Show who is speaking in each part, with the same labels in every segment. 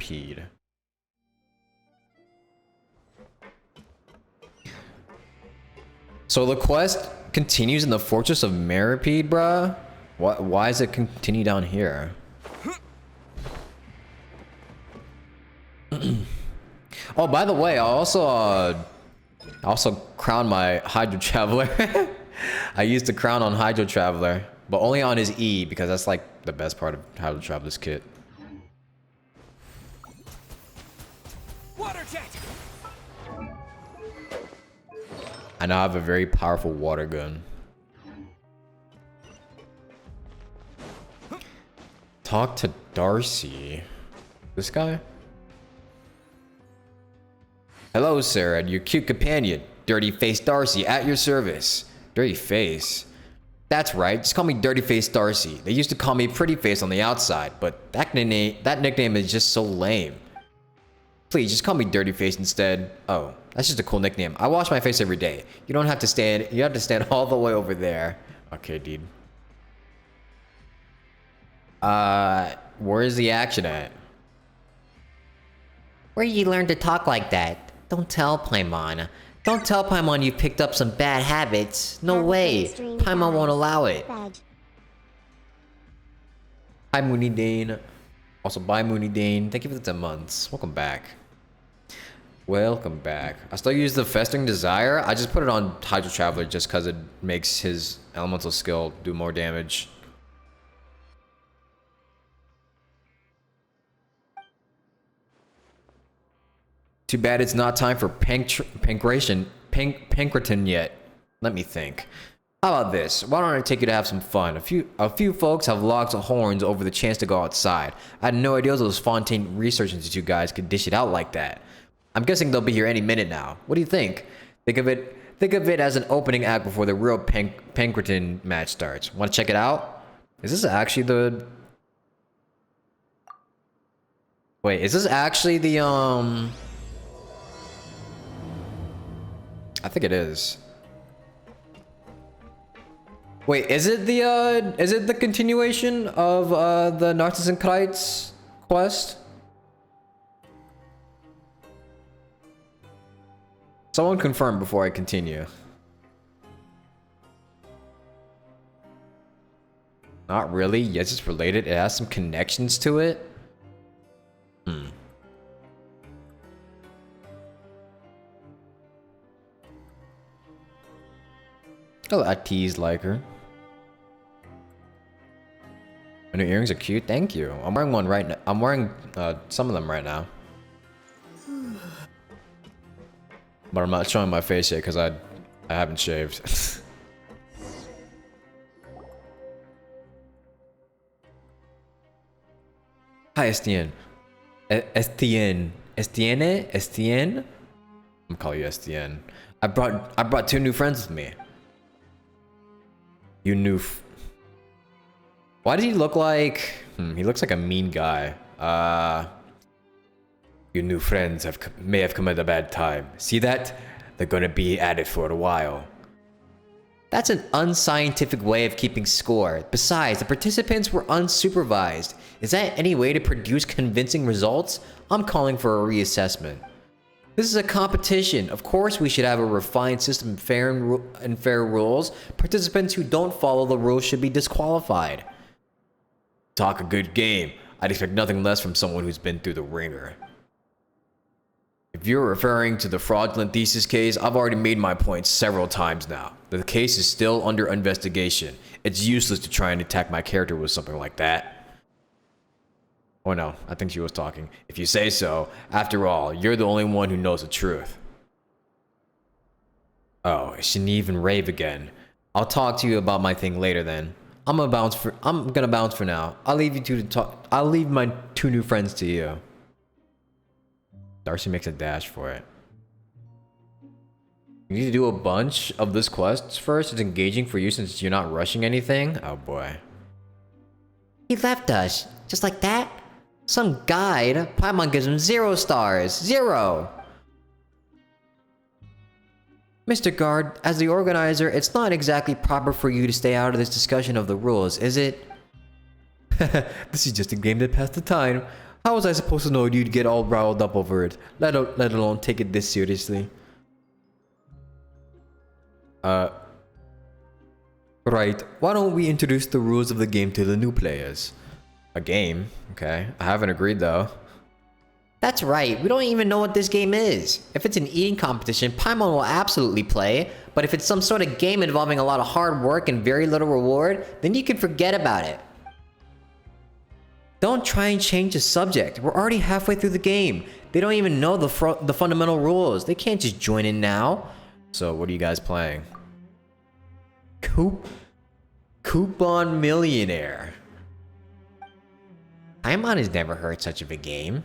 Speaker 1: Meropide. So the quest continues in the Fortress of Meropide, bruh? Why does it continue down here? Oh, by the way, I also crowned my Hydro Traveler. I used the crown on Hydro Traveler, but only on his E, because that's like the best part of Hydro Traveler's kit.
Speaker 2: Water jet.
Speaker 1: I now have a very powerful water gun. Talk to Darcy. This guy? Hello, sir, and your cute companion, Dirty Face Darcy, at your service. Dirty Face? That's right, just call me Dirty Face Darcy. They used to call me Pretty Face on the outside, but that nickname is just so lame. Please, just call me Dirty Face instead. Oh, that's just a cool nickname. I wash my face every day. You don't have to stand, you have to stand all the way over there. Okay, dude. Where's the action at? Where you learn to talk like that? Don't tell Paimon. Don't tell Paimon you picked up some bad habits. No way. Paimon won't allow it. Hi, Mooney Dane. Also, bye, Mooney Dane. Thank you for the 10 months. Welcome back. Welcome back. I still use the Festering Desire. I just put it on Hydro Traveler just because it makes his elemental skill do more damage. Too bad it's not time for Pancretin yet. Let me think. How about this? Why don't I take you to have some fun? A few folks have locked horns over the chance to go outside. I had no idea those Fontaine Research Institute guys could dish it out like that. I'm guessing they'll be here any minute now. What do you think? Think of it as an opening act before the real Pancretin match starts. Want to check it out? Is this actually the... Wait, is this actually the I think it is. Wait, is it the continuation of the Narcissus Kites quest? Someone confirm before I continue. Not really. Yes, it's related. It has some connections to it. Oh, I tease like her. My new earrings are cute. Thank you. I'm wearing one right now. I'm wearing some of them right now. But I'm not showing my face yet because I haven't shaved. Hi, Estienne. Estienne? I'm gonna call you Estienne. I brought 2 new friends with me. You knew. Why does he look like? He looks like a mean guy. Your new friends may have come at a bad time. See that? They're gonna be at it for a while. That's an unscientific way of keeping score. Besides, the participants were unsupervised. Is that any way to produce convincing results? I'm calling for a reassessment. This is a competition. Of course we should have a refined system and fair rules. Participants who don't follow the rules should be disqualified. Talk a good game. I'd expect nothing less from someone who's been through the ringer. If you're referring to the fraudulent thesis case, I've already made my point several times now. The case is still under investigation. It's useless to try and attack my character with something like that. Oh no, I think she was talking. If you say so, after all, you're the only one who knows the truth. Oh, I shouldn't even rave again. I'll talk to you about my thing later then. I'm gonna bounce for now. I'll leave you two to talk. I'll leave my 2 new friends to you. Darcy makes a dash for it. You need to do a bunch of this quest first. It's engaging for you since you're not rushing anything. Oh boy. He left us. Just like that? Some guide. Paimon gives him 0 stars. 0! Mr. Guard, as the organizer, it's not exactly proper for you to stay out of this discussion of the rules, is it? This is just a game to pass the time. How was I supposed to know you'd get all riled up over it, let alone take it this seriously? Right, why don't we introduce the rules of the game to the new players? A game? Okay, I haven't agreed though.
Speaker 3: That's right, we don't even know what this game is. If it's an eating competition, Paimon will absolutely play, but if it's some sort of game involving a lot of hard work and very little reward, then you can forget about it.
Speaker 1: Don't try and change the subject. We're already halfway through the game. They don't even know the fundamental rules. They can't just join in now. So what are you guys playing? Coupon Millionaire.
Speaker 3: Paimon has never heard such of a game.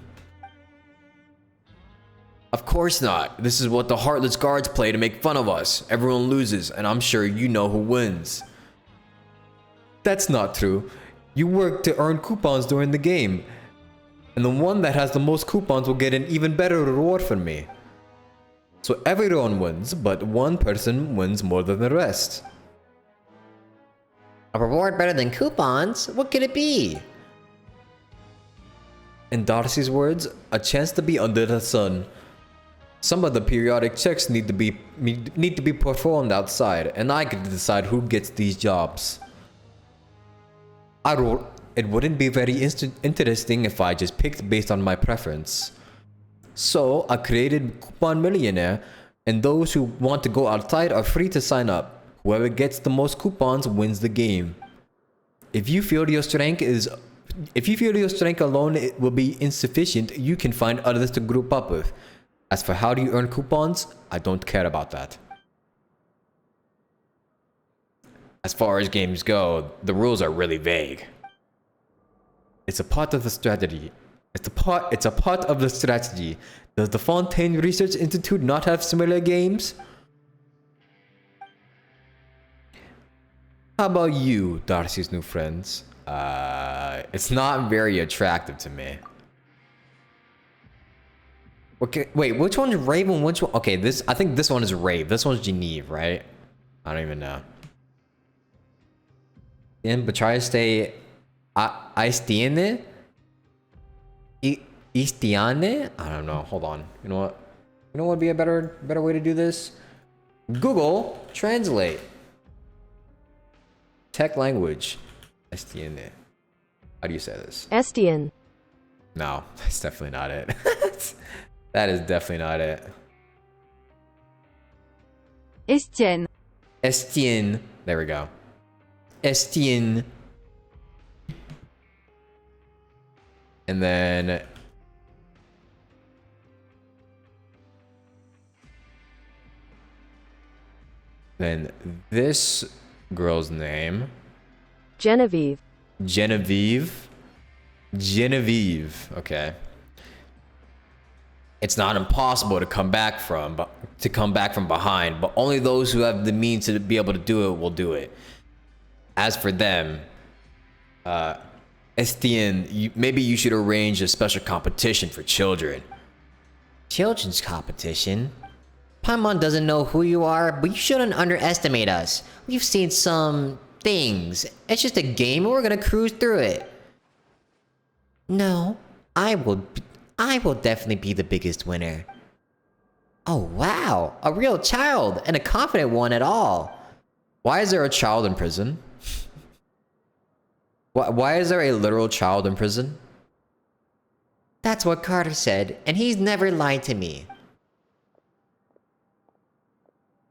Speaker 1: Of course not. This is what the Heartless Guards play to make fun of us. Everyone loses, and I'm sure you know who wins. That's not true. You work to earn coupons during the game. And the one that has the most coupons will get an even better reward from me. So everyone wins, but one person wins more than the rest.
Speaker 3: A reward better than coupons? What could it be?
Speaker 1: In Darcy's words, a chance to be under the sun. Some of the periodic checks need to be performed outside, and I get to decide who gets these jobs. It wouldn't be very interesting if I just picked based on my preference. So I created Coupon Millionaire, and those who want to go outside are free to sign up. Whoever gets the most coupons wins the game. If you feel your strength alone it will be insufficient, you can find others to group up with. As for how do you earn coupons, I don't care about that. As far as games go, the rules are really vague. It's a part of the strategy. It's a part of the strategy. Does the Fontaine Research Institute not have similar games? How about you, Darcy's new friends? It's not very attractive to me. Okay, wait, which one's Rave and which one? Okay, I think this one is Rave. This one's Geneve, right? I don't even know. But try to stay Istiane? Istiane? I don't know. Hold on. You know what? You know what would be a better way to do this? Google Translate. Tech language. Istiane. How do you say this?
Speaker 4: Estienne.
Speaker 1: No, that's definitely not it. That is definitely not it.
Speaker 4: Estienne.
Speaker 1: Estienne. There we go. Estienne. And then this girl's name.
Speaker 4: Genevieve.
Speaker 1: Genevieve. Okay. It's not impossible to come back from behind, but only those who have the means to be able to do it will do it. As for them, Estienne, maybe you should arrange a special competition for children.
Speaker 3: Children's competition? Paimon doesn't know who you are, but you shouldn't underestimate us. We've seen some things. It's just a game and we're gonna cruise through it. No, I will definitely be the biggest winner. Oh wow, a real child, and a confident one at all.
Speaker 1: Why is there a child in prison? Why is there a literal child in prison?
Speaker 3: That's what Carter said, and he's never lied to me.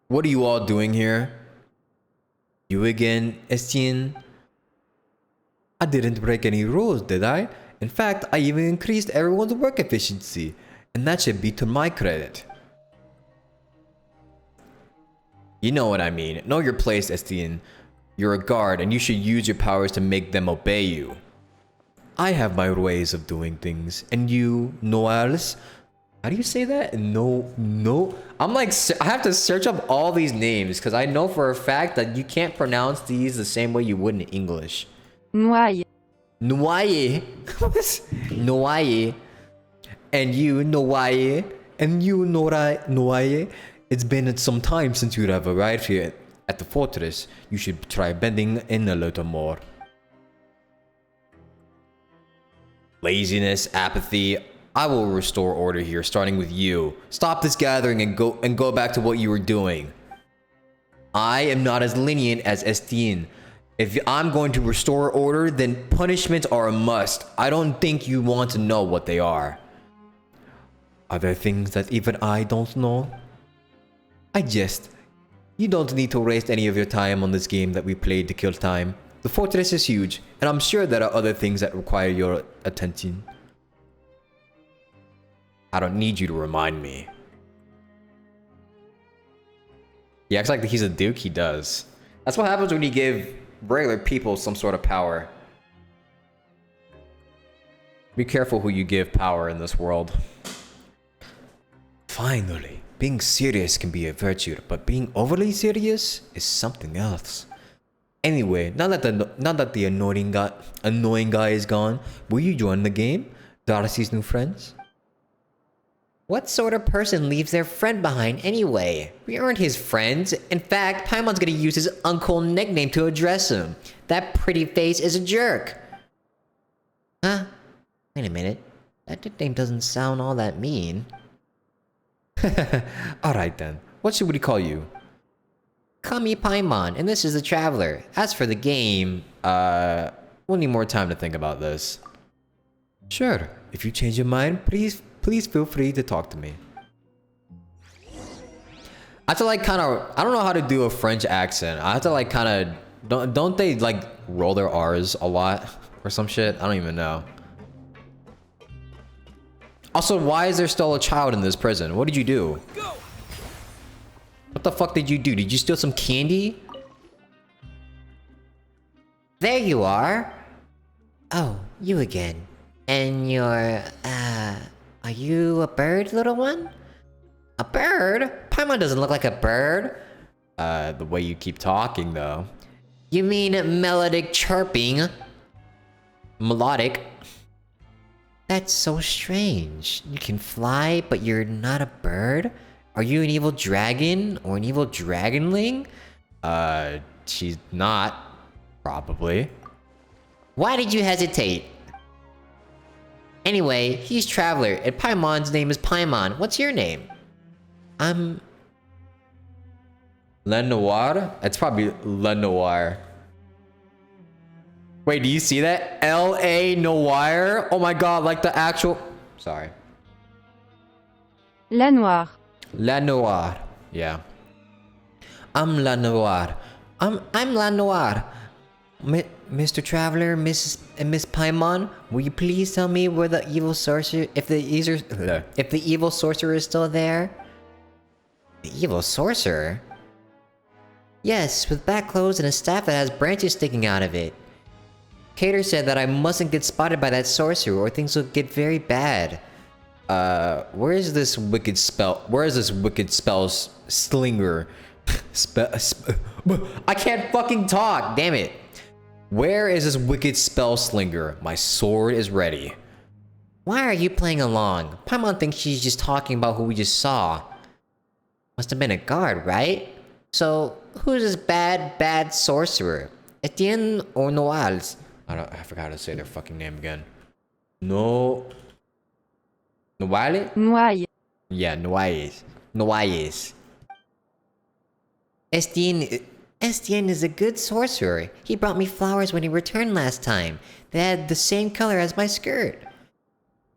Speaker 1: What are you all doing here? You again, Estienne? I didn't break any rules, did I? In fact, I even increased everyone's work efficiency, and that should be to my credit. You know what I mean. Know your place, Estienne. You're a guard, and you should use your powers to make them obey you. I have my ways of doing things, and you, Noels. How do you say that? No. I'm like, I have to search up all these names, because I know for a fact that you can't pronounce these the same way you would in English.
Speaker 4: Noyer.
Speaker 1: Noyer. Noyer. And you, Noyer. And you, Noyer. It's been some time since you have arrived here at the fortress. You should try bending in a little more. laziness, apathy. I will restore order here, starting with you. Stop this gathering and go back to what you were doing. I am not as lenient as Estienne. If I'm going to restore order, then punishments are a must. I don't think you want to know what they are. Are there things that even I don't know? I jest. You don't need to waste any of your time on this game that we played to kill time. The fortress is huge, and I'm sure there are other things that require your attention. I don't need you to remind me. He acts like he's a duke. He does. That's what happens when you give regular people some sort of power. Be careful who you give power in this world. Finally, being serious can be a virtue, but being overly serious is something else. Anyway, now that the annoying guy is gone, will you join the game? Darcy's new friends?
Speaker 3: What sort of person leaves their friend behind anyway? We aren't his friends. In fact, Paimon's gonna use his uncool nickname to address him. That pretty face is a jerk. Huh? Wait a minute. That nickname doesn't sound all that mean.
Speaker 1: Alright then. What should we call you?
Speaker 3: Call me Paimon, and this is the Traveler. As for the game,
Speaker 1: we'll need more time to think about this. Sure. If you change your mind, please feel free to talk to me. I have to like kind of, I don't know how to do a French accent. I have to like kind of, don't they like roll their R's a lot or some shit? I don't even know. Also, why is there still a child in this prison? What did you do?
Speaker 2: Go!
Speaker 1: What the fuck did you do? Did you steal some candy?
Speaker 3: there you are. Oh, you again. And you're, are you a bird, little one? A bird? Paimon doesn't look like a bird.
Speaker 1: The way you keep talking, though.
Speaker 3: You mean melodic chirping? Melodic? That's so strange. You can fly, but you're not a bird? Are you an evil dragon or an evil dragonling?
Speaker 1: She's not. Probably.
Speaker 3: Why did you hesitate? Anyway, he's Traveler, and Paimon's name is Paimon. What's your name? I'm...
Speaker 1: Lanoire? It's probably Lanoire. Wait, do you see that? L.A. Noire? Oh my god, like the actual... Sorry.
Speaker 4: Lanoire.
Speaker 1: Lanoire. Yeah.
Speaker 3: I'm Lanoire. I'm Lanoire. Mr. Traveler, Miss Paimon, will you please tell me where the evil sorcerer, if the evil sorcerer is still there? The evil sorcerer? Yes, with back clothes and a staff that has branches sticking out of it. Cater said that I mustn't get spotted by that sorcerer or things will get very bad.
Speaker 1: Where is this wicked spell? Where is this wicked spells slinger? I can't fucking talk, damn it. Where is this wicked spell slinger? My sword is ready.
Speaker 3: Why are you playing along? Paimon thinks she's just talking about who we just saw. Must have been a guard, right? So, who's this bad sorcerer? Etienne or Noals?
Speaker 1: I forgot how to say their fucking name again. No. Noale?
Speaker 4: Noailles.
Speaker 1: Yeah, Noyes. Noyes.
Speaker 3: Estienne is a good sorcerer. He brought me flowers when he returned last time. They had the same color as my skirt.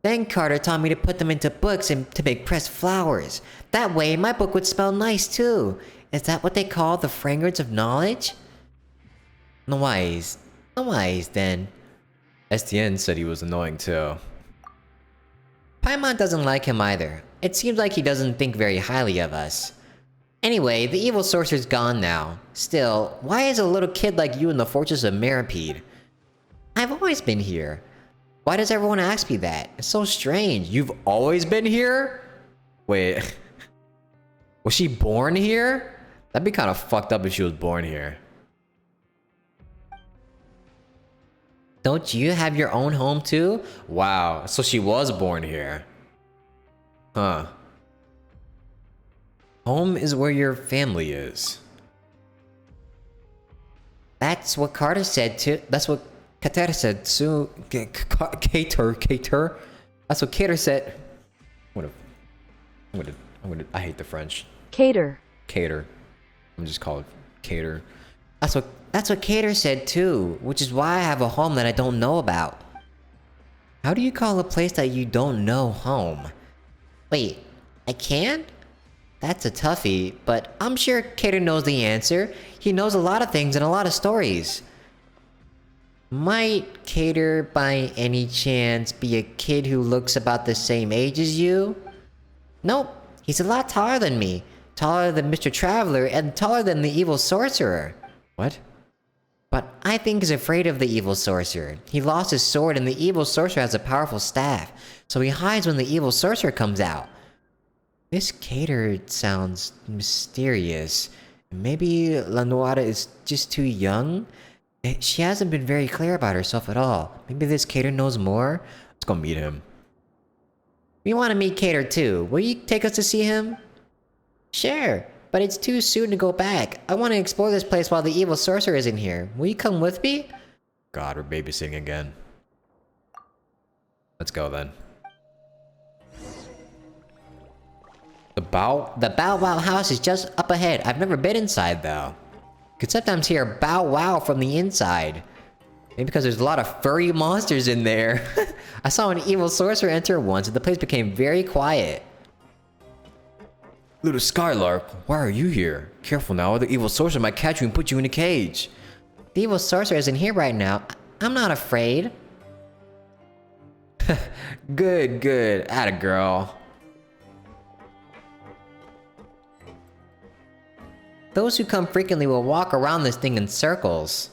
Speaker 3: Then Carter taught me to put them into books and to make pressed flowers. That way, my book would smell nice too. Is that what they call the fragrance of knowledge?
Speaker 1: Noyes then. Estienne said he was annoying too.
Speaker 3: Paimon doesn't like him either. It seems like he doesn't think very highly of us. Anyway, the evil sorcerer's gone now. Still, why is a little kid like you in the Fortress of Meropide? I've always been here. Why does everyone ask me that? It's so strange.
Speaker 1: You've always been here? Wait. Was she born here? That'd be kind of fucked up if she was born here.
Speaker 3: Don't you have your own home too?
Speaker 1: Wow, so she was born here. Huh. Home is where your family is.
Speaker 3: That's what Carter said too. That's what
Speaker 1: Cater said soon. Cater. That's what Cater said. I hate the French.
Speaker 4: Cater.
Speaker 1: Cater. I'm just called Cater.
Speaker 3: That's what Cater said too, which is why I have a home that I don't know about. How do you call a place that you don't know home? Wait, I can? That's a toughie, but I'm sure Cater knows the answer. He knows a lot of things and a lot of stories. Might Cater, by any chance, be a kid who looks about the same age as you? Nope, he's a lot taller than me. Taller than Mr. Traveler and taller than the evil sorcerer.
Speaker 1: What?
Speaker 3: But I think he's afraid of the evil sorcerer. He lost his sword and the evil sorcerer has a powerful staff, so he hides when the evil sorcerer comes out. This Cater sounds mysterious. Maybe Lanoire is just too young? She hasn't been very clear about herself at all. Maybe this Cater knows more?
Speaker 1: Let's go meet him.
Speaker 3: We want to meet Cater too. Will you take us to see him? Sure, but it's too soon to go back. I want to explore this place while the evil sorcerer isn't here. Will you come with me?
Speaker 1: God, we're babysitting again. Let's go then. The Bow
Speaker 3: Wow house is just up ahead. I've never been inside though. Could sometimes hear bow wow from the inside.
Speaker 1: Maybe because there's a lot of furry monsters in there.
Speaker 3: I saw an evil sorcerer enter once and the place became very quiet.
Speaker 1: Little Skylark, why are you here? Careful now, or the evil sorcerer might catch you and put you in a cage.
Speaker 3: The evil sorcerer isn't here right now. I'm not afraid.
Speaker 1: Good. Atta girl.
Speaker 3: Those who come frequently will walk around this thing in circles.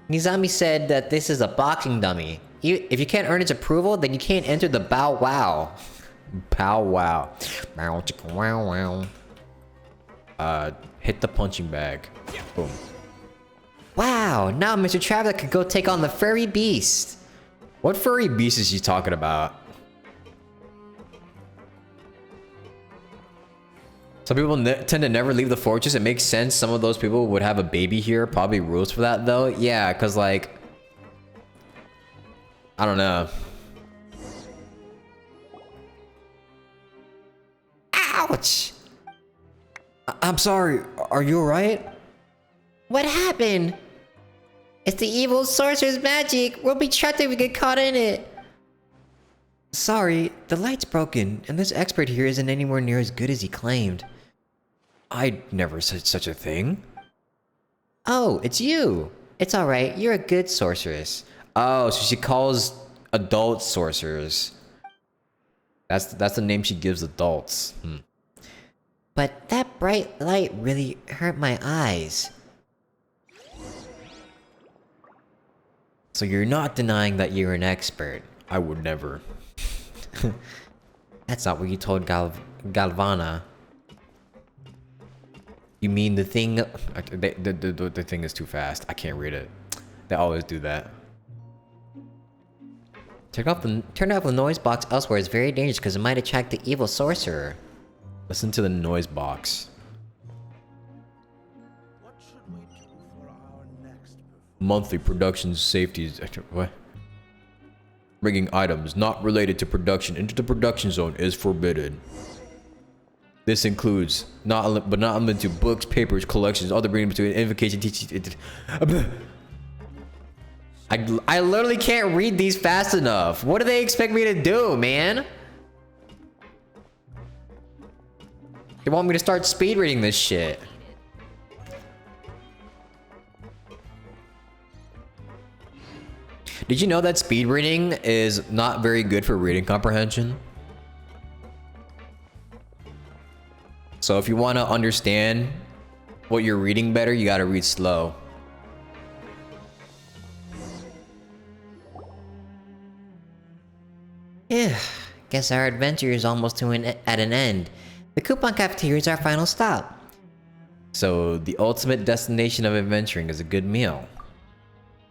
Speaker 3: Nizami said that this is a boxing dummy. If you can't earn its approval, then you can't enter the bow wow.
Speaker 1: Pow wow.
Speaker 3: Bow chicka wow wow.
Speaker 1: Hit the punching bag. Boom.
Speaker 3: Wow, now Mr. Traveler could go take on the furry beast.
Speaker 1: What furry beast is she talking about? Some people tend to never leave the fortress. It makes sense. Some of those people would have a baby here. Probably rules for that though. Yeah, because like... I don't know.
Speaker 3: Ouch!
Speaker 1: I'm sorry. Are you alright?
Speaker 3: What happened? It's the evil sorcerer's magic. We'll be trapped if we get caught in it.
Speaker 1: Sorry, the light's broken, and this expert here isn't anywhere near as good as he claimed. I never said such a thing.
Speaker 3: Oh, it's you. It's alright, you're a good sorceress.
Speaker 1: Oh, so she calls adult sorcerers. That's the name she gives adults.
Speaker 3: But that bright light really hurt my eyes.
Speaker 1: So you're not denying that you're an expert. I would never.
Speaker 3: That's not what you told Galvana.
Speaker 1: You mean the thing? The thing is too fast. I can't read it. They always do that.
Speaker 3: Turn off the noise box elsewhere is very dangerous because it might attract the evil sorcerer.
Speaker 1: Listen to the noise box.
Speaker 2: What should we do for our next performance?
Speaker 1: Monthly production safety. What? Bringing items not related to production into the production zone is forbidden. This includes but not limited to books, papers, collections, other bringing to invocation, teaching.
Speaker 3: I literally can't read these fast enough. What do they expect me to do, man? They want me to start speed reading this shit.
Speaker 1: Did you know that speed reading is not very good for reading comprehension? So if you want to understand what you're reading better, you gotta read slow.
Speaker 3: Yeah, guess our adventure is almost at an end. The coupon cafeteria is our final stop.
Speaker 1: So the ultimate destination of adventuring is a good meal.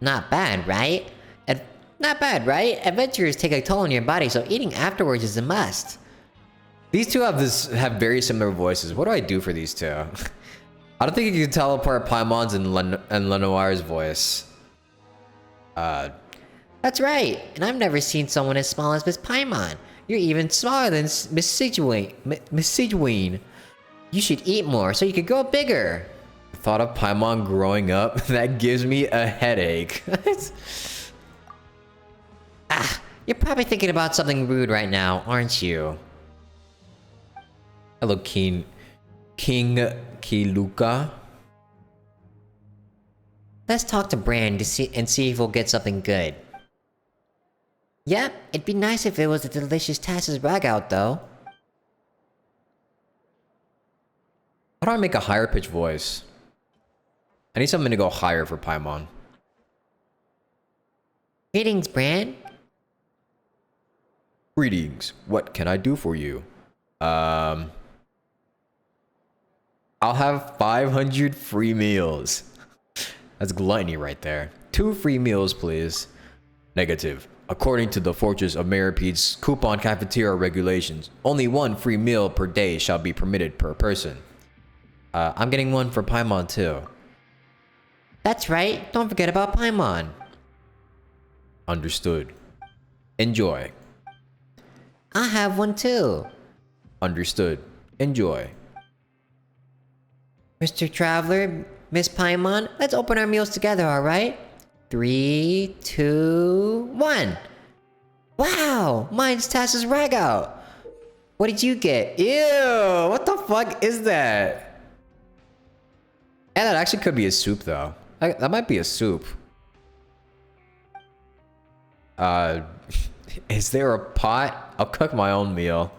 Speaker 3: Not bad, right? Not bad, right? Adventures take a toll on your body, so eating afterwards is a must.
Speaker 1: These two have very similar voices. What do I do for these two? I don't think you can tell apart Paimon's and Lanoire's voice.
Speaker 3: That's right, and I've never seen someone as small as Miss Paimon. You're even smaller than Miss Sigewine. Miss Sigewine. You should eat more so you could grow bigger.
Speaker 1: The thought of Paimon growing up, that gives me a headache.
Speaker 3: You're probably thinking about something rude right now, aren't you?
Speaker 1: Hello, King Kiluka.
Speaker 3: Let's talk to Bran to see if we'll get something good. Yep, it'd be nice if it was a delicious Tass's ragout, though.
Speaker 1: How do I make a higher pitched voice? I need something to go higher for Paimon.
Speaker 3: Greetings, Bran.
Speaker 1: Greetings. What can I do for you? I'll have 500 free meals. That's gluttony right there. 2 free meals, please. Negative. According to the Fortress of Meropide's coupon cafeteria regulations, only 1 free meal per day shall be permitted per person. I'm getting 1 for Paimon too.
Speaker 3: That's right, don't forget about Paimon.
Speaker 1: Understood. Enjoy.
Speaker 3: I'll have 1 too.
Speaker 1: Understood. Enjoy.
Speaker 3: Mr. Traveler, Miss Paimon, let's open our meals together, alright? 3, 2, 1. Wow, mine's Tass's ragout. What did you get?
Speaker 1: Ew, what the fuck is that? Yeah, that actually could be a soup though. That might be a soup. Is there a pot? I'll cook my own meal.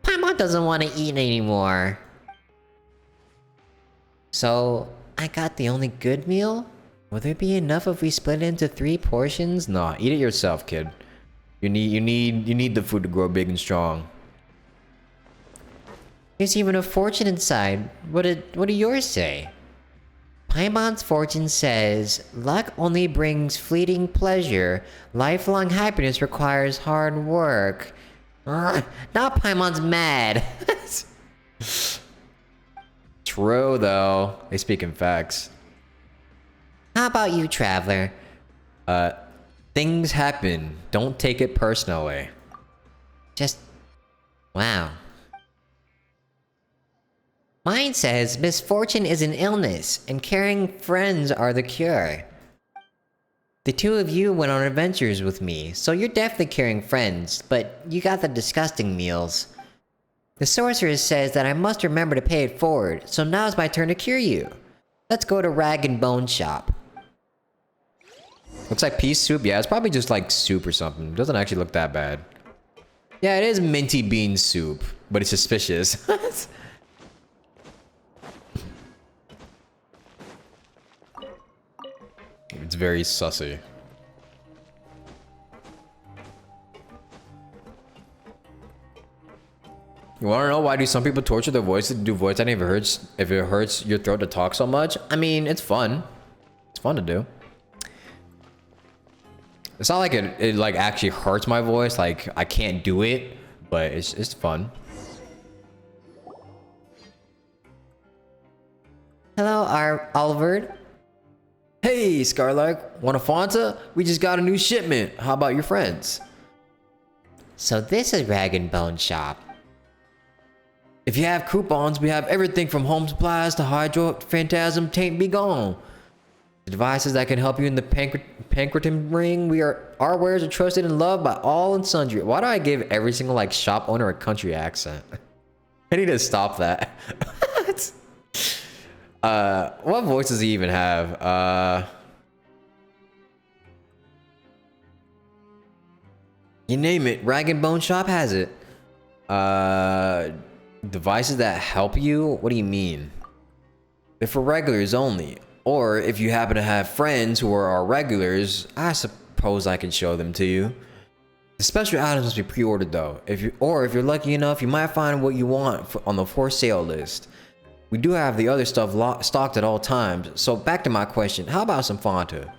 Speaker 3: Paimon doesn't want to eat anymore. So, I got the only good meal? Will there be enough if we split it into 3 portions?
Speaker 1: Nah, eat it yourself, kid. You need the food to grow big and strong.
Speaker 3: There's even a fortune inside. What do yours say? Paimon's fortune says, luck only brings fleeting pleasure. Lifelong happiness requires hard work. Now Paimon's mad.
Speaker 1: True, though. They speak in facts.
Speaker 3: How about you, Traveler?
Speaker 1: Things happen. Don't take it personally.
Speaker 3: Just... wow. Mine says misfortune is an illness, and caring friends are the cure. The 2 of you went on adventures with me, so you're definitely caring friends, but you got the disgusting meals. The sorceress says that I must remember to pay it forward, so now's my turn to cure you. Let's go to Rag and Bone Shop.
Speaker 1: Looks like pea soup. Yeah, it's probably just like soup or something. It doesn't actually look that bad. Yeah, it is minty bean soup, but it's suspicious. It's very sussy. You wanna know why do some people torture their voices to do voice acting if it hurts your throat to talk so much? I mean, it's fun. It's fun to do. It's not like it like actually hurts my voice, like I can't do it, but it's fun.
Speaker 3: Hello, Alvard.
Speaker 1: Hey, Scarlark, want a Fanta? We just got a new shipment. How about your friends?
Speaker 3: So this is Rag and Bone Shop.
Speaker 1: If you have coupons, we have everything from home supplies to Hydro Phantasm Taint Be Gone. The devices that can help you in the Pancreatin ring, our wares are trusted and loved by all and sundry. Why do I give every single like shop owner a country accent? I need to stop that. What voice does he even have? You name it, Rag and Bone Shop has it. Devices that help you? What do you mean? They're for regulars only. Or if you happen to have friends who are our regulars, I suppose I can show them to you. The special items must be pre-ordered though. If you're lucky enough, you might find what you want on the for sale list. We do have the other stuff stocked at all times. So back to my question, how about some Fanta?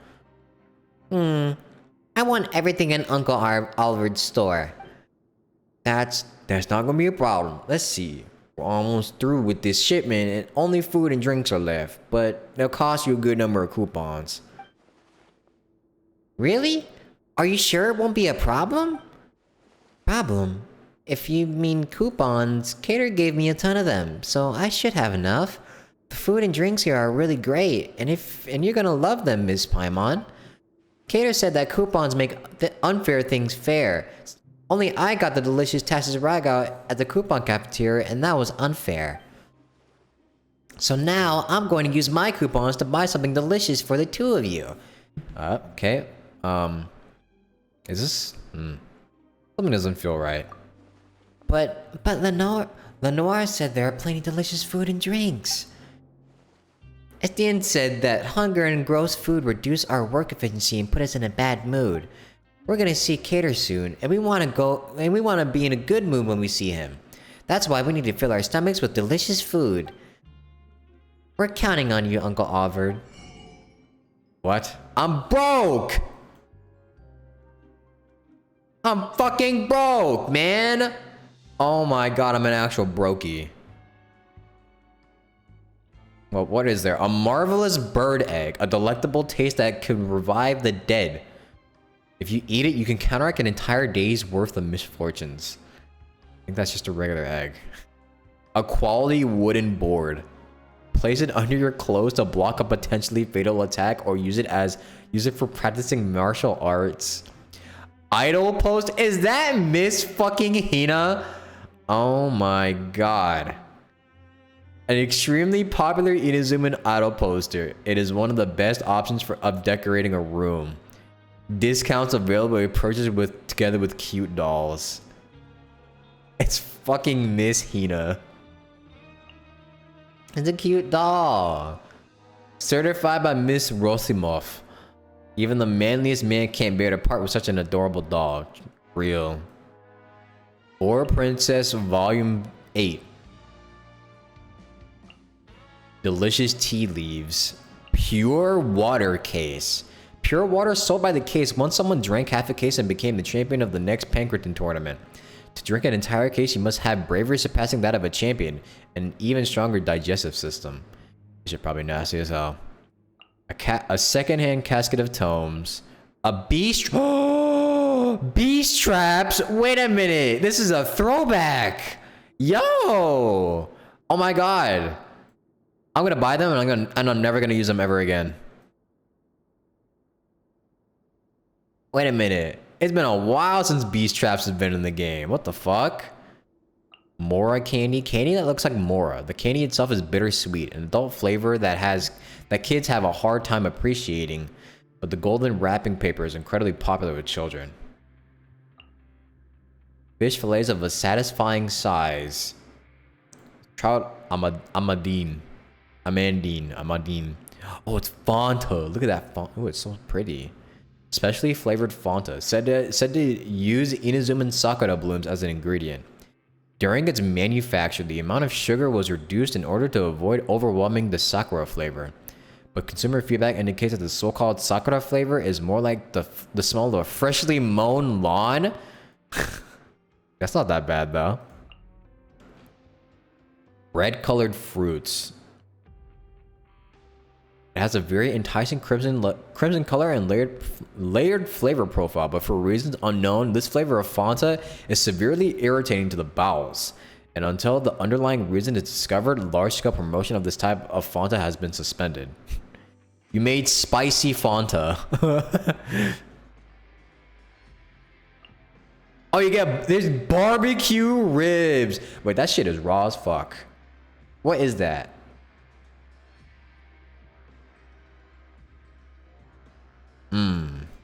Speaker 3: I want everything in Uncle Alvard's store.
Speaker 1: That's not gonna be a problem. Let's see. We're almost through with this shipment and only food and drinks are left, but they'll cost you a good number of coupons.
Speaker 3: Really? Are you sure it won't be a problem? Problem? If you mean coupons, Cater gave me a ton of them, so I should have enough. The food and drinks here are really great, and you're gonna love them, Miss Paimon. Cater said that coupons make the unfair things fair. Only I got the delicious Tassis Raga at the coupon cafeteria, and that was unfair. So now I'm going to use my coupons to buy something delicious for the two of you.
Speaker 1: Okay. Is this? Something doesn't feel right.
Speaker 3: But Lanoire said there are plenty delicious food and drinks. Estienne said that hunger and gross food reduce our work efficiency and put us in a bad mood. We're gonna see Cater soon, and we wanna be in a good mood when we see him. That's why we need to fill our stomachs with delicious food. We're counting on you, Uncle Alvord.
Speaker 1: What? I'm broke! I'm fucking broke, man! Oh my god, I'm an actual brokey. Well, what is there? A marvelous bird egg. A delectable taste that can revive the dead. If you eat it, you can counteract an entire day's worth of misfortunes. I think that's just a regular egg. A quality wooden board. Place it under your clothes to block a potentially fatal attack or use it for practicing martial arts. Idol post? Is that Miss fucking Hina? Oh my god. An extremely popular Inazuman idol poster. It is one of the best options of decorating a room. Discounts available to purchase together with cute dolls. It's fucking Miss Hina.
Speaker 3: It's a cute doll.
Speaker 1: Certified by Miss Rosimov. Even the manliest man can't bear to part with such an adorable dog. Real. Or Princess Volume 8. Delicious tea leaves. Pure water case. Pure water sold by the case. Once someone drank half a case and became the champion of the next Pankerton tournament. To drink an entire case, you must have bravery surpassing that of a champion, and an even stronger digestive system. This is probably nasty as hell. A secondhand casket of tomes. A beast. Oh, beast traps. Wait a minute. This is a throwback. Yo. Oh my god. I'm gonna buy them and I'm never gonna use them ever again. Wait a minute. It's been a while since beast traps has been in the game. What the fuck? Mora candy. Candy that looks like Mora. The candy itself is bittersweet, an adult flavor that kids have a hard time appreciating, but the golden wrapping paper is incredibly popular with children. Fish fillets of a satisfying size. Trout Amadine. Oh, it's Fanta. Look at that font. Oh, it's so pretty. Specially flavored Fanta. Said to use Inazuman Sakura blooms as an ingredient. During its manufacture, the amount of sugar was reduced in order to avoid overwhelming the Sakura flavor. But consumer feedback indicates that the so-called Sakura flavor is more like the smell of a freshly mown lawn. That's not that bad though. Red-colored fruits. It has a very enticing crimson color and layered flavor profile, but for reasons unknown, this flavor of Fanta is severely irritating to the bowels. And until the underlying reason is discovered, large-scale promotion of this type of Fanta has been suspended. You made spicy Fanta. Oh, there's barbecue ribs. Wait, that shit is raw as fuck. What is that?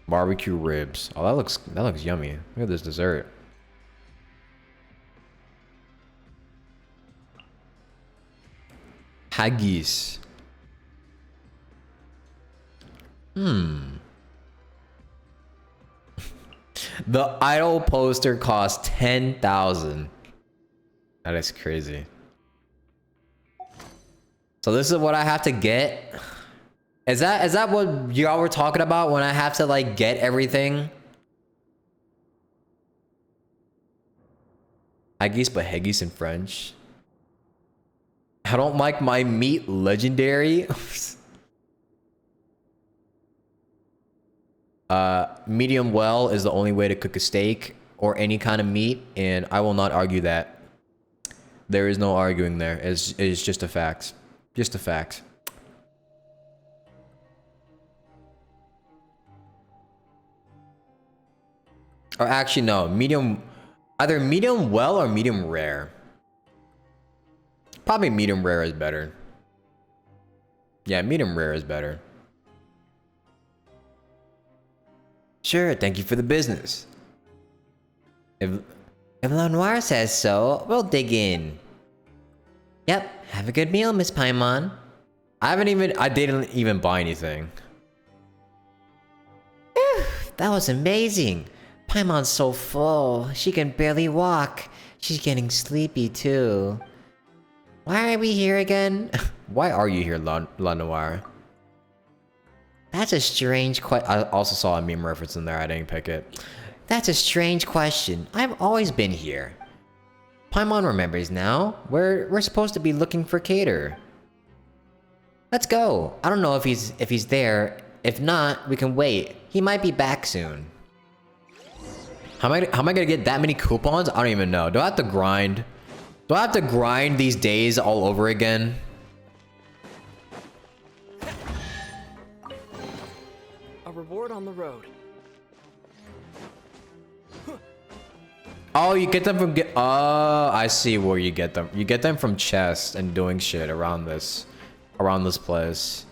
Speaker 1: Barbecue ribs. Oh, that looks yummy. Look at this dessert. Haggis. The idol poster cost 10,000. That is crazy. So this is what I have to get. Is that what y'all were talking about when I have to like get everything? Haggis, but haggis in French. I don't like my meat legendary. Medium well is the only way to cook a steak or any kind of meat, and I will not argue that. There is no arguing there. It's just a fact. Just a fact. Or actually, no. Medium... Either medium well or medium rare. Probably medium rare is better. Yeah, medium rare is better. Sure, thank you for the business. If Lanoire says so, we'll dig in. Yep, have a good meal, Miss Paimon. I didn't even buy anything.
Speaker 3: Phew, that was amazing. Paimon's so full, she can barely walk. She's getting sleepy too. Why are we here again?
Speaker 1: Why are you here, Lanoire?
Speaker 3: That's a strange
Speaker 1: I also saw a meme reference in there. I didn't pick it.
Speaker 3: That's a strange question. I've always been here. Paimon remembers now. We're supposed to be looking for Cater. Let's go. I don't know if he's there. If not, we can wait. He might be back soon.
Speaker 1: How am I gonna get that many coupons? I don't even know. Do I have to grind? Do I have to grind these days all over again?
Speaker 5: A reward on the road.
Speaker 1: Oh, you get them from oh, I see where you get them. You get them from chests and doing shit around this place.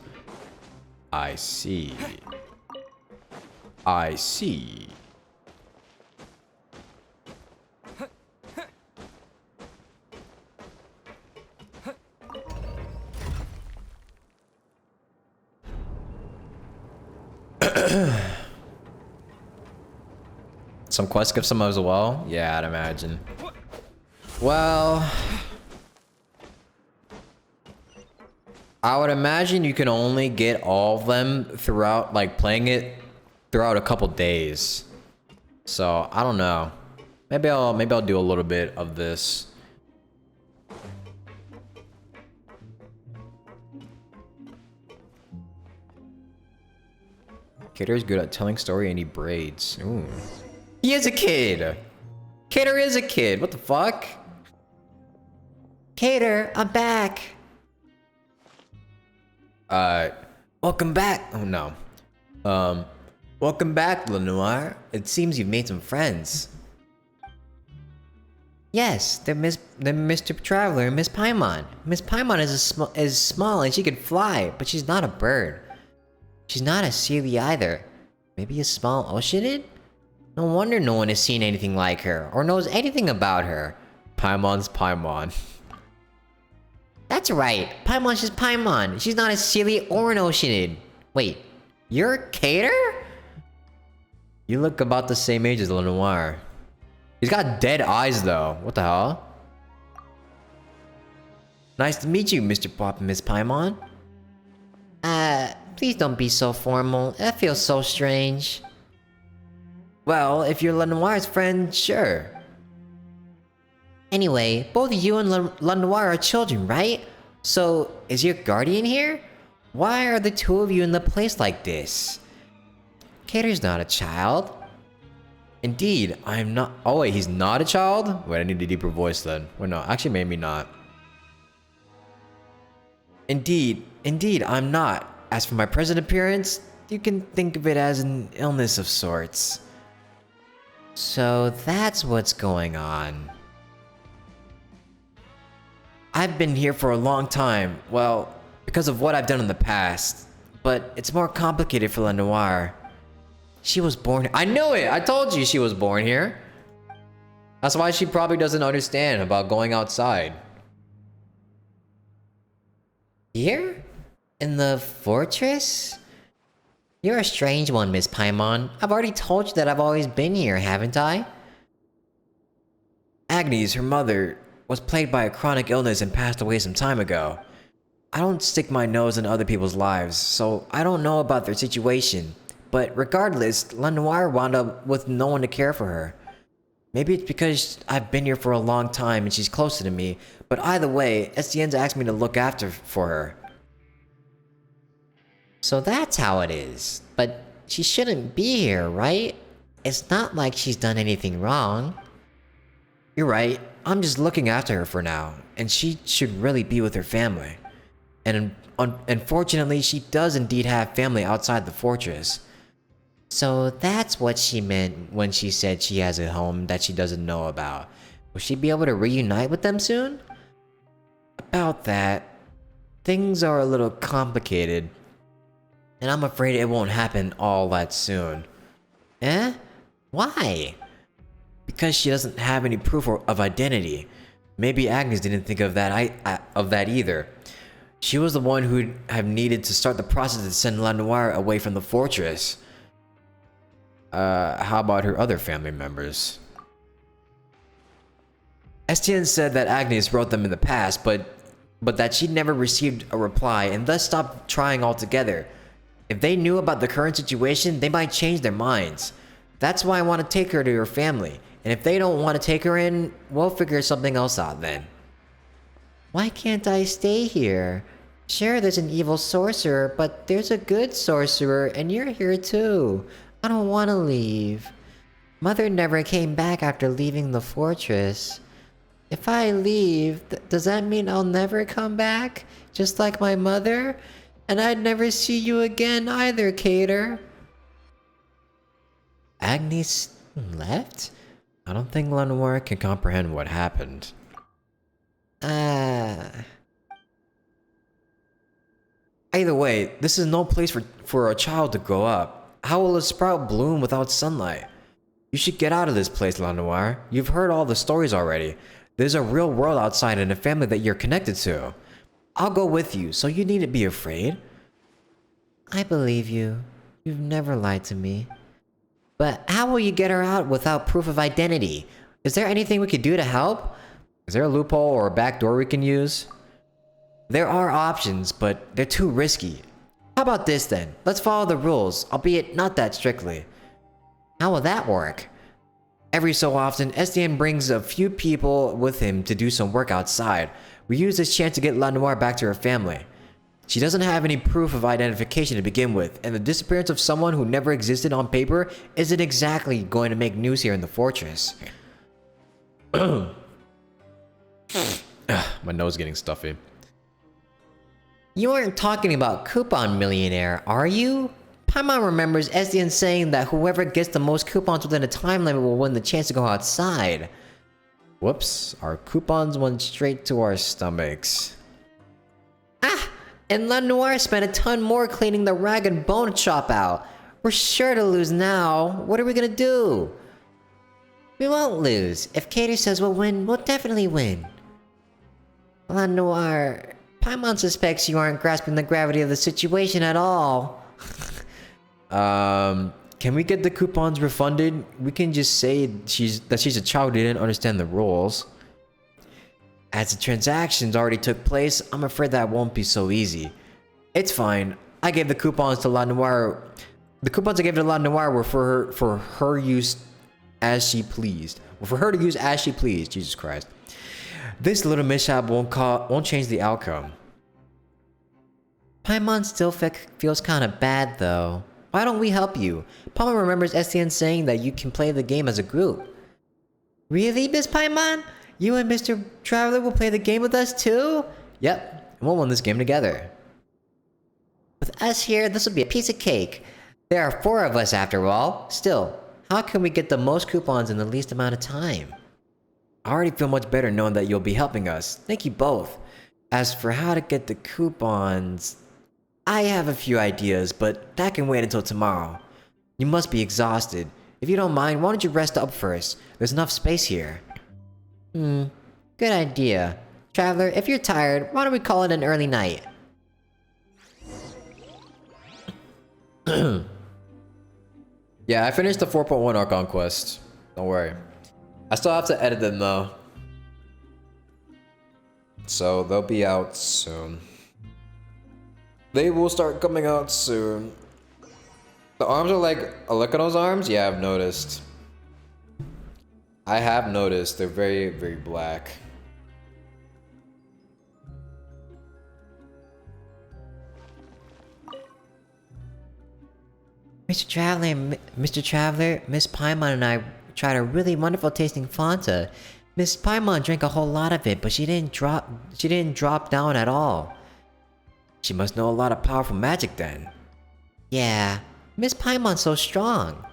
Speaker 1: I see. I see. Some quest give some as well? Yeah, I'd imagine. Well, I would imagine you can only get all of them throughout, like, playing it throughout a couple days. So, I don't know. Maybe I'll do a little bit of this. Cater's good at telling story and he braids. Ooh. He is a kid! Cater is a kid, what the fuck?
Speaker 3: Cater, I'm back.
Speaker 1: Welcome back. Oh no. Welcome back, Lanoire. It seems you've made some friends.
Speaker 3: Yes, they're Mr. Traveler and Miss Paimon. Miss Paimon is small and she can fly, but she's not a bird. She's not a Sealy either. Maybe a small Oceanid? No wonder no one has seen anything like her, or knows anything about her.
Speaker 1: Paimon's Paimon.
Speaker 3: That's right, Paimon's just Paimon. She's not a Sealy or an Oceanid. Wait, you're Cater?
Speaker 1: You look about the same age as Lanoire. He's got dead eyes though. What the hell?
Speaker 3: Nice to meet you, Mr. Pop and Miss Paimon. Please don't be so formal. That feels so strange.
Speaker 1: Well, if you're Lanoire's friend, sure.
Speaker 3: Anyway, both you and Lanoire are children, right? So, is your guardian here? Why are the two of you in the place like this? Cater's not a child.
Speaker 1: Indeed, I am not. Oh wait, he's not a child? Wait, I need a deeper voice then. Wait, no, actually maybe not. Indeed, I'm not. As for my present appearance, you can think of it as an illness of sorts.
Speaker 3: So that's what's going on.
Speaker 1: I've been here for a long time, well, because of what I've done in the past. But it's more complicated for Lanoire. She was born. I knew it! I told you she was born here. That's why she probably doesn't understand about going outside.
Speaker 3: Here? In the fortress? You're a strange one, Miss Paimon. I've already told you that I've always been here, haven't I?
Speaker 1: Agnes, her mother, was plagued by a chronic illness and passed away some time ago. I don't stick my nose in other people's lives, so I don't know about their situation. But regardless, Lanoire wound up with no one to care for her. Maybe it's because I've been here for a long time and she's closer to me, but either way, Estienne's asked me to look after for her.
Speaker 3: So that's how it is. But she shouldn't be here, right? It's not like she's done anything wrong.
Speaker 1: You're right, I'm just looking after her for now, and she should really be with her family. And unfortunately, she does indeed have family outside the fortress.
Speaker 3: So that's what she meant when she said she has a home that she doesn't know about. Will she be able to reunite with them soon?
Speaker 1: About that, things are a little complicated, and I'm afraid it won't happen all that soon.
Speaker 3: Eh? Why?
Speaker 1: Because she doesn't have any proof of identity. Maybe Agnes didn't think of that either. She was the one who'd have needed to start the process to send Lanoire away from the fortress. How about her other family members? Estienne said that Agnes wrote them in the past, but that she'd never received a reply and thus stopped trying altogether. If they knew about the current situation, they might change their minds. That's why I want to take her to her family, and if they don't want to take her in, we'll figure something else out then.
Speaker 3: Why can't I stay here? Sure, there's an evil sorcerer, but there's a good sorcerer, and you're here too. I don't want to leave. Mother never came back after leaving the fortress. If I leave, does that mean I'll never come back? Just like my mother? And I'd never see you again either, Cater.
Speaker 1: Agnes left? I don't think Lanoire can comprehend what happened. Either way, this is no place for a child to grow up. How will a sprout bloom without sunlight? You should get out of this place, Lanoire. You've heard all the stories already. There's a real world outside and a family that you're connected to. I'll go with you, so you needn't be afraid.
Speaker 3: I believe you. You've never lied to me. But how will you get her out without proof of identity? Is there anything we could do to help?
Speaker 1: Is there a loophole or a back door we can use? There are options, but they're too risky. How about this then? Let's follow the rules, albeit not that strictly.
Speaker 3: How will that work?
Speaker 1: Every so often, Estienne brings a few people with him to do some work outside. We use this chance to get Lanoire back to her family. She doesn't have any proof of identification to begin with, and the disappearance of someone who never existed on paper isn't exactly going to make news here in the fortress. My nose is getting stuffy.
Speaker 3: You aren't talking about Coupon Millionaire, are you? Paimon remembers Estienne saying that whoever gets the most coupons within a time limit will win the chance to go outside.
Speaker 1: Whoops, our coupons went straight to our stomachs.
Speaker 3: Ah! And Lanoire spent a ton more cleaning the rag and bone shop out. We're sure to lose now. What are we gonna do? We won't lose. If Cater says we'll win, we'll definitely win. Lanoire, Paimon suspects you aren't grasping the gravity of the situation at all.
Speaker 1: Can we get the coupons refunded? We can just say she's a child who didn't understand the rules. As the transactions already took place, I'm afraid that won't be so easy. It's fine. I gave the coupons to Lanoire. The coupons I gave to Lanoire were for her use as she pleased. Well, for her to use as she pleased. Jesus Christ. This little mishap won't change the outcome.
Speaker 3: Paimon still feels kind of bad though. Why don't we help you? Paimon remembers Estienne saying that you can play the game as a group. Really, Miss Paimon? You and Mr. Traveler will play the game with us too?
Speaker 1: Yep, and we'll win this game together.
Speaker 3: With us here, this will be a piece of cake. There are 4 of us after all. Still, how can we get the most coupons in the least amount of time?
Speaker 1: I already feel much better knowing that you'll be helping us. Thank you both. As for how to get the coupons, I have a few ideas, but that can wait until tomorrow. You must be exhausted. If you don't mind, why don't you rest up first? There's enough space here.
Speaker 3: Good idea. Traveler, if you're tired, why don't we call it an early night?
Speaker 1: Yeah, I finished the 4.1 Archon quest. Don't worry. I still have to edit them though. So they'll be out soon. They will start coming out soon. The arms are like Alecano's arms? Yeah, I've noticed. I have noticed they're very, very black.
Speaker 3: Mr. Traveler, Miss Paimon and I tried a really wonderful tasting Fanta. Miss Paimon drank a whole lot of it, but she didn't drop down at all.
Speaker 1: She must know a lot of powerful magic then.
Speaker 3: Yeah, Miss Paimon's so strong.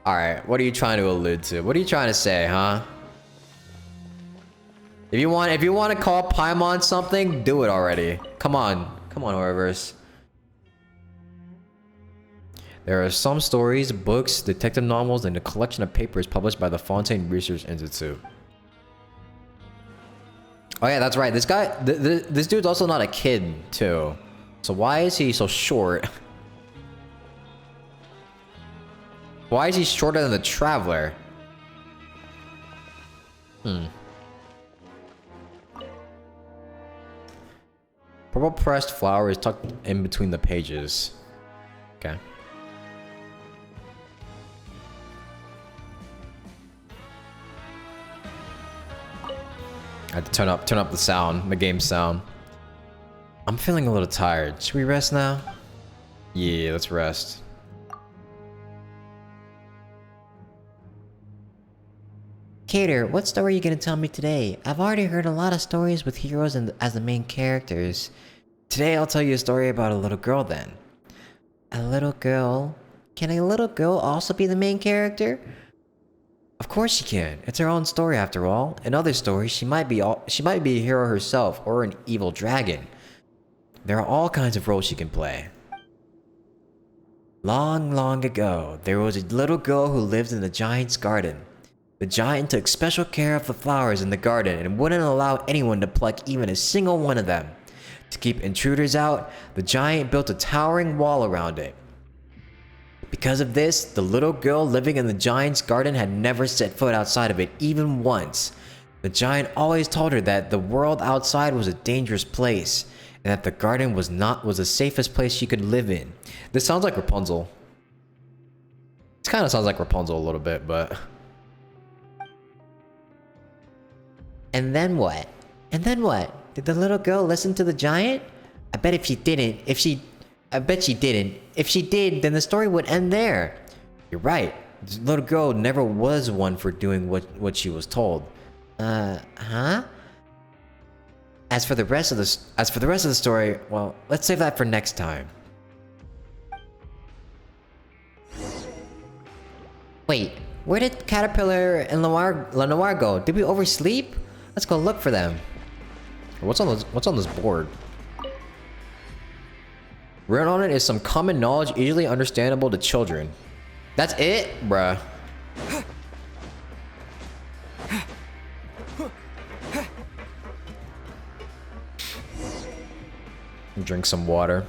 Speaker 1: Alright, what are you trying to allude to? What are you trying to say, huh? If you want to call Paimon something, do it already. Come on, Horrorverse. There are some stories, books, detective novels, and a collection of papers published by the Fontaine Research Institute. Oh yeah, that's right. This guy, this dude's also not a kid, too. So why is he so short? Why is he shorter than the Traveler? Purple pressed flower is tucked in between the pages. Okay. I had to turn up the sound, the game sound. I'm feeling a little tired. Should we rest now? Yeah, let's rest.
Speaker 3: Cater, what story are you gonna tell me today? I've already heard a lot of stories with heroes as the main characters.
Speaker 1: Today I'll tell you a story about a little girl then.
Speaker 3: A little girl? Can a little girl also be the main character?
Speaker 1: Of course she can. It's her own story after all. In other stories, she might be a hero herself or an evil dragon. There are all kinds of roles she can play.
Speaker 3: Long, long ago, there was a little girl who lived in the giant's garden. The giant took special care of the flowers in the garden and wouldn't allow anyone to pluck even a single one of them. To keep intruders out, the giant built a towering wall around it. Because of this, the little girl living in the giant's garden had never set foot outside of it even once. The giant always told her that the world outside was a dangerous place, and that the garden was the safest place she could live in.
Speaker 1: This sounds like Rapunzel. This kind of sounds like Rapunzel a little bit, but...
Speaker 3: And then what? And then what? Did the little girl listen to the giant? I bet she didn't. If she did, then the story would end there.
Speaker 1: You're right. This little girl never was one for doing what she was told.
Speaker 3: Huh?
Speaker 1: As for the rest of the story, well, let's save that for next time.
Speaker 3: Wait, where did Caterpillar and Lanoire go? Did we oversleep? Let's go look for them.
Speaker 1: What's on this board? Written on it is some common knowledge easily understandable to children. That's it, bruh. Drink some water.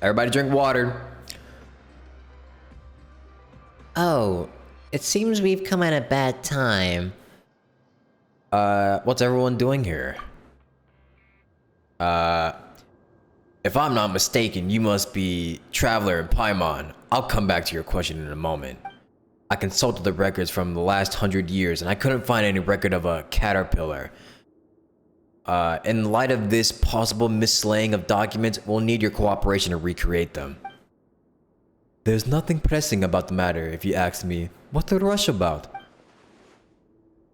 Speaker 1: Everybody drink water.
Speaker 3: Oh, it seems we've come at a bad time.
Speaker 1: What's everyone doing here? If I'm not mistaken, you must be Traveler and Paimon. I'll come back to your question in a moment. I consulted the records from the last 100 years, and I couldn't find any record of a caterpillar. In light of this possible misslaying of documents, we'll need your cooperation to recreate them. There's nothing pressing about the matter, if you ask me. What's the rush about?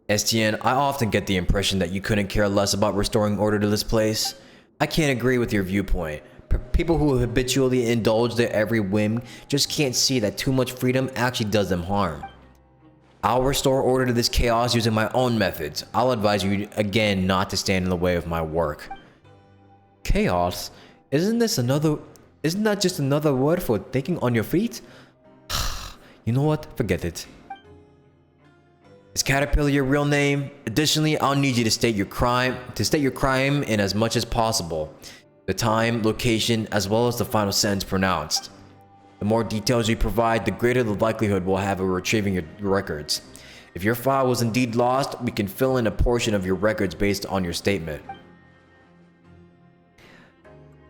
Speaker 1: Estienne, I often get the impression that you couldn't care less about restoring order to this place. I can't agree with your viewpoint. People who habitually indulge their every whim just can't see that too much freedom actually does them harm. I'll restore order to this chaos using my own methods. I'll advise you again not to stand in the way of my work. Chaos? Isn't that just another word for thinking on your feet? You know what? Forget it. Is Caterpillar your real name? Additionally, I'll need you to state your crime in as much as possible. The time, location, as well as the final sentence pronounced. The more details you provide, the greater the likelihood we'll have of retrieving your records. If your file was indeed lost, we can fill in a portion of your records based on your statement.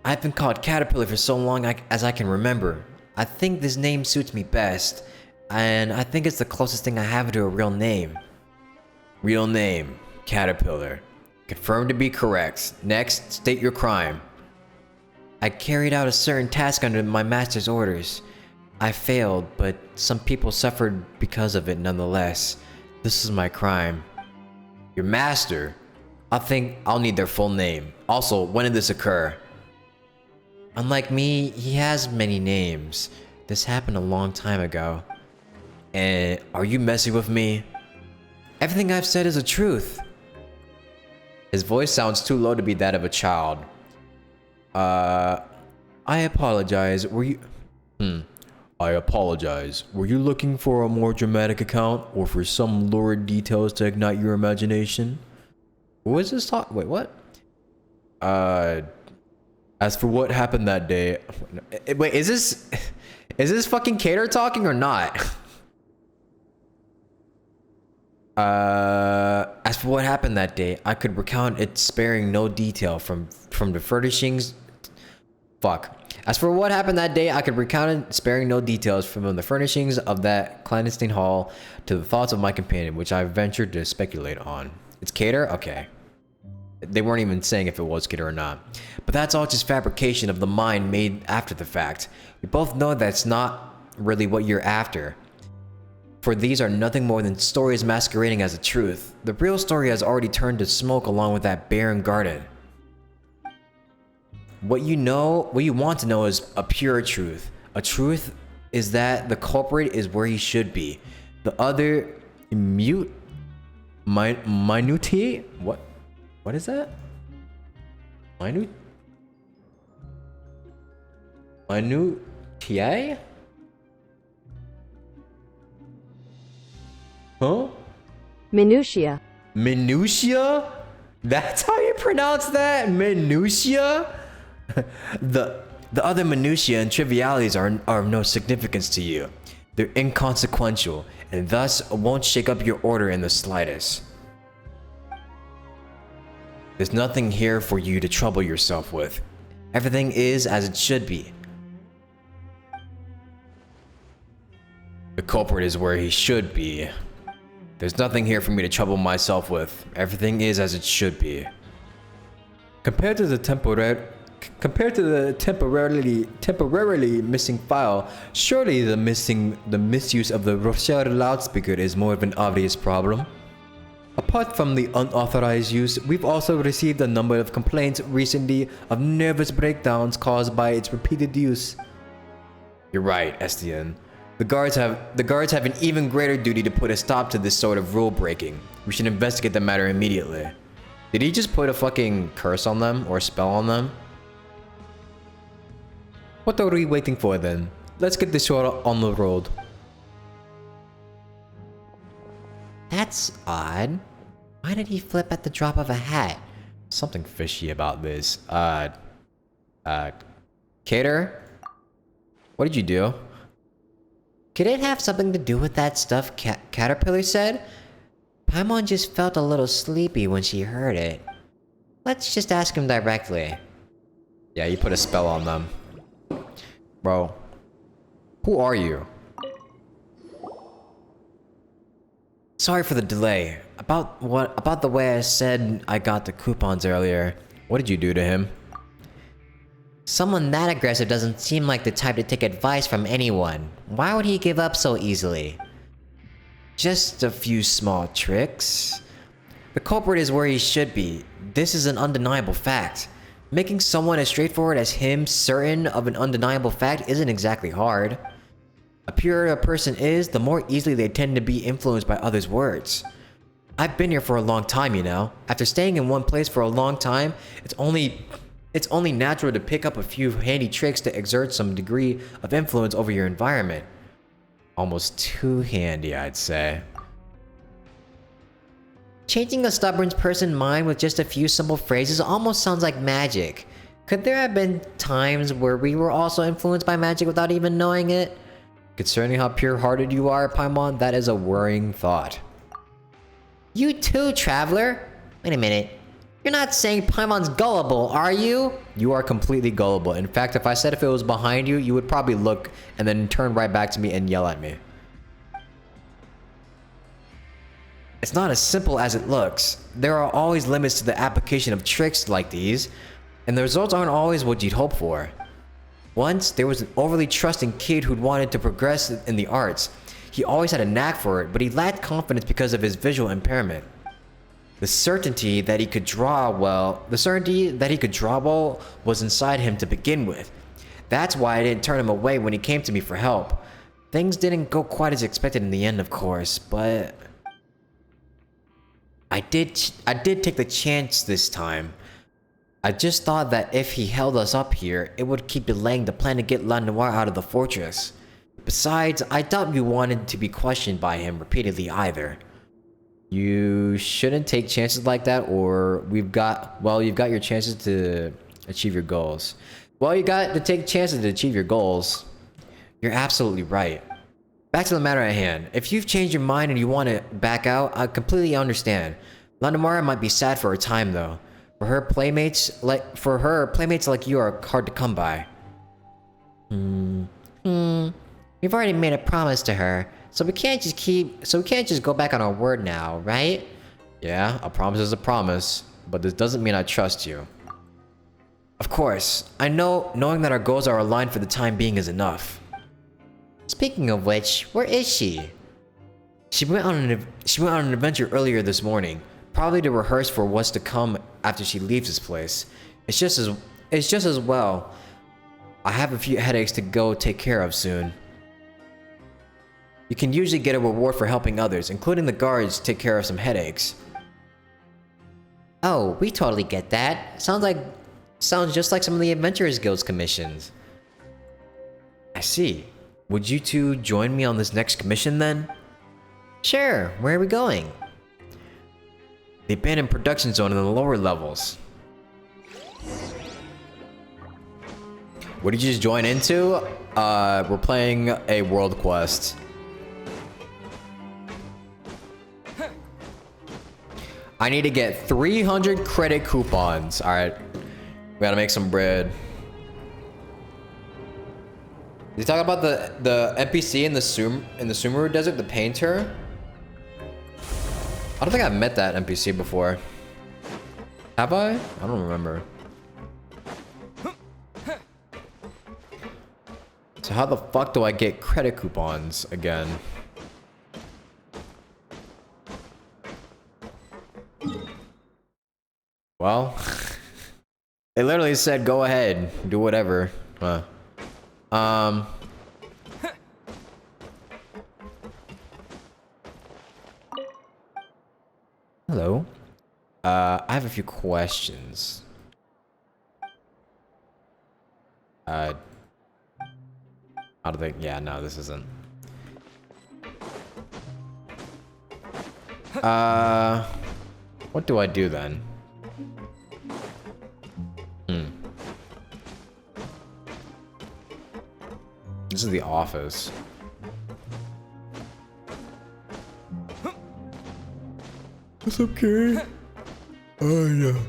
Speaker 1: I've been called Caterpillar for so long as I can remember. I think this name suits me best, and I think it's the closest thing I have to a real name. Real name, Caterpillar. Confirmed to be correct. Next, state your crime. I carried out a certain task under my master's orders. I failed, but some people suffered because of it nonetheless. This is my crime. Your master? I think I'll need their full name. Also, when did this occur? Unlike me, he has many names. This happened a long time ago. And are you messing with me? Everything I've said is the truth. His voice sounds too low to be that of a child. I apologize. Were you... I apologize. Were you looking for a more dramatic account or for some lurid details to ignite your imagination? What was this talk? Wait, what? As for what happened that day... Wait, is this fucking Cater talking or not? As for what happened that day, I could recount it sparing no detail from the furnishings... Fuck. As for what happened that day, I could recount it sparing no details from the furnishings of that clandestine hall to the thoughts of my companion, which I ventured to speculate on. It's Cater? Okay. They weren't even saying if it was Cater or not. But that's all just fabrication of the mind made after the fact. We both know that's not really what you're after. For these are nothing more than stories masquerading as a truth. The real story has already turned to smoke along with that barren garden. What you want to know is a pure truth. A truth is that the culprit is where he should be. The other minutiae? What is that? Minutiae? Huh?
Speaker 4: Minutia.
Speaker 1: Minutia? That's how you pronounce that? Minutia? The other minutiae and trivialities are of no significance to you. They're inconsequential, and thus won't shake up your order in the slightest. There's nothing here for you to trouble yourself with. Everything is as it should be. The culprit is where he should be. There's nothing here for me to trouble myself with. Everything is as it should be. Compared to the temporarily missing file, surely the misuse of the Rocher loudspeaker is more of an obvious problem. Apart from the unauthorized use, we've also received a number of complaints recently of nervous breakdowns caused by its repeated use. You're right, Estienne. The guards have an even greater duty to put a stop to this sort of rule breaking. We should investigate the matter immediately. Did he just put a fucking curse on them or a spell on them? What are we waiting for then? Let's get this show on the road.
Speaker 3: That's odd. Why did he flip at the drop of a hat?
Speaker 1: Something fishy about this. Cater? What did you do?
Speaker 3: Could it have something to do with that stuff Caterpillar said? Paimon just felt a little sleepy when she heard it. Let's just ask him directly.
Speaker 1: Yeah, you put a spell on them. Bro. Who are you? Sorry for the delay. About the way I said I got the coupons earlier. What did you do to him?
Speaker 3: Someone that aggressive doesn't seem like the type to take advice from anyone. Why would he give up so easily?
Speaker 1: Just a few small tricks. The culprit is where he should be. This is an undeniable fact. Making someone as straightforward as him certain of an undeniable fact isn't exactly hard. The purer a person is, the more easily they tend to be influenced by others' words. I've been here for a long time, you know. After staying in one place for a long time, it's only natural to pick up a few handy tricks to exert some degree of influence over your environment. Almost too handy, I'd say.
Speaker 3: Changing a stubborn person's mind with just a few simple phrases almost sounds like magic. Could there have been times where we were also influenced by magic without even knowing it?
Speaker 1: Concerning how pure-hearted you are, Paimon, that is a worrying thought.
Speaker 3: You too, traveler. Wait a minute. You're not saying Paimon's gullible, are you?
Speaker 1: You are completely gullible. In fact, if I said if it was behind you, you would probably look and then turn right back to me and yell at me. It's not as simple as it looks. There are always limits to the application of tricks like these, and the results aren't always what you'd hope for. Once, there was an overly trusting kid who'd wanted to progress in the arts. He always had a knack for it, but he lacked confidence because of his visual impairment. The certainty that he could draw well was inside him to begin with. That's why I didn't turn him away when he came to me for help. Things didn't go quite as expected in the end, of course, but I did take the chance this time. I just thought that if he held us up here, it would keep delaying the plan to get Lanoire out of the fortress. Besides, I doubt you wanted to be questioned by him repeatedly either. You shouldn't take chances like that, or you've got your chances to achieve your goals. Well, you got to take chances to achieve your goals. You're absolutely right. Back to the matter at hand. If you've changed your mind and you want to back out, I completely understand. Lanoire might be sad for a time though. For her playmates like you are hard to come by. We've already made a promise to her, so we can't just go back on our word now, right? Yeah, a promise is a promise, but this doesn't mean I trust you. Of course, I know knowing that our goals are aligned for the time being is enough.
Speaker 3: Speaking of which, where is she?
Speaker 1: She went on an adventure earlier this morning, probably to rehearse for what's to come after she leaves this place. It's just as well. I have a few headaches to go take care of soon. You can usually get a reward for helping others, including the guards, take care of some headaches.
Speaker 3: Oh, we totally get that. Sounds just like some of the Adventurers Guild's commissions.
Speaker 1: I see. Would you two join me on this next commission then?
Speaker 3: Sure, where are we going?
Speaker 1: The abandoned production zone in the lower levels. What did you just join into? We're playing a world quest. I need to get 300 credit coupons. Alright. We gotta make some bread. Did you talk about the NPC in the Sumeru Desert, the painter? I don't think I've met that NPC before. Have I? I don't remember. So how the fuck do I get credit coupons again? Well, it literally said go ahead, do whatever. Hello. I have a few questions. I don't think, yeah, no, this isn't. What do I do then? This is the office. It's okay. Oh yeah.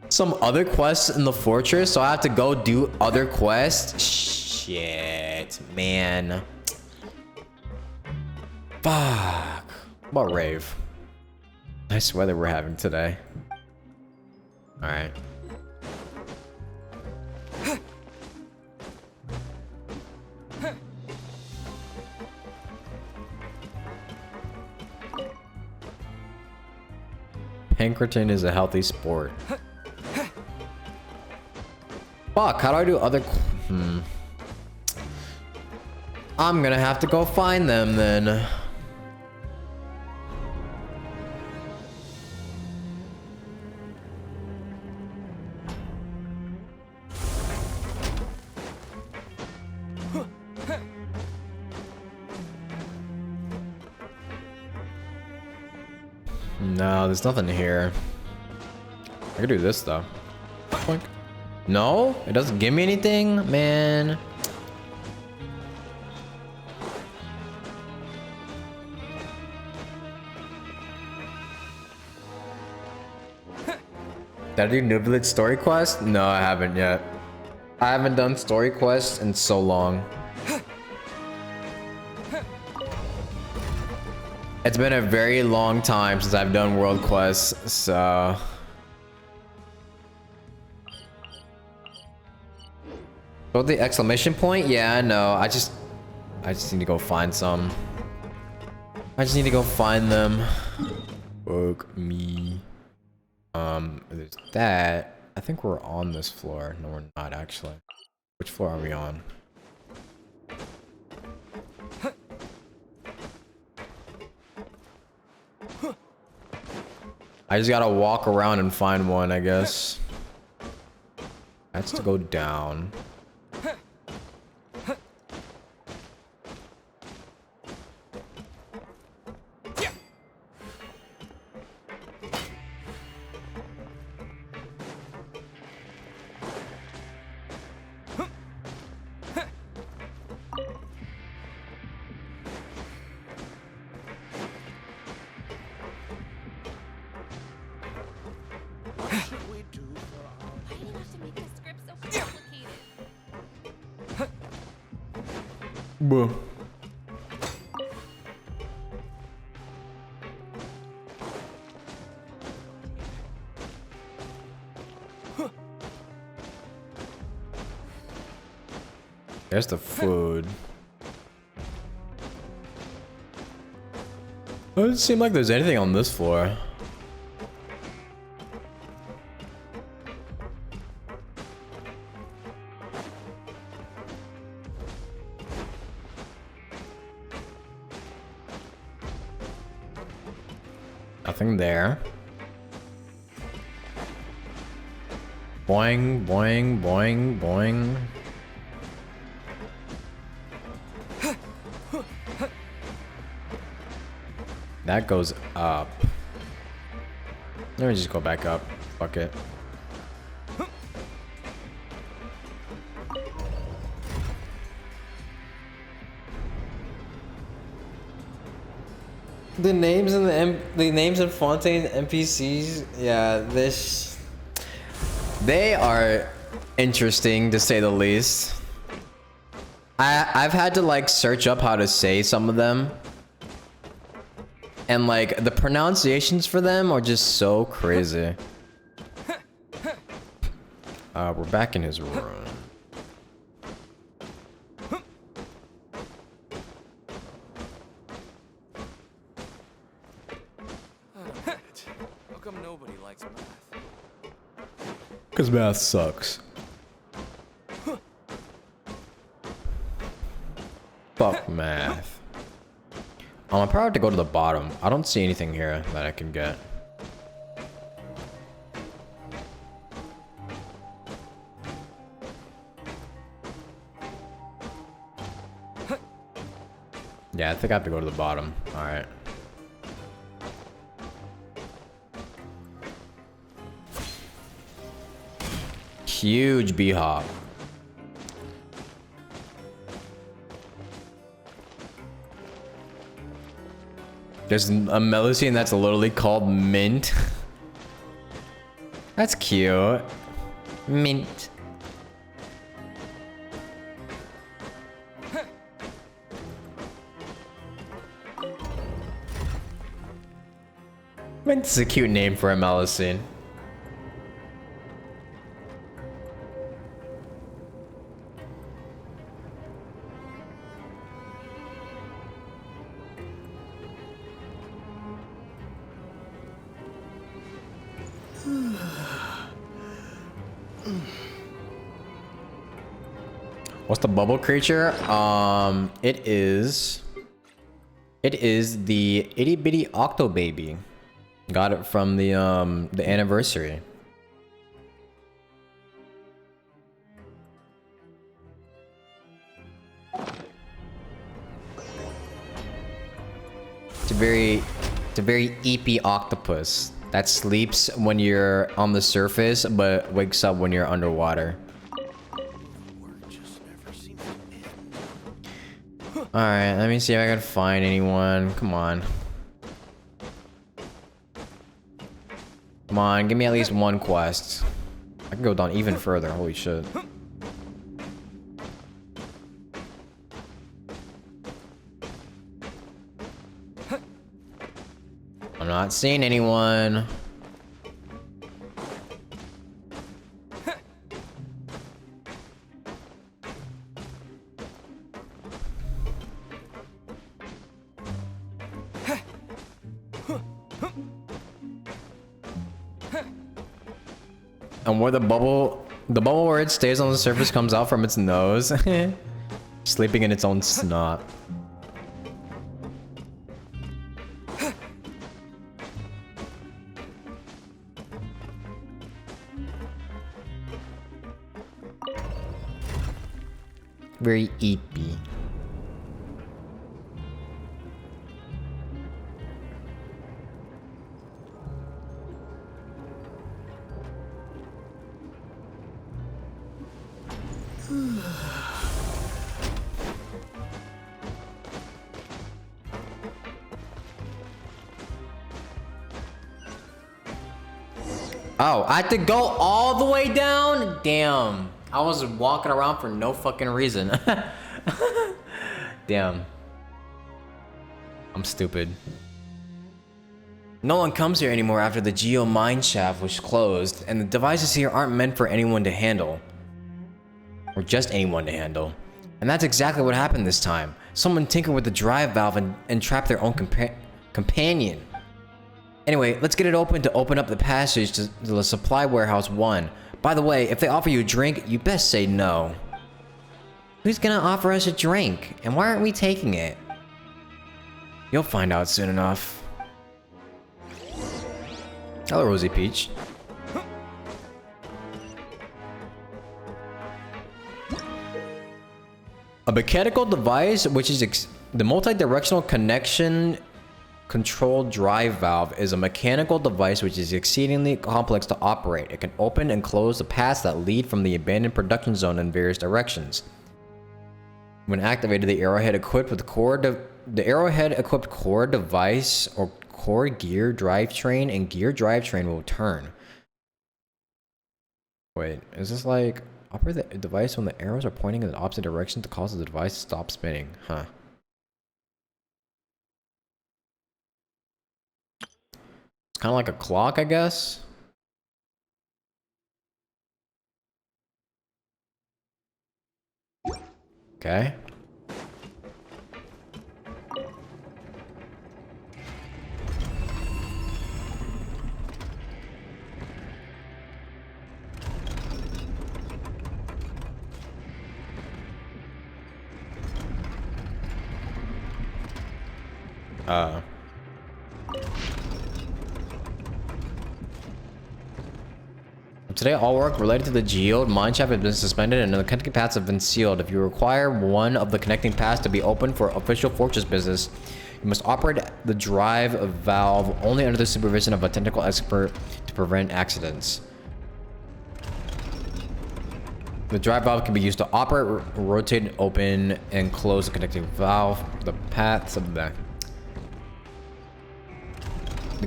Speaker 1: Some other quests in the fortress, so I have to go do other quests? Shit, man. Fuck. What about rave? Nice weather we're having today. Alright. Pinkerton is a healthy sport. Fuck, how do I do other... I'm gonna have to go find them then. No, there's nothing here. I can do this though. Boink. No? It doesn't give me anything? Man. Did I do New Village story quest? No, I haven't yet. I haven't done story quests in so long. It's been a very long time since I've done world quests, so... Oh, the exclamation point? Yeah, I know. I just need to go find some. I just need to go find them. Fuck me. There's that. I think we're on this floor. No, we're not actually. Which floor are we on? I just gotta walk around and find one, I guess. That's to go down.
Speaker 2: What should we do for our
Speaker 6: Why do you have to make the script so complicated?
Speaker 1: Bro. There's the food. It doesn't seem like there's anything on this floor. Nothing there. Boing, boing, boing, boing. That goes up. Let me just go back up. Fuck it. The names in the names in Fontaine NPCs, yeah, they are interesting to say the least. I've had to like search up how to say some of them. And like the pronunciations for them are just so crazy. We're back in his room.
Speaker 5: How come nobody likes math?
Speaker 1: Cause math sucks. Fuck math. I probably have to go to the bottom. I don't see anything here that I can get. Yeah, I think I have to go to the bottom. Alright. Huge bee-hop. There's a Melusine that's literally called Mint. That's cute. Mint. Mint's a cute name for a Melusine. What's the bubble creature? It is the itty bitty octo baby. Got it from the anniversary. It's a very eepy octopus that sleeps when you're on the surface but wakes up when you're underwater.
Speaker 2: work just never seems to end?
Speaker 1: Alright, let me see if I can find anyone. Come on. Come on, give me at least one quest. I can go down even further. Holy shit. I'm not seeing anyone. And where the bubble where it stays on the surface comes out from its nose. Sleeping in its own snot. Very eepy. Oh, I had to go all the way down? Damn. I was walking around for no fucking reason. Damn. I'm stupid. No one comes here anymore after the Geo mine shaft was closed, and the devices here aren't meant for anyone to handle. Or just anyone to handle. And that's exactly what happened this time. Someone tinkered with the drive valve and trapped their own companion. Anyway, let's get it open to open up the passage to the supply warehouse 1. By the way, if they offer you a drink, you best say no. Who's gonna offer us a drink? And why aren't we taking it? You'll find out soon enough. Hello, Rosie Peach. A mechanical device, which is the multi-directional connection control drive valve, is a mechanical device which is exceedingly complex to operate. It can open and close the paths that lead from the abandoned production zone in various directions. When activated, the arrowhead equipped core device or core gear drivetrain and gear drivetrain will turn. Wait, is this like operate the device when the arrows are pointing in the opposite direction to cause the device to stop spinning? Huh. It's kind of like a clock, I guess. Okay. Today, all work related to the geode mineshaft has been suspended and the connecting paths have been sealed. If you require one of the connecting paths to be open for official Fortress business, you must operate the drive valve only under the supervision of a technical expert to prevent accidents. The drive valve can be used to operate, rotate, open, and close the connecting valve. The paths of the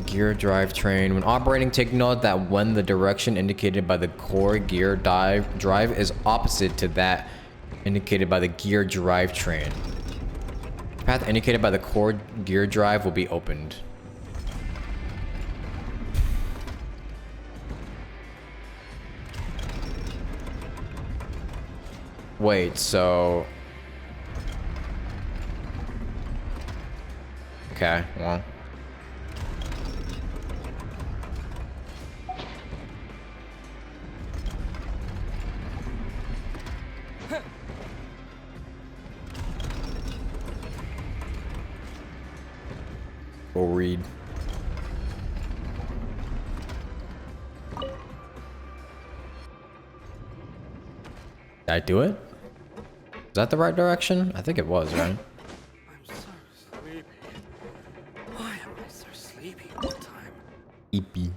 Speaker 1: gear drivetrain. When operating, take note that when the direction indicated by the core gear drive is opposite to that indicated by the gear drivetrain. The path indicated by the core gear drive will be opened. Wait, so... Okay, well... We'll read. Did I do it? Is that the right direction? I think it was, right?
Speaker 2: I'm so sleepy. Why am I so sleepy all the time?
Speaker 1: Eepy.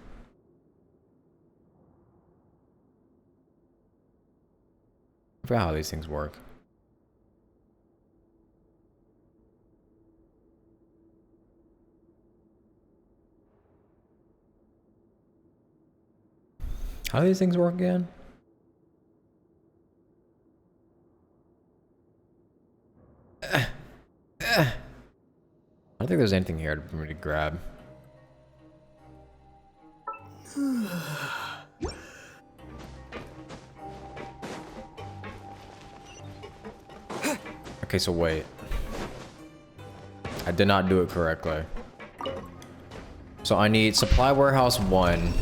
Speaker 1: I forgot how these things work. How do these things work again? I don't think there's anything here for me to grab. Okay, so wait. I did not do it correctly. So I need supply warehouse 1.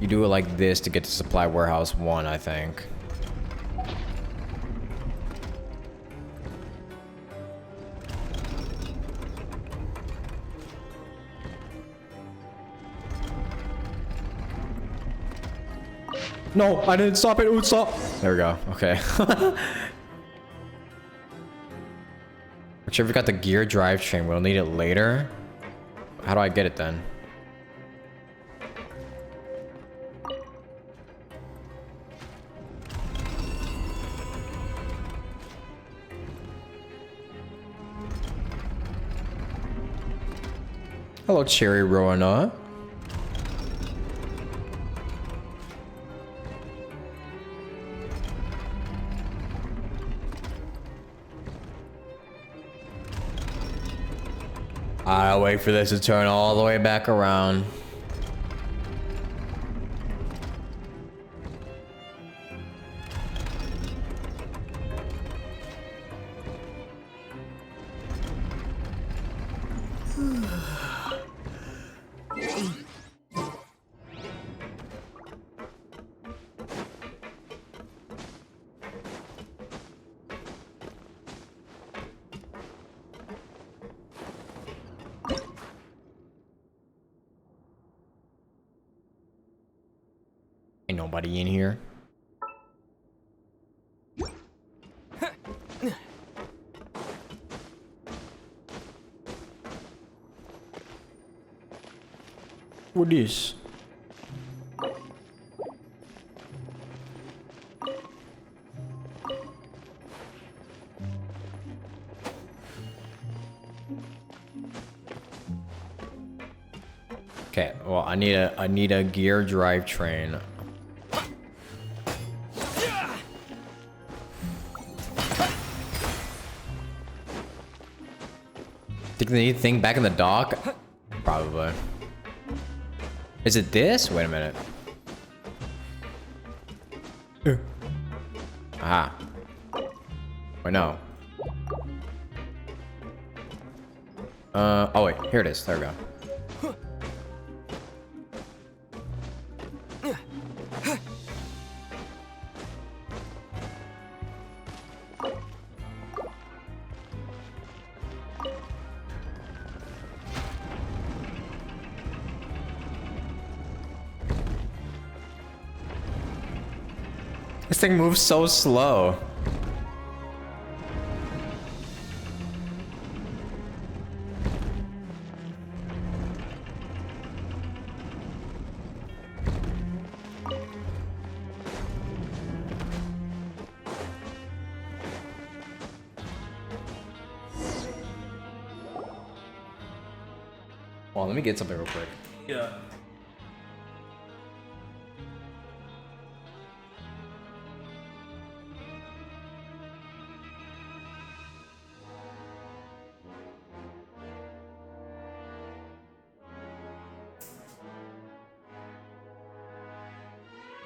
Speaker 1: You do it like this to get to supply warehouse 1, I think. No, I didn't stop it. Ooh, stop. There we go. Okay. Whichever got the gear drivetrain, we'll need it later. How do I get it then? Hello, Cherry Roanoa. I'll wait for this to turn all the way back around. Ain't nobody in here. What is? Okay, well I need a gear drivetrain. Think they need anything back in the dock? Probably. Is it this? Wait a minute. Aha. Wait, no. Oh wait, here it is. There we go. This thing moves so slow. Well, let me get something real quick.
Speaker 2: Yeah.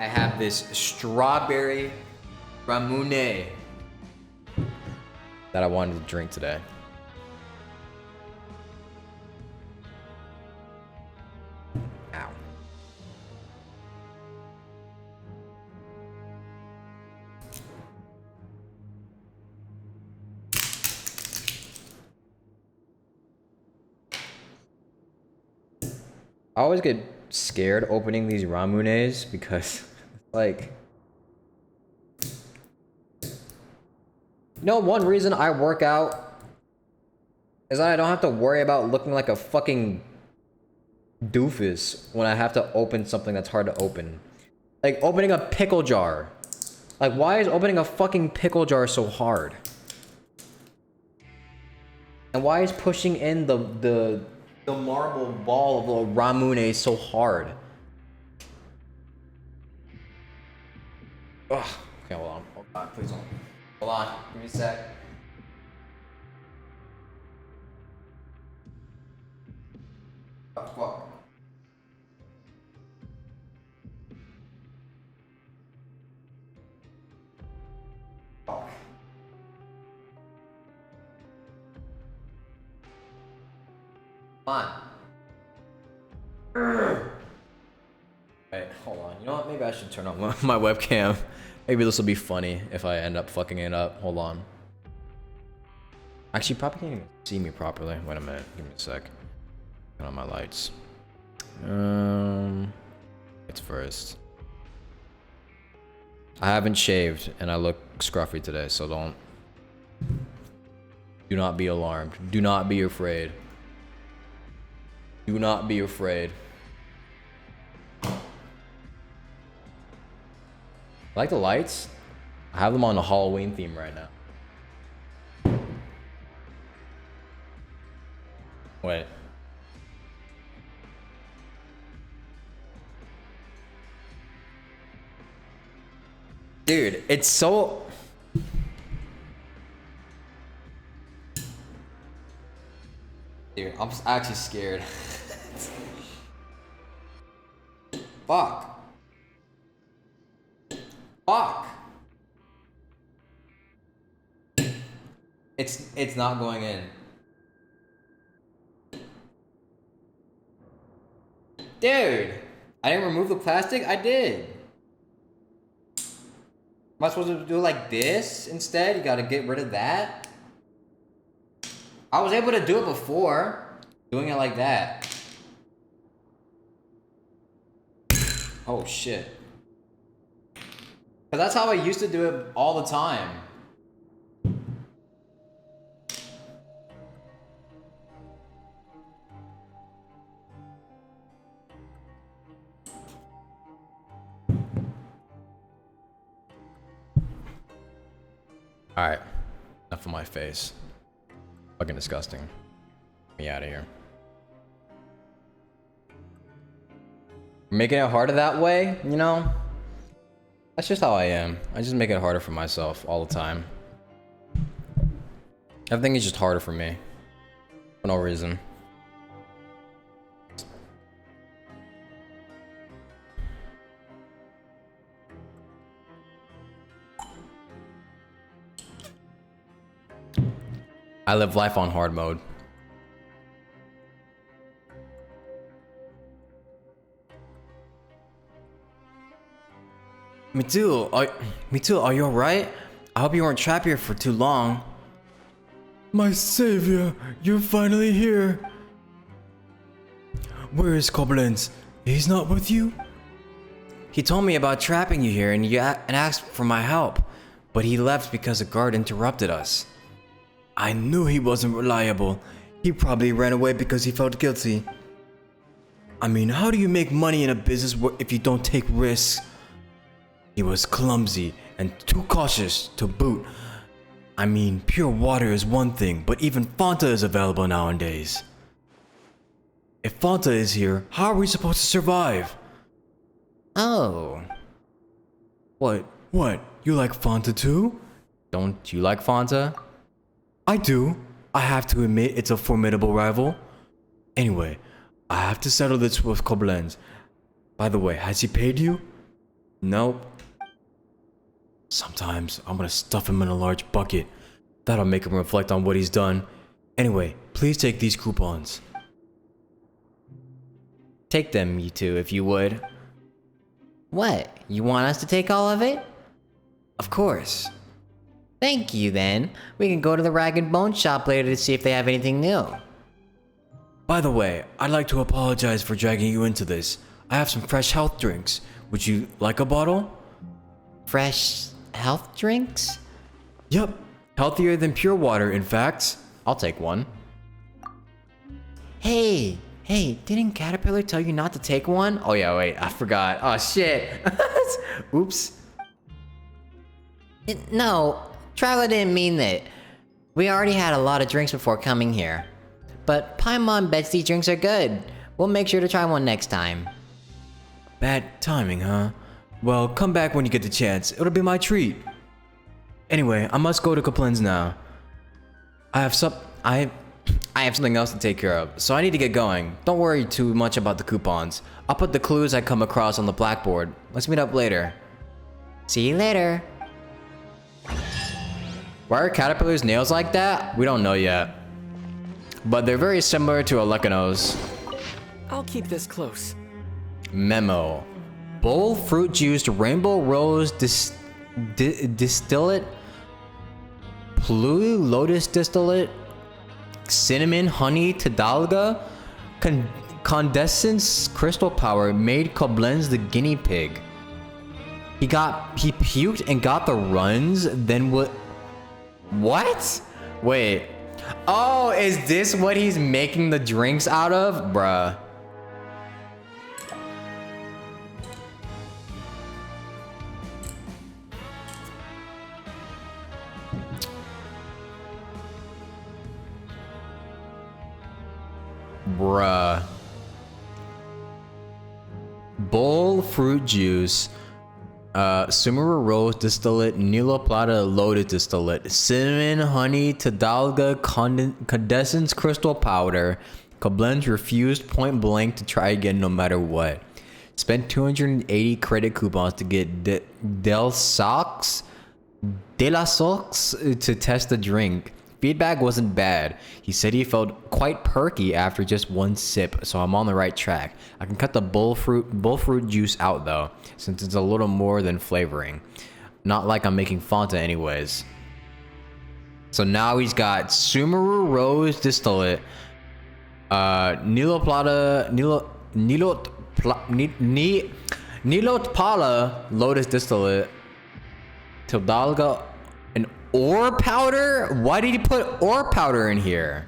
Speaker 1: I have this strawberry ramune that I wanted to drink today. Ow. I always get scared opening these ramunes because like, one reason I work out is that I don't have to worry about looking like a fucking doofus when I have to open something that's hard to open. Like opening a pickle jar. Like, why is opening a fucking pickle jar so hard? And why is pushing in the marble ball of a ramune so hard? Ugh. Okay, hold on. Hold on, please hold on. Hold on. Give me a sec. Oh, fuck. Fuck. Come on. Wait, hold on. You know what? Maybe I should turn on my webcam. Maybe this will be funny if I end up fucking it up. Hold on. Actually, you probably can't even see me properly. Wait a minute. Give me a sec. Turn on my lights. It's first. I haven't shaved and I look scruffy today, so don't. Do not be alarmed. Do not be afraid. Do not be afraid. I like the lights. I have them on the Halloween theme right now. Wait. Dude, it's so... Dude, I'm actually scared. Fuck. Fuck. It's not going in. Dude, I didn't remove the plastic? I did. Am I supposed to do it like this instead? You gotta get rid of that? I was able to do it before. Doing it like that. Oh shit. But that's how I used to do it all the time. Alright. Enough of my face. Fucking disgusting. Get me out of here. Making it harder that way, you know? That's just how I am. I just make it harder for myself all the time. Everything is just harder for me. For no reason. I live life on hard mode. Me too. Are you alright? I hope you weren't trapped here for too long. My savior, you're finally here. Where is Koblenz? He's not with you? He told me about trapping you here and asked for my help, but he left because a guard interrupted us. I knew he wasn't reliable. He probably ran away because he felt guilty. I mean, how do you make money in a business if you don't take risks? He was clumsy and too cautious to boot. I mean, pure water is one thing, but even Fanta is available nowadays. If Fanta is here, how are we supposed to survive? Oh. What? You like Fanta too? Don't you like Fanta? I do. I have to admit it's a formidable rival. Anyway, I have to settle this with Koblenz. By the way, has he paid you? Nope. Sometimes I'm gonna stuff him in a large bucket. That'll make him reflect on what he's done. Anyway, please take these coupons. Take them, you two, if you would. What? You want us to take all of it? Of course. Thank you, then. We can go to the Rag and Bone shop later to see if they have anything new. By the way, I'd like to apologize for dragging you into this. I have some fresh health drinks. Would you like a bottle? Fresh health drinks? Yep. Healthier than pure water, in fact. I'll take one. Hey, didn't Caterpillar tell you not to take one? Oh yeah, wait, I forgot. Oh shit. Oops. No, Traveler didn't mean that. We already had a lot of drinks before coming here. But Paimon bets these drinks are good. We'll make sure to try one next time. Bad timing, huh? Well, come back when you get the chance. It'll be my treat. Anyway, I must go to Kaplan's now. I have something else to take care of, so I need to get going. Don't worry too much about the coupons. I'll put the clues I come across on the blackboard. Let's meet up later.
Speaker 3: See you later.
Speaker 1: Why are caterpillars' nails like that? We don't know yet. But they're very similar to Alecanos.
Speaker 5: I'll keep this close.
Speaker 1: Memo. Bowl fruit juice, rainbow rose distillate, blue lotus distillate, cinnamon honey tadalga, condensance crystal power made Koblenz the guinea pig. He puked and got the runs, then what? Wait. Oh, is this what he's making the drinks out of? Bruh. Bruh. Bowl fruit juice. Sumera rose distillate, Nilo Plata loaded distillate, cinnamon, honey, Tadalga, condensance crystal powder. Koblenz refused point blank to try again no matter what. Spent 280 credit coupons to get De La Sox to test the drink. Feedback wasn't bad. He said he felt quite perky after just one sip, so I'm on the right track. I can cut the bull fruit juice out though, since it's a little more than flavoring. Not like I'm making Fanta anyways. So now he's got Sumeru Rose Distillate, Nilot Pala Lotus Distillate, Tildalga, an ore powder? Why did he put ore powder in here?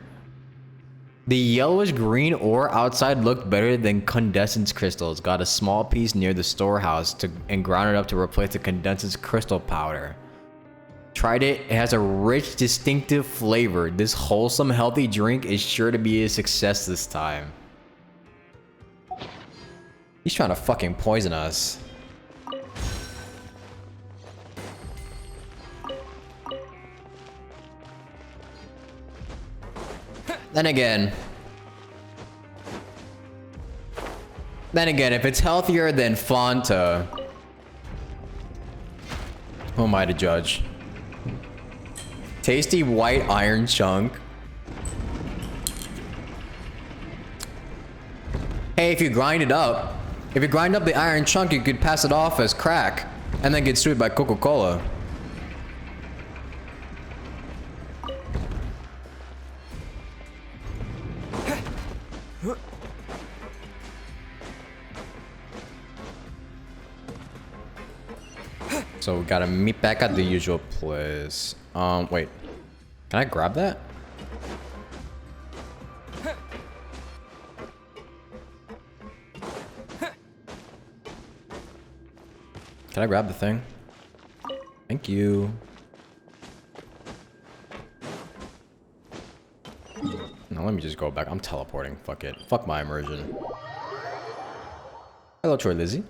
Speaker 1: The yellowish green ore outside looked better than condensance crystals. Got a small piece near the storehouse and ground it up to replace the condensance crystal powder. Tried it. It has a rich, distinctive flavor. This wholesome, healthy drink is sure to be a success this time. He's trying to fucking poison us. Then again, if it's healthier than Fanta, who am I to judge? Tasty white iron chunk. Hey, if you grind up the iron chunk, you could pass it off as crack and then get sued by Coca-Cola. So we gotta meet back at the usual place. Wait. Can I grab that? Can I grab the thing? Thank you. No, let me just go back. I'm teleporting. Fuck it. Fuck my immersion. Hello, Troy Lizzie.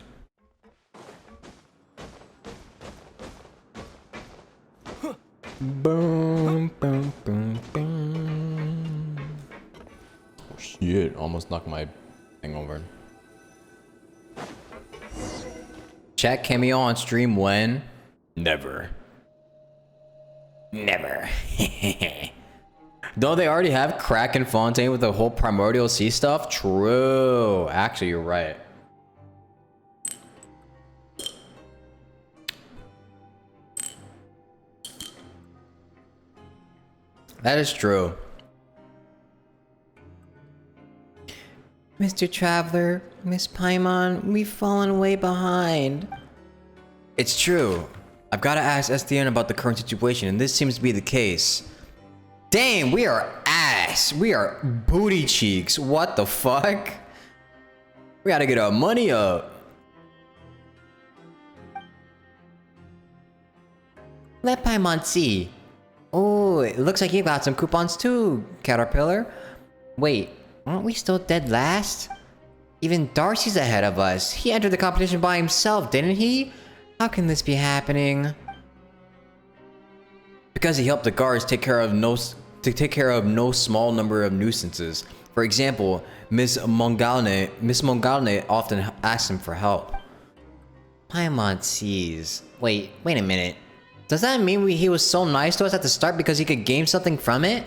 Speaker 1: Boom, boom, boom, boom. Oh shit, almost knocked my thing over. Chat cameo on stream when? Never. Never. Don't they already have Crack and Fontaine with the whole Primordial Sea stuff? True. Actually, you're right. That is true.
Speaker 3: Mr. Traveler, Miss Paimon, we've fallen way behind.
Speaker 1: It's true. I've got to ask SDN about the current situation, and this seems to be the case. Damn, we are ass. We are booty cheeks. What the fuck? We gotta get our money up.
Speaker 3: Let Paimon see. Oh, it looks like you got some coupons too, Caterpillar. Wait, aren't we still dead last? Even Darcy's ahead of us. He entered the competition by himself, didn't he? How can this be happening?
Speaker 1: Because he helped the guards take care of no small number of nuisances. For example, Miss Mongalne often asks him for help.
Speaker 3: Paimon sees. Wait a minute. Does that mean he was so nice to us at the start because he could gain something from it?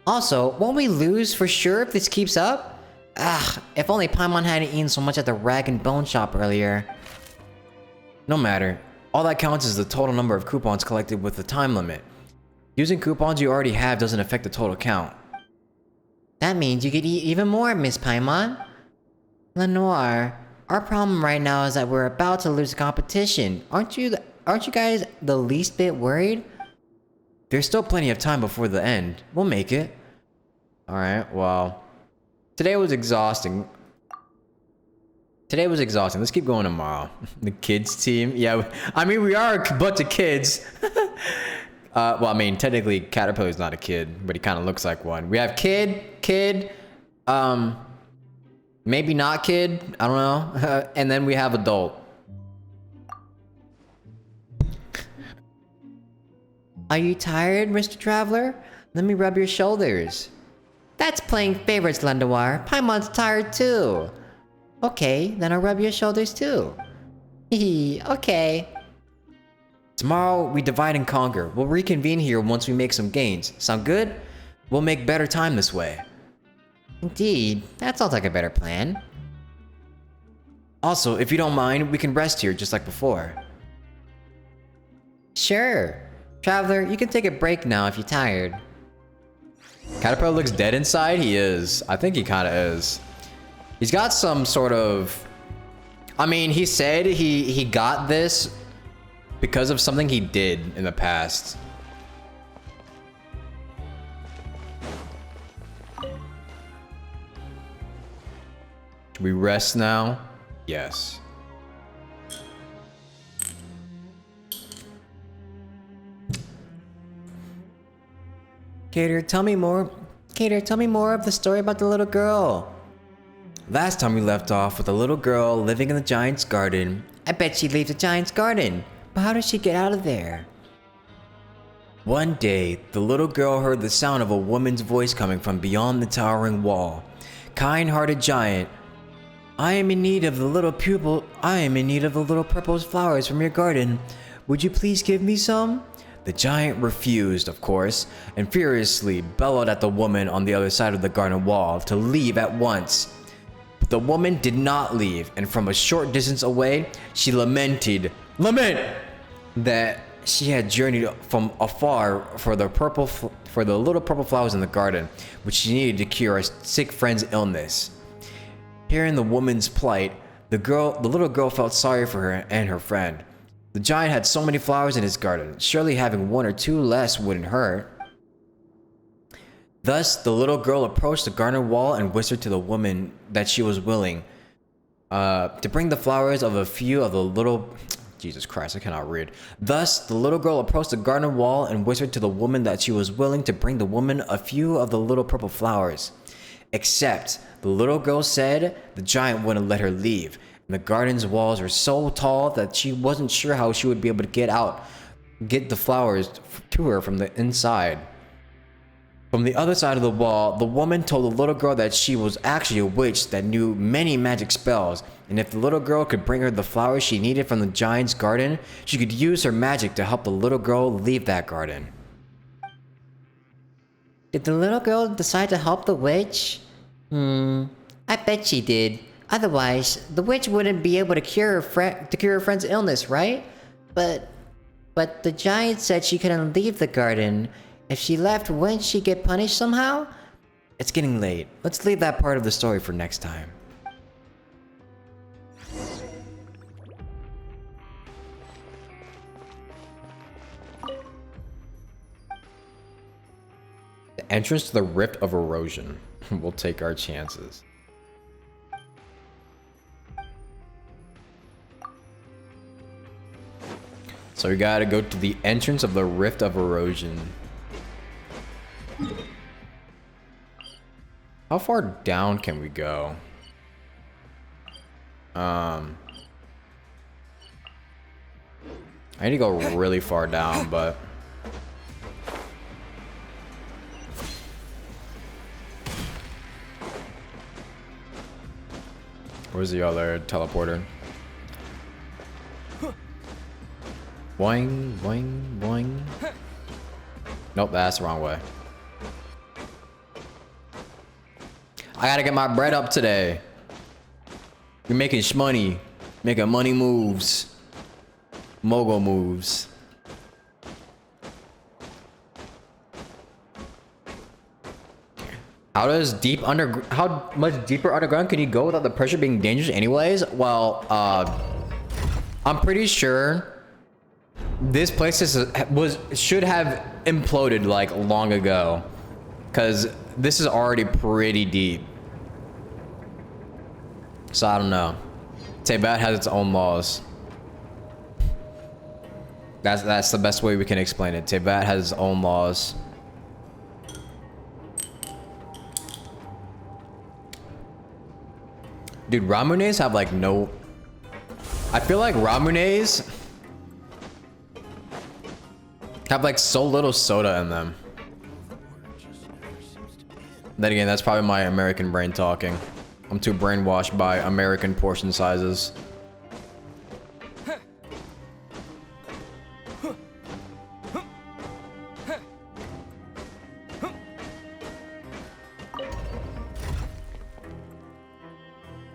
Speaker 3: Also, won't we lose for sure if this keeps up? If only Paimon hadn't eaten so much at the rag and bone shop earlier.
Speaker 1: No matter. All that counts is the total number of coupons collected with the time limit. Using coupons you already have doesn't affect the total count.
Speaker 3: That means you could eat even more, Miss Paimon. Lanoire, our problem right now is that we're about to lose the competition. Aren't you guys the least bit worried?
Speaker 1: There's still plenty of time before the end. We'll make it. Alright, well. Today was exhausting. Let's keep going tomorrow. The kids team. Yeah, I mean, we are a bunch of kids. Well, I mean, technically, Caterpillar's not a kid, but he kind of looks like one. We have kid, maybe not kid, I don't know. And then we have adult.
Speaker 3: Are you tired, Mr. Traveler? Let me rub your shoulders. That's playing favorites, Lanoire. Paimon's tired too. Okay, then I'll rub your shoulders too. Hehe, okay.
Speaker 1: Tomorrow, we divide and conquer. We'll reconvene here once we make some gains. Sound good? We'll make better time this way.
Speaker 3: Indeed, that sounds like a better plan.
Speaker 1: Also, if you don't mind, we can rest here just like before.
Speaker 3: Sure. Traveler, you can take a break now if you're tired.
Speaker 1: Caterpillar looks dead inside? He is. I think he kind of is. He's got some sort of... I mean, he said he got this because of something he did in the past. Should we rest now? Yes.
Speaker 3: Cater, tell me more of the story about the little girl.
Speaker 1: Last time we left off with a little girl living in the giant's garden.
Speaker 3: I bet she leaves the giant's garden. But how does she get out of there?
Speaker 1: One day, the little girl heard the sound of a woman's voice coming from beyond the towering wall. Kind-hearted giant, I am in need of the little purple flowers from your garden. Would you please give me some? The giant refused, of course, and furiously bellowed at the woman on the other side of the garden wall to leave at once. But the woman did not leave, and from a short distance away, she lamented that she had journeyed from afar for the little purple flowers in the garden, which she needed to cure a sick friend's illness. Hearing the woman's plight, the little girl felt sorry for her and her friend. The giant had so many flowers in his garden, surely having one or two less wouldn't hurt. Thus, the little girl approached the garden wall and whispered to the woman that she was willing to bring the flowers of a few of the little... Jesus Christ, I cannot read. Thus, the little girl approached the garden wall and whispered to the woman that she was willing to bring the woman a few of the little purple flowers. Except, the little girl said the giant wouldn't let her leave, and the garden's walls were so tall that she wasn't sure how she would be able to get the flowers to her from the inside. From the other side of the wall, the woman told the little girl that she was actually a witch that knew many magic spells, and if the little girl could bring her the flowers she needed from the giant's garden, she could use her magic to help the little girl leave that garden.
Speaker 3: Did the little girl decide to help the witch? I bet she did. Otherwise, the witch wouldn't be able to cure her friend's illness, right? But the giant said she couldn't leave the garden. If she left, wouldn't she get punished somehow?
Speaker 1: It's getting late. Let's leave that part of the story for next time. The entrance to the Rift of Erosion. We'll take our chances. So we gotta go to the entrance of the Rift of Erosion. How far down can we go? I need to go really far down, but where's the other teleporter? Boing, boing, boing. Nope, that's the wrong way. I gotta get my bread up today. You're making shmoney. Making money moves. Mogul moves. How much deeper underground can you go without the pressure being dangerous anyways? Well, I'm pretty sure this place should have imploded like long ago, because this is already pretty deep. So I don't know. Tibet has its own laws. That's the best way we can explain it. Tibet has its own laws. Dude, Ramunes have like no... I feel like Ramunes have like so little soda in them. Then again, that's probably my American brain talking. I'm too brainwashed by American portion sizes.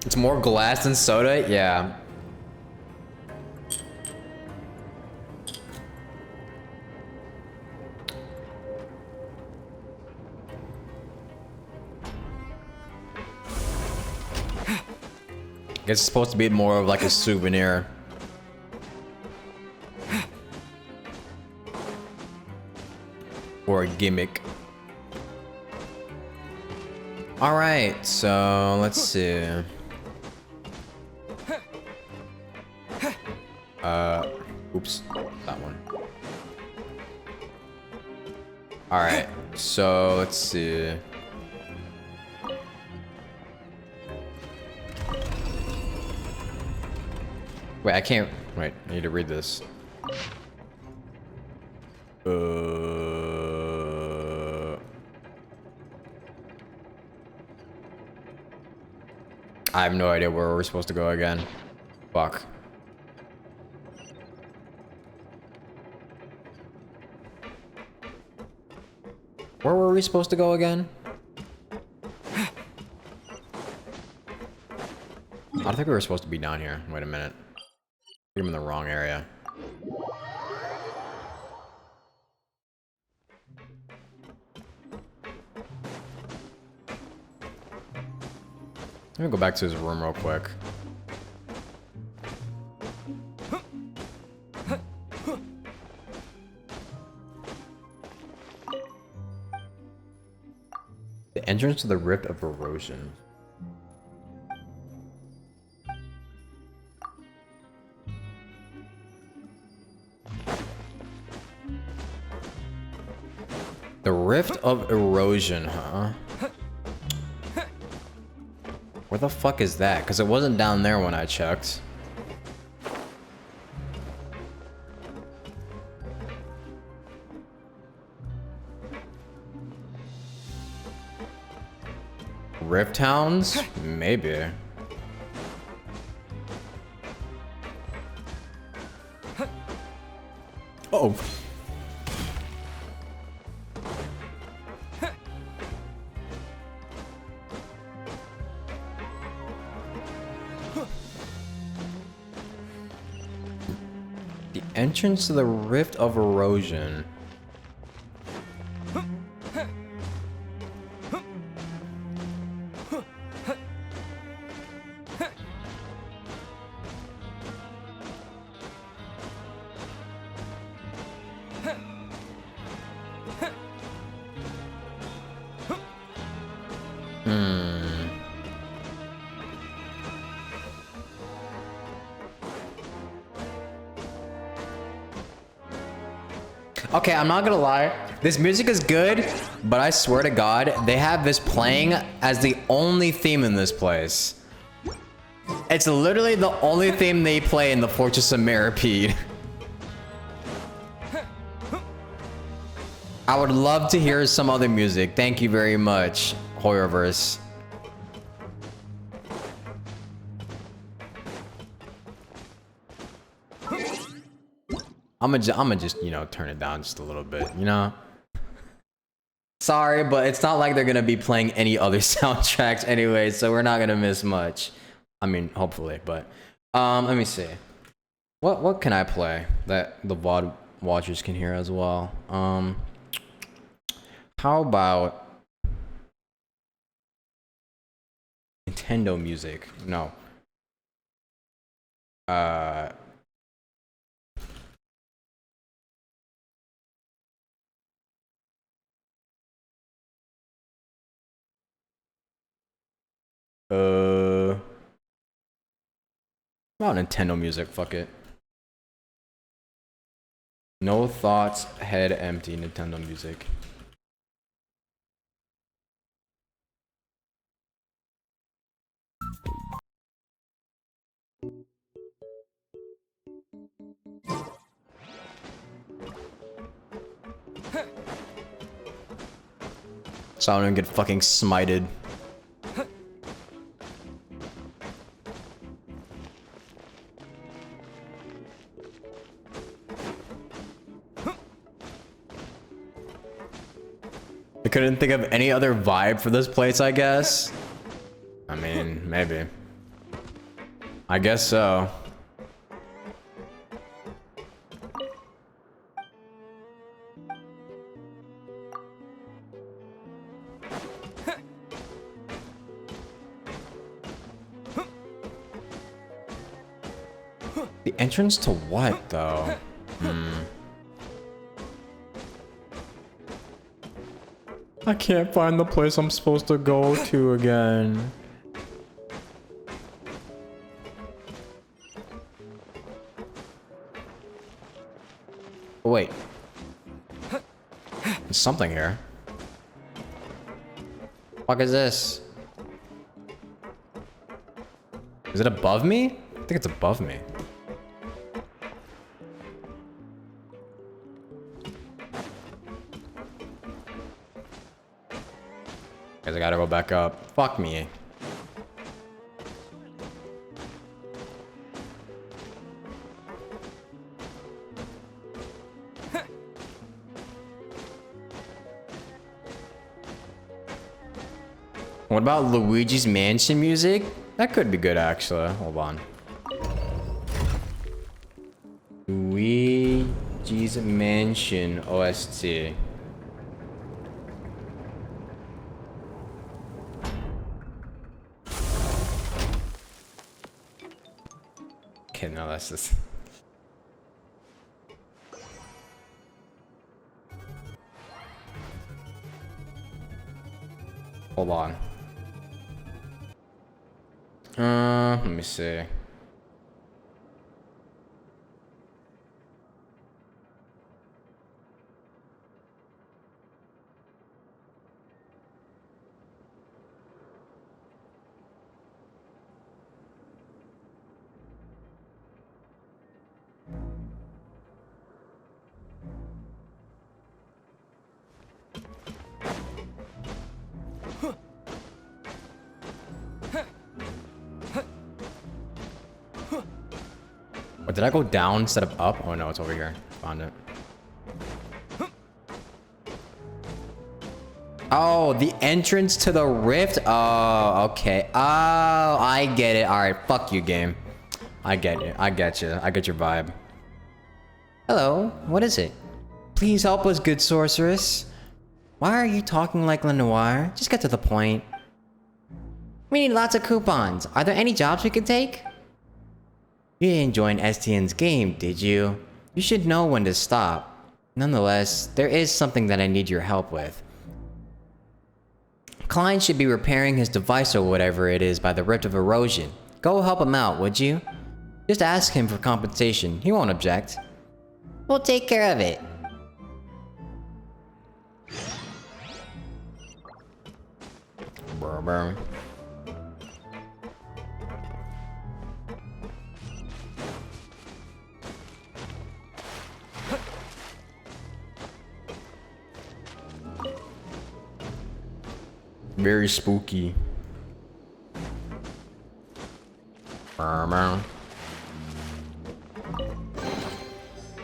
Speaker 1: It's more glass than soda? Yeah. Guess it's supposed to be more of like a souvenir. Or a gimmick. Alright, so let's see. Oops, that one. Alright, so let's see. Wait, I can't. Wait, I need to read this. I have no idea where we're supposed to go again. Fuck. Where were we supposed to go again? I think we were supposed to be down here. Wait a minute. I'm in the wrong area. Let me go back to his room real quick. The entrance to the Rift of Erosion. The Rift of Erosion, huh? Where the fuck is that? Because it wasn't down there when I checked. Rift Hounds? Maybe. Uh-oh. The entrance to the Rift of Erosion. Okay, I'm not gonna lie. This music is good, but I swear to God, they have this playing as the only theme in this place. It's literally the only theme they play in the Fortress of Meropide. I would love to hear some other music. Thank you very much, Horrorverse. I'm gonna just, you know, turn it down just a little bit, you know? Sorry, but it's not like they're gonna be playing any other soundtracks anyway, so we're not gonna miss much. I mean, hopefully, but let me see. What can I play that the VOD watchers can hear as well? How about Nintendo music? No. About Nintendo music, fuck it. No thoughts, head empty, Nintendo music. So I don't get fucking smited. I couldn't think of any other vibe for this place, I guess. I mean, maybe. I guess so. The entrance to what, though? I can't find the place I'm supposed to go to again. Wait. There's something here. What is this? Is it above me? I think it's above me. Guess I gotta go back up. Fuck me. What about Luigi's Mansion music? That could be good, actually. Hold on. Luigi's Mansion OST. Okay, no, that's just... Hold on. Let me see. Or did I go down instead of up? Oh no, it's over here. Found it. Oh, the entrance to the rift? Oh, okay. Oh, I get it. Alright, fuck you, game. I get it. I get you. I get your vibe. Hello, what is it? Please help us, good sorceress. Why are you talking like Lanoire? Just get to the point. We need lots of coupons. Are there any jobs we could take? You didn't join STN's game, did you? You should know when to stop. Nonetheless, there is something that I need your help with. Klein should be repairing his device or whatever it is by the Rift of Erosion. Go help him out, would you? Just ask him for compensation. He won't object. We'll take care of it. Brr, brr. Very spooky.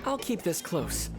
Speaker 5: I'll keep this close.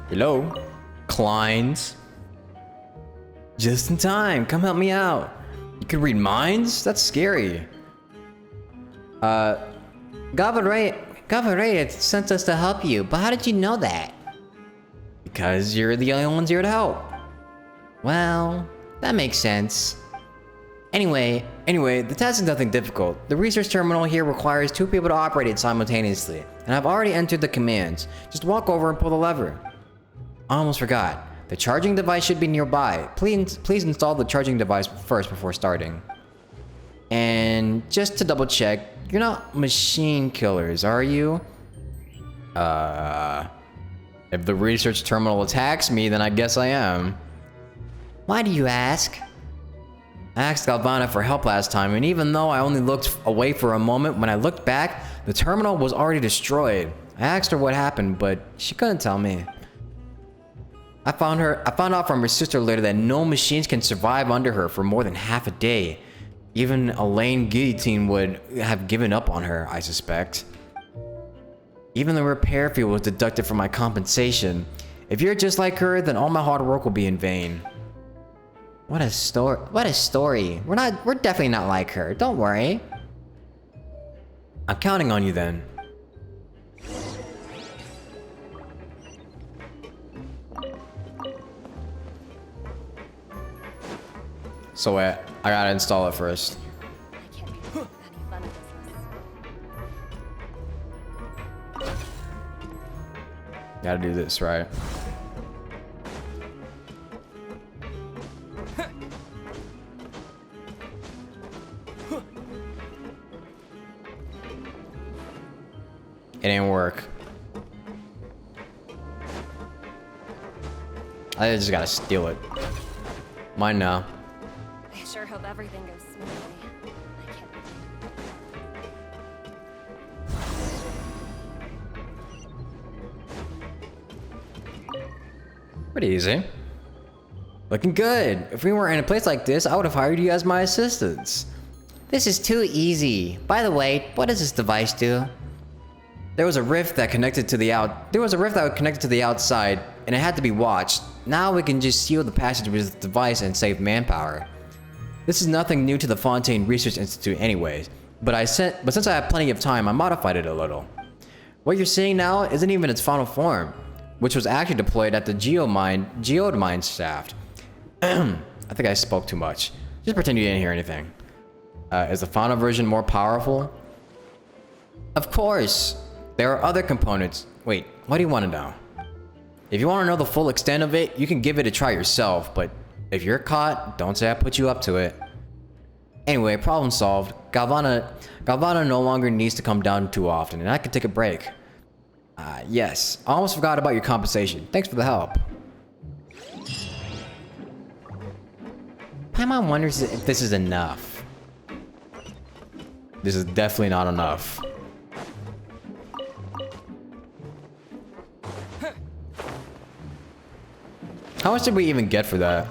Speaker 1: Hello? Kleins? Just in time, come help me out. You can read minds? That's scary.
Speaker 3: Gavaray sent us to help you, but how did you know that?
Speaker 1: Because you're the only ones here to help.
Speaker 3: Well, that makes sense.
Speaker 1: Anyway, the task is nothing difficult. The research terminal here requires 2 people to operate it simultaneously, and I've already entered the commands. Just walk over and pull the lever. I almost forgot. The charging device should be nearby. Please install the charging device first before starting. And just to double check, you're not machine killers, are you? If the research terminal attacks me, then I guess I am.
Speaker 3: Why do you ask?
Speaker 1: I asked Galvana for help last time, and even though I only looked away for a moment, when I looked back, the terminal was already destroyed. I asked her what happened, but she couldn't tell me. I found out from her sister later that no machines can survive under her for more than half a day. Even Elaine Guillotine would have given up on her, I suspect. Even the repair fee was deducted from my compensation. If you're just like her, then all my hard work will be in vain.
Speaker 3: What a story. We're definitely not like her. Don't worry.
Speaker 1: I'm counting on you then. So I gotta install it first.
Speaker 6: I can't be doing any fun of this.
Speaker 1: Gotta do this right. It didn't work. I just gotta steal it. Mine now.
Speaker 6: I sure hope everything goes smoothly. I can't.
Speaker 1: Pretty easy. Looking good. If we weren't in a place like this, I would have hired you as my assistants.
Speaker 3: This is too easy. By the way, what does this device do?
Speaker 1: There was a rift that connected to the outside, and it had to be watched. Now we can just seal the passage with the device and save manpower. This is nothing new to the Fontaine Research Institute anyways, but since I have plenty of time, I modified it a little. What you're seeing now isn't even its final form, which was actually deployed at the geode mine shaft. I think I spoke too much. Just pretend you didn't hear anything. Is the final version more powerful? Of course. There are other components. Wait, what do you want to know? If you want to know the full extent of it, you can give it a try yourself, but if you're caught, don't say I put you up to it. Anyway, problem solved. Galvana no longer needs to come down too often, and I can take a break. Yes, I almost forgot about your compensation. Thanks for the help.
Speaker 3: Paimon wonders if this is enough.
Speaker 1: This is definitely not enough. How much did we even get for that?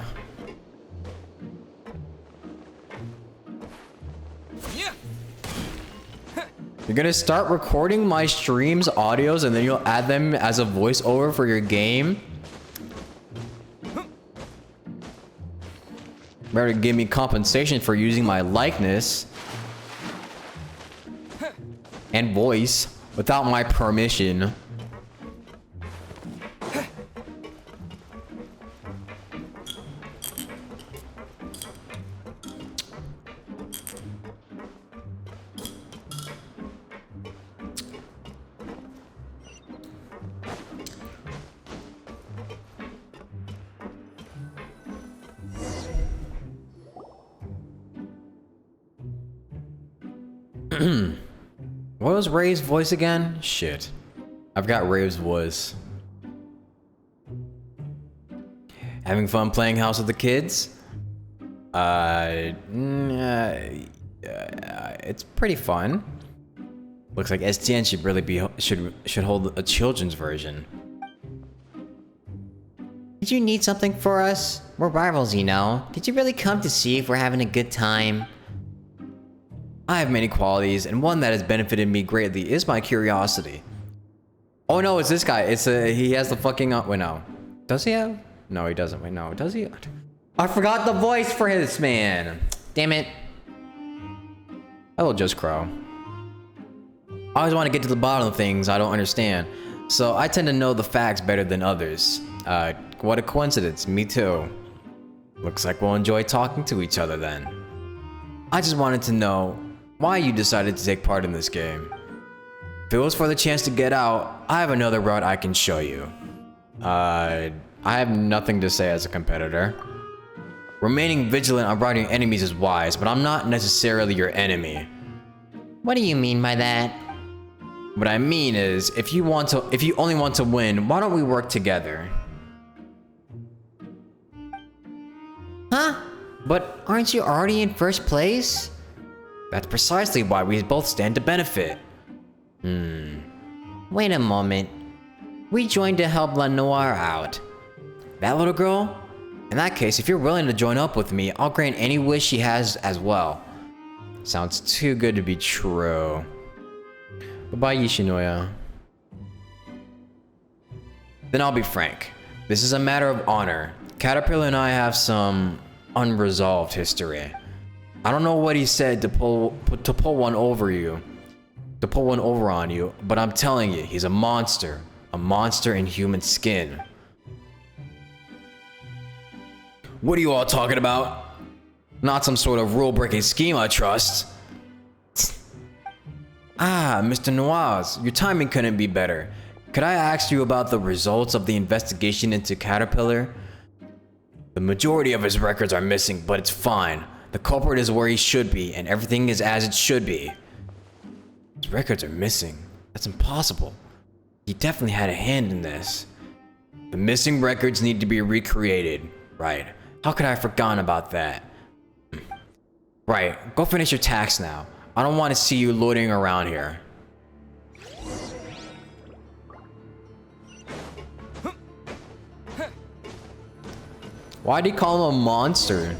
Speaker 1: You're gonna start recording my streams audios and then you'll add them as a voiceover for your game? Better give me compensation for using my likeness and voice without my permission. What was Ray's voice again? Shit. I've got Ray's voice. Having fun playing house with the kids? It's pretty fun. Looks like STN should really be should hold a children's version.
Speaker 3: Did you need something for us? We're rivals, you know. Did you really come to see if we're having a good time?
Speaker 1: I have many qualities, and one that has benefited me greatly is my curiosity. Oh no, it's this guy. He has the fucking wait, no. Does he have? No, he doesn't. Wait, no. Does he? I forgot the voice for his man.
Speaker 3: Damn it.
Speaker 1: Hello, Just Crow. I always want to get to the bottom of things I don't understand, so I tend to know the facts better than others. What a coincidence. Me too. Looks like we'll enjoy talking to each other then. I just wanted to know why you decided to take part in this game. If it was for the chance to get out, I have another route I can show you. I have nothing to say as a competitor. Remaining vigilant about your enemies is wise, but I'm not necessarily your enemy.
Speaker 3: What do you mean by that?
Speaker 1: What I mean is, if you only want to win, why don't we work together?
Speaker 3: Huh? But aren't you already in first place?
Speaker 1: That's precisely why we both stand to benefit.
Speaker 3: Wait a moment. We joined to help Lanoire out.
Speaker 1: That little girl? In that case, if you're willing to join up with me, I'll grant any wish she has as well. Sounds too good to be true. Bye-bye, Yoshinoya. Then I'll be frank. This is a matter of honor. Caterpillar and I have some unresolved history. I don't know what he said to pull one over on you, but I'm telling you, he's a monster in human skin. What are you all talking about? Not some sort of rule-breaking scheme, I trust. Ah, Mr. Noirs, your timing couldn't be better. Could I ask you about the results of the investigation into Caterpillar? The majority of his records are missing, but it's fine. The culprit is where he should be, and everything is as it should be. His records are missing. That's impossible. He definitely had a hand in this. The missing records need to be recreated. Right. How could I have forgotten about that? Right. Go finish your task now. I don't want to see you loitering around here. Why'd he call him a monster?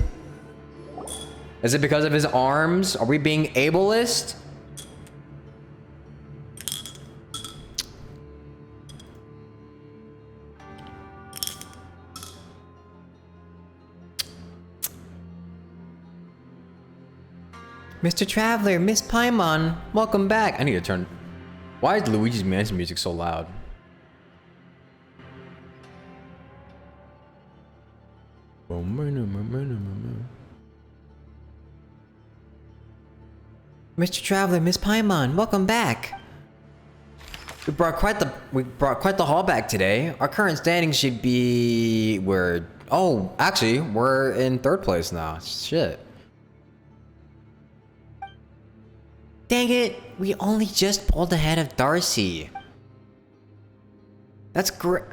Speaker 1: Is it because of his arms? Are we being ableist? Mr. Traveler, Miss Paimon, welcome back. I need to turn... Why is Luigi's Mansion music so loud? Mr. Traveler, Miss Paimon, welcome back. We brought quite the haul back today. Our current standing should be... actually, we're in third place now. Shit.
Speaker 3: Dang it, we only just pulled ahead of Darcy. That's great.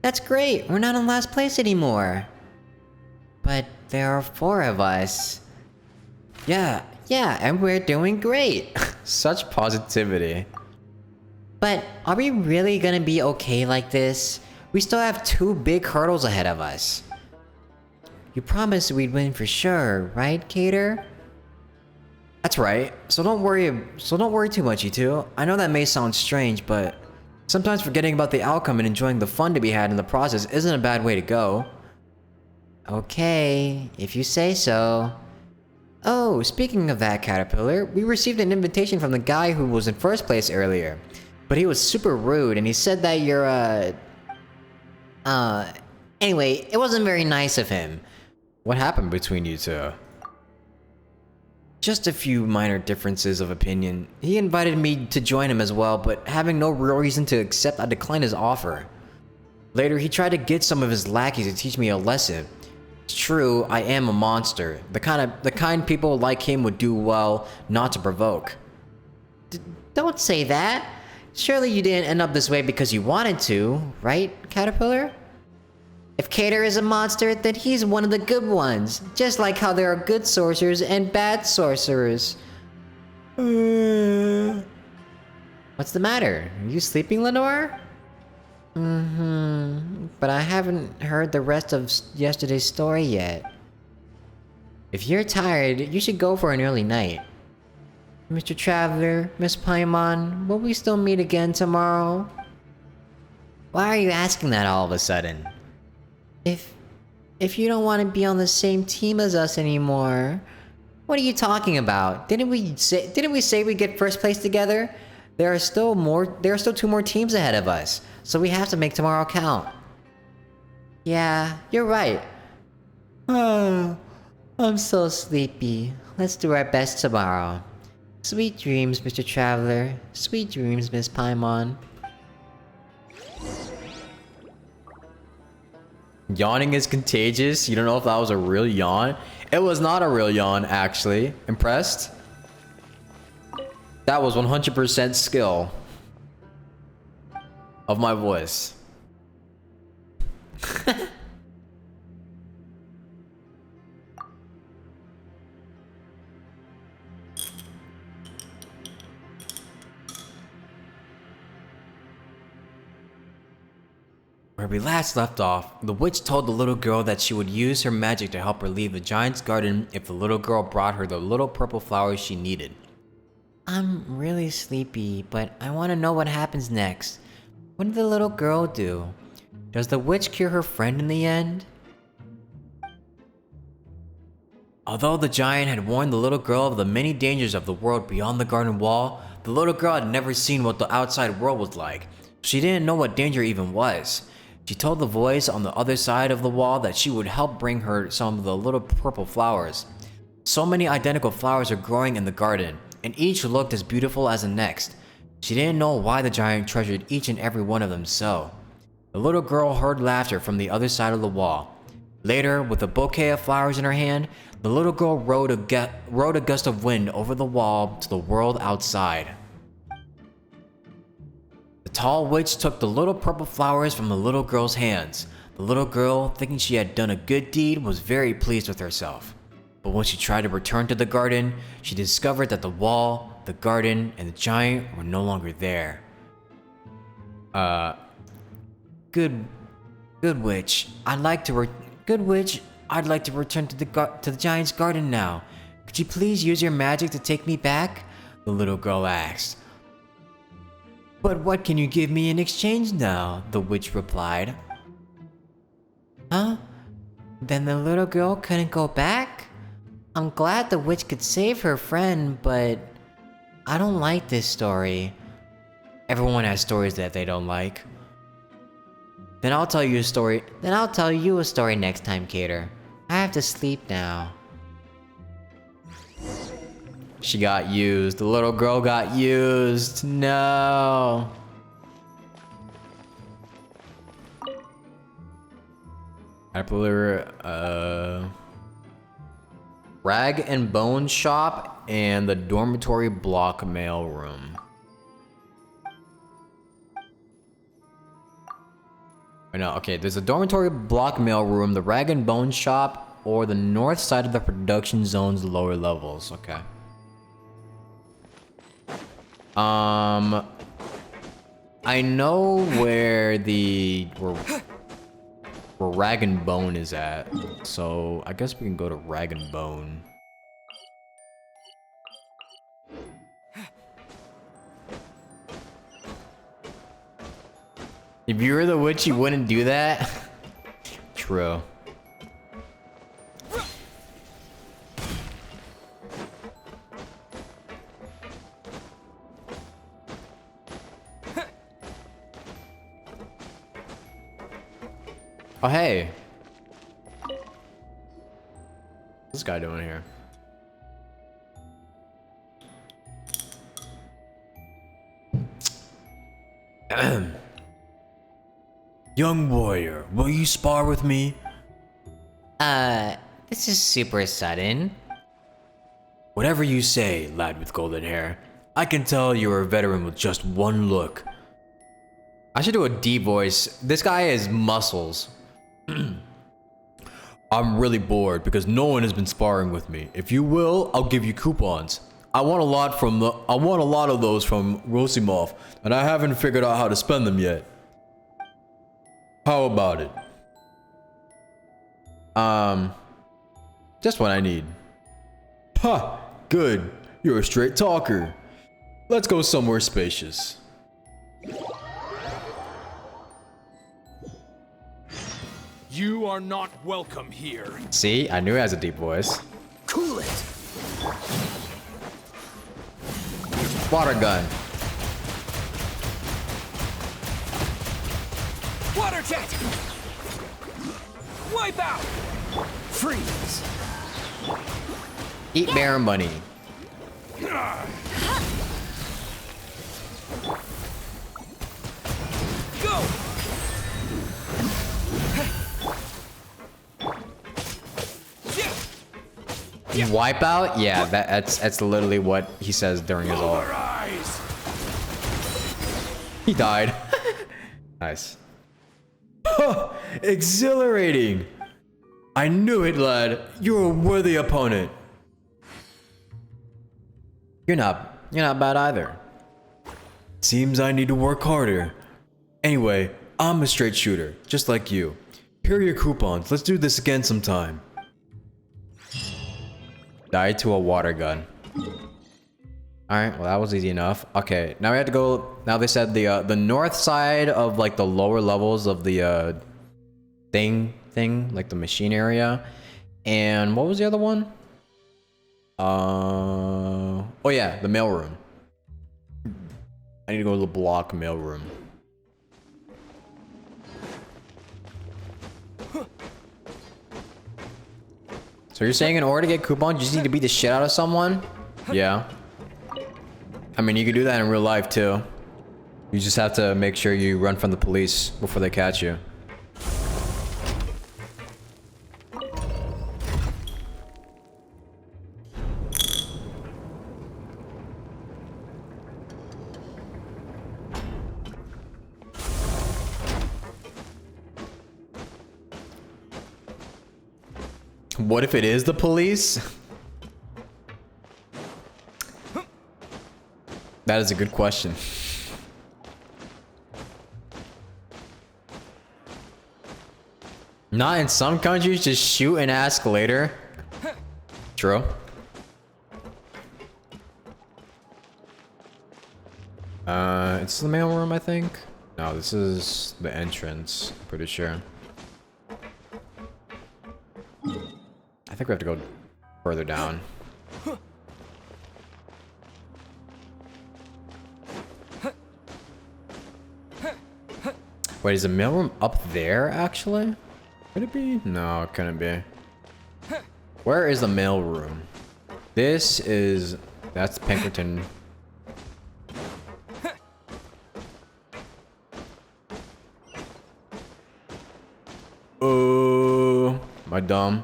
Speaker 3: That's great, we're not in last place anymore. But there are 4 of us.
Speaker 1: Yeah,
Speaker 3: and we're doing great.
Speaker 1: such positivity.
Speaker 3: But are we really gonna be okay like this? We still have 2 big hurdles ahead of us. You promised we'd win for sure, right, Cater?
Speaker 1: That's right. So don't worry too much, you two. I know that may sound strange, but sometimes forgetting about the outcome and enjoying the fun to be had in the process isn't a bad way to go.
Speaker 3: Okay, if you say so. Oh, speaking of that, Caterpillar, we received an invitation from the guy who was in first place earlier. But he was super rude and he said that you're anyway, it wasn't very nice of him.
Speaker 1: What happened between you two? Just a few minor differences of opinion. He invited me to join him as well, but having no real reason to accept, I declined his offer. Later, he tried to get some of his lackeys to teach me a lesson. It's true, I am a monster. The kind people like him would do well not to provoke.
Speaker 3: Don't say that. Surely you didn't end up this way because you wanted to, right, Caterpillar? If Cater is a monster, then he's one of the good ones. Just like how there are good sorcerers and bad sorcerers. What's the matter? Are you sleeping, Lanoire? But I haven't heard the rest of yesterday's story yet. If you're tired, you should go for an early night. Mr. Traveler, Miss Paimon, will we still meet again tomorrow? Why are you asking that all of a sudden? If you don't want to be on the same team as us anymore, what are you talking about? Didn't we say we get first place together? There are still 2 more teams ahead of us, so we have to make tomorrow count. Yeah, you're right. Oh, I'm so sleepy. Let's do our best tomorrow. Sweet dreams, Mr. Traveler. Sweet dreams, Miss Paimon.
Speaker 1: Yawning is contagious. You don't know if that was a real yawn. It was not a real yawn, actually. Impressed? That was 100% skill of my voice. Where we last left off, the witch told the little girl that she would use her magic to help her leave the giant's garden if the little girl brought her the little purple flowers she needed.
Speaker 3: I'm really sleepy, but I want to know what happens next. What did the little girl do? Does the witch cure her friend in the end?
Speaker 1: Although the giant had warned the little girl of the many dangers of the world beyond the garden wall, the little girl had never seen what the outside world was like. She didn't know what danger even was. She told the voice on the other side of the wall that she would help bring her some of the little purple flowers. So many identical flowers are growing in the garden, and each looked as beautiful as the next. She didn't know why the giant treasured each and every one of them so. The little girl heard laughter from the other side of the wall. Later, with a bouquet of flowers in her hand, the little girl rode a gust of wind over the wall to the world outside. The tall witch took the little purple flowers from the little girl's hands. The little girl, thinking she had done a good deed, was very pleased with herself. But when she tried to return to the garden, she discovered that the wall, the garden, and the giant were no longer there. Good witch, I'd like to return to the giant's garden now. Could you please use your magic to take me back? The little girl asked. But what can you give me in exchange now? The witch replied. Huh? Then the little girl couldn't go back? I'm glad the witch could save her friend, but I don't like this story. Everyone has stories that they don't like. Then I'll tell you a story next time, Cater. I have to sleep now. She got used. The little girl got used. No. Caterpillar, Rag and Bone Shop and the Dormitory Block Mail Room. No, okay, there's a Dormitory Block Mail Room, the Rag and Bone Shop, or the north side of the production zone's lower levels. Okay. I know where where Rag and Bone is at, so I guess we can go to Rag and Bone. If you were the witch, you wouldn't do that. True. Oh, hey. What's this guy doing here? Young warrior, will you spar with me?
Speaker 3: This is super sudden.
Speaker 1: Whatever you say, lad with golden hair. I can tell you're a veteran with just one look. I should do a deep voice. This guy has muscles. I'm really bored because no one has been sparring with me. If you will, I'll give you coupons. I want a lot of those from Rosimov, and I haven't figured out how to spend them yet. How about it? Just what I need. Ha! Good. You're a straight talker. Let's go somewhere spacious.
Speaker 2: You are not welcome here.
Speaker 1: See, I knew he has a deep voice.
Speaker 5: Cool it.
Speaker 1: Water gun.
Speaker 5: Water jet. Wipe out. Freeze.
Speaker 1: Eat bear money.
Speaker 5: Go.
Speaker 1: Wipeout? Yeah, that's literally what he says during his ult. He died. Nice. Exhilarating. I knew it, lad. You're a worthy opponent. You're not bad either. Seems I need to work harder. Anyway, I'm a straight shooter, just like you. Here are your coupons. Let's do this again sometime. Died to a water gun. Alright, well that was easy enough. Okay, now we have to go. Now they said the north side of like the lower levels of the thing, like the machine area. And what was the other one? Oh yeah, the mailroom. I need to go to the block mailroom. So you're saying in order to get coupons, you just need to beat the shit out of someone? Yeah. I mean, you can do that in real life too. You just have to make sure you run from the police before they catch you. What if it is the police? That is a good question. Not in some countries, just shoot and ask later. True. It's the mailroom, I think. No, this is the entrance, pretty sure. I think we have to go further down. Wait, is the mailroom up there, actually? Could it be? No, it couldn't be. Where is the mailroom? This is... That's Pinkerton. Oh, am I dumb?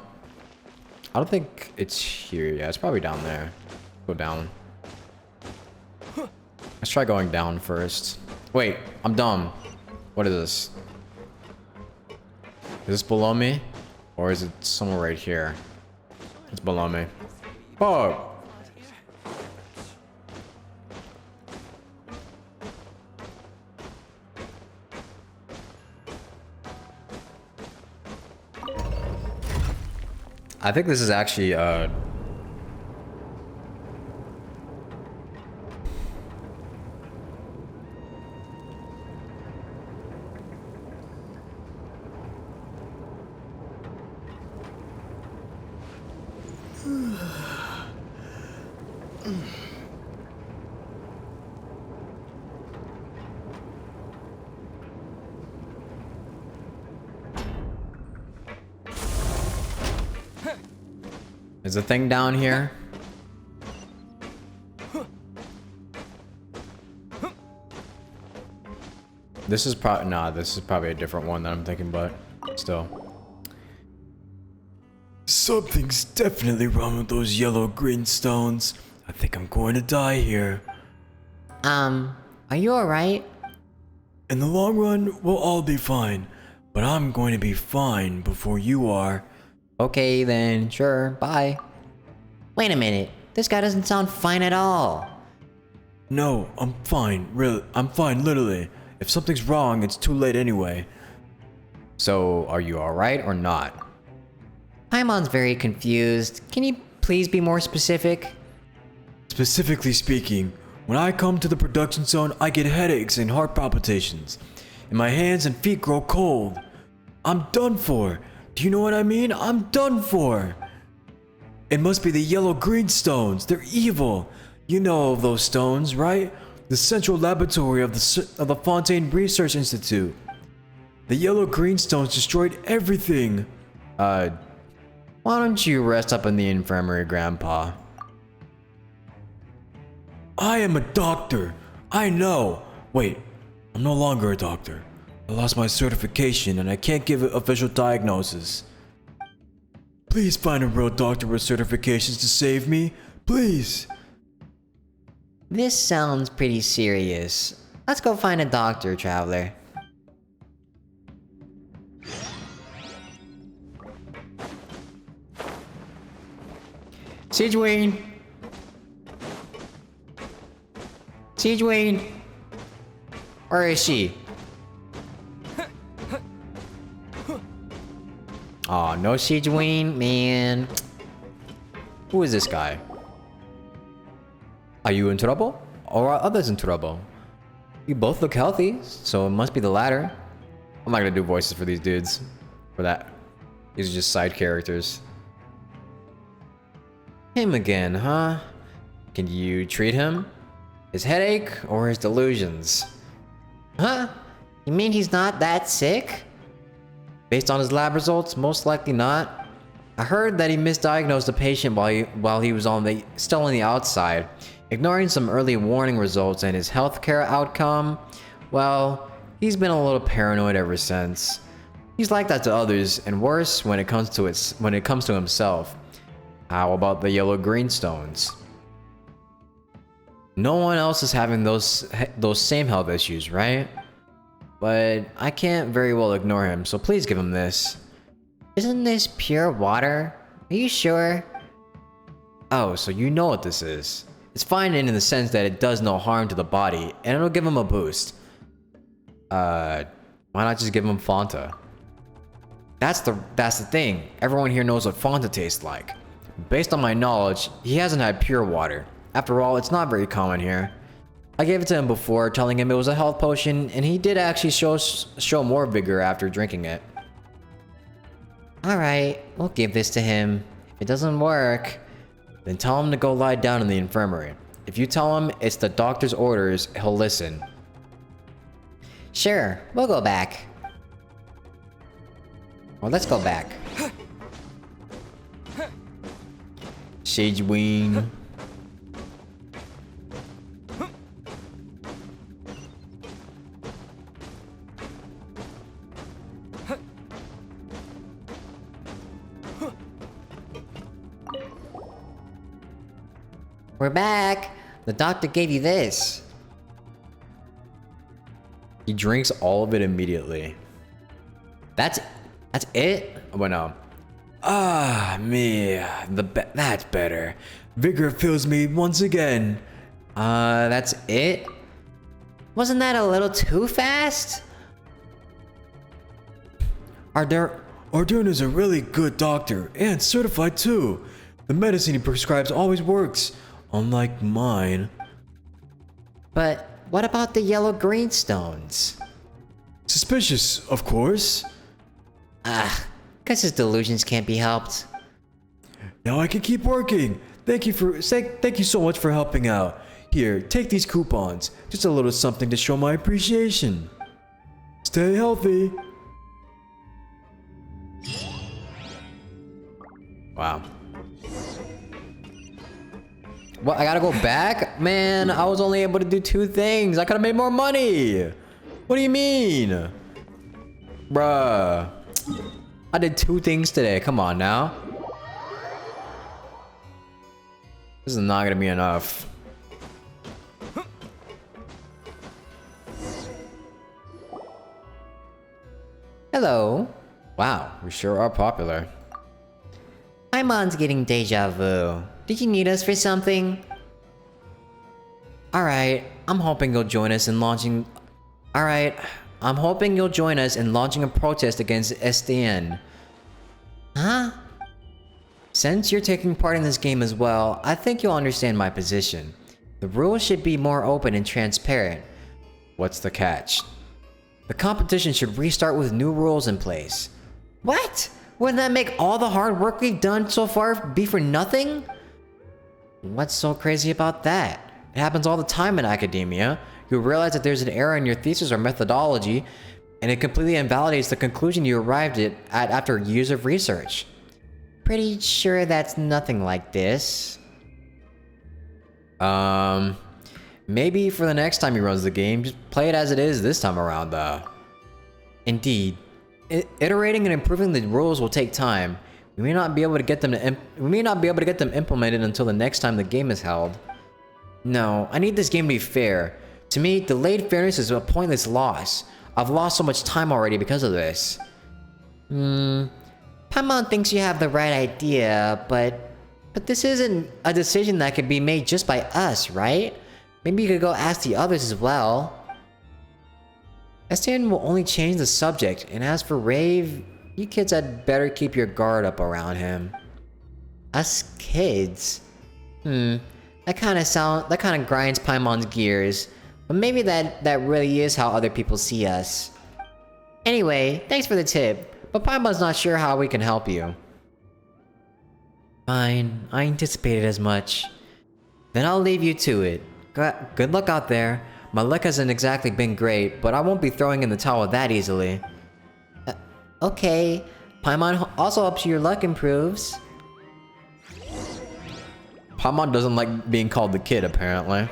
Speaker 1: I don't think it's here. Yeah, it's probably down there. Go down. Let's try going down first. Wait, I'm dumb. What is this? Is this below me? Or is it somewhere right here? It's below me. Oh! I think this is actually, is the thing down here? This is probably, nah, this is probably a different one that I'm thinking, but still.
Speaker 7: Something's definitely wrong with those yellow green stones. I think I'm going to die here.
Speaker 3: Are you alright?
Speaker 7: In the long run, we'll all be fine. But I'm going to be fine before you are.
Speaker 3: Okay then, sure, bye. Wait a minute, this guy doesn't sound fine at all.
Speaker 7: No, I'm fine. Really, I'm fine, literally. If something's wrong, it's too late anyway.
Speaker 1: So, are you alright or not?
Speaker 3: Paimon's very confused. Can you please be more specific?
Speaker 7: Specifically speaking, when I come to the production zone, I get headaches and heart palpitations. And my hands and feet grow cold. I'm done for. Do you know what I mean? I'm done for. It must be the yellow-green stones. They're evil. You know of those stones, right? The central laboratory of the Fontaine Research Institute. The yellow-green stones destroyed everything.
Speaker 1: Why don't you rest up in the infirmary, Grandpa?
Speaker 7: I am a doctor. I know. Wait, I'm no longer a doctor. I lost my certification and I can't give an official diagnosis. Please find a real doctor with certifications to save me. Please.
Speaker 3: This sounds pretty serious. Let's go find a doctor, traveler.
Speaker 1: Sigeween!
Speaker 3: Sigeween!
Speaker 1: Where is she? Aw, no Sigeween, man. Who is this guy? Are you in trouble? Or are others in trouble? You both look healthy, so it must be the latter. I'm not gonna do voices for these dudes. For that. These are just side characters. Him again, huh? Can you treat him? His headache or his delusions?
Speaker 3: Huh? You mean he's not that sick?
Speaker 1: Based on his lab results, most likely not. I heard that he misdiagnosed a patient while he was still on the outside, ignoring some early warning results and his healthcare outcome. Well, he's been a little paranoid ever since. He's like that to others, and worse when it comes to himself. How about the yellow green stones? No one else is having those same health issues, right? But I can't very well ignore him, so please give him this.
Speaker 3: Isn't this pure water? Are you sure?
Speaker 1: Oh, so you know what this is. It's fine in the sense that it does no harm to the body, and it'll give him a boost. Why not just give him Fanta? That's the thing. Everyone here knows what Fanta tastes like. Based on my knowledge, he hasn't had pure water. After all, it's not very common here. I gave it to him before, telling him it was a health potion, and he did actually show more vigor after drinking it.
Speaker 3: Alright, we'll give this to him. If it doesn't work,
Speaker 1: Then tell him to go lie down in the infirmary. If you tell him it's the doctor's orders, he'll listen.
Speaker 3: sure, we'll go back. Well, let's go back.
Speaker 1: Sigeween.
Speaker 3: We're back. The doctor gave you this.
Speaker 1: He drinks all of it immediately. That's it? Well, no. Ah, me. That's better. Vigor fills me once again. That's it?
Speaker 3: Wasn't that a little too fast?
Speaker 7: Ardern is a really good doctor and certified too. The medicine he prescribes always works, unlike mine.
Speaker 3: But what about the yellow green stones?
Speaker 7: Suspicious, of course.
Speaker 3: Cause his delusions can't be helped.
Speaker 7: Now I can keep working. Thank you so much for helping out. Here, take these coupons. Just a little something to show my appreciation. Stay healthy.
Speaker 1: Wow. What, I gotta go back? Man, I was only able to do 2 things. I could've made more money. What do you mean? Bruh. I did 2 things today. Come on now. This is not gonna be enough.
Speaker 3: Hello.
Speaker 1: Wow, we sure are popular.
Speaker 3: Paimon's getting deja vu. Did you need us for something? Alright, I'm hoping you'll join us in launching... Alright, I'm hoping you'll join us in launching a protest against SDN. Huh? Since you're taking part in this game as well, I think you'll understand my position. The rules should be more open and transparent.
Speaker 1: What's the catch?
Speaker 3: The competition should restart with new rules in place. What? Wouldn't that make all the hard work we've done so far be for nothing? What's so crazy about that? It happens all the time in academia. You'll realize that there's an error in your thesis or methodology, and it completely invalidates the conclusion you arrived at after years of research. Pretty sure that's nothing like this.
Speaker 1: Maybe for the next time he runs the game, just play it as it is this time around, though.
Speaker 3: Indeed.
Speaker 1: Iterating and improving the rules will take time. We may not be able to get them implemented until the next time the game is held.
Speaker 3: No, I need this game to be fair. To me, delayed fairness is a pointless loss. I've lost so much time already because of this. Paimon thinks you have the right idea, but this isn't a decision that could be made just by us, right? Maybe you could go ask the others as well. STN will only change the subject, and as for Rave, you kids had better keep your guard up around him. Us kids? That kind of grinds Paimon's gears, but maybe that really is how other people see us. Anyway, thanks for the tip, but Paimon's not sure how we can help you. Fine, I anticipated as much. Then I'll leave you to it. Good luck out there. My luck hasn't exactly been great, but I won't be throwing in the towel that easily. Okay. Paimon also hopes your luck improves.
Speaker 1: Paimon doesn't like being called the kid, apparently.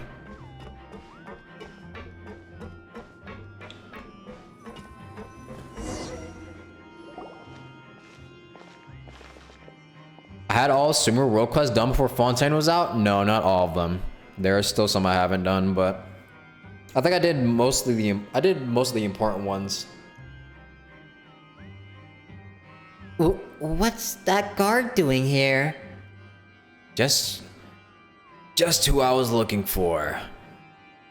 Speaker 1: I had all Sumer World Quests done before Fontaine was out? No, not all of them. There are still some I haven't done, but I think I did most of the important ones.
Speaker 3: What's that guard doing here?
Speaker 1: Just who I was looking for.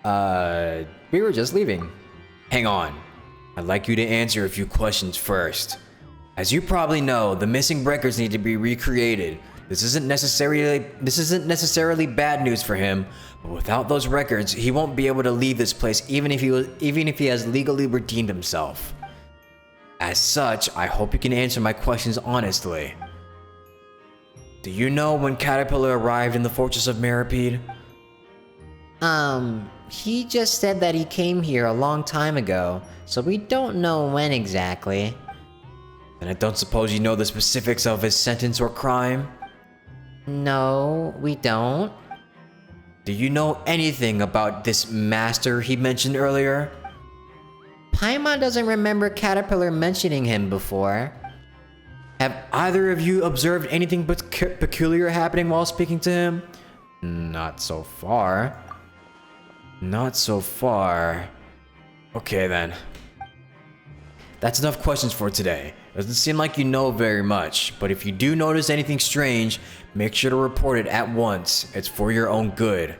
Speaker 1: We were just leaving. Hang on. I'd like you to answer a few questions first. As you probably know, the missing breakers need to be recreated. This isn't necessarily bad news for him, but without those records, he won't be able to leave this place even if he has legally redeemed himself. As such, I hope you can answer my questions honestly. Do you know when Caterpillar arrived in the Fortress of Meropide?
Speaker 3: He just said that he came here a long time ago, so we don't know when exactly.
Speaker 1: Then I don't suppose you know the specifics of his sentence or crime?
Speaker 3: No, we don't.
Speaker 1: Do you know anything about this master he mentioned earlier?
Speaker 3: Paimon doesn't remember Caterpillar mentioning him before.
Speaker 1: Have either of you observed anything but peculiar happening while speaking to him? Not so far. Not so far. Okay then. That's enough questions for today. Doesn't seem like you know very much, but if you do notice anything strange, make sure to report it at once. It's for your own good.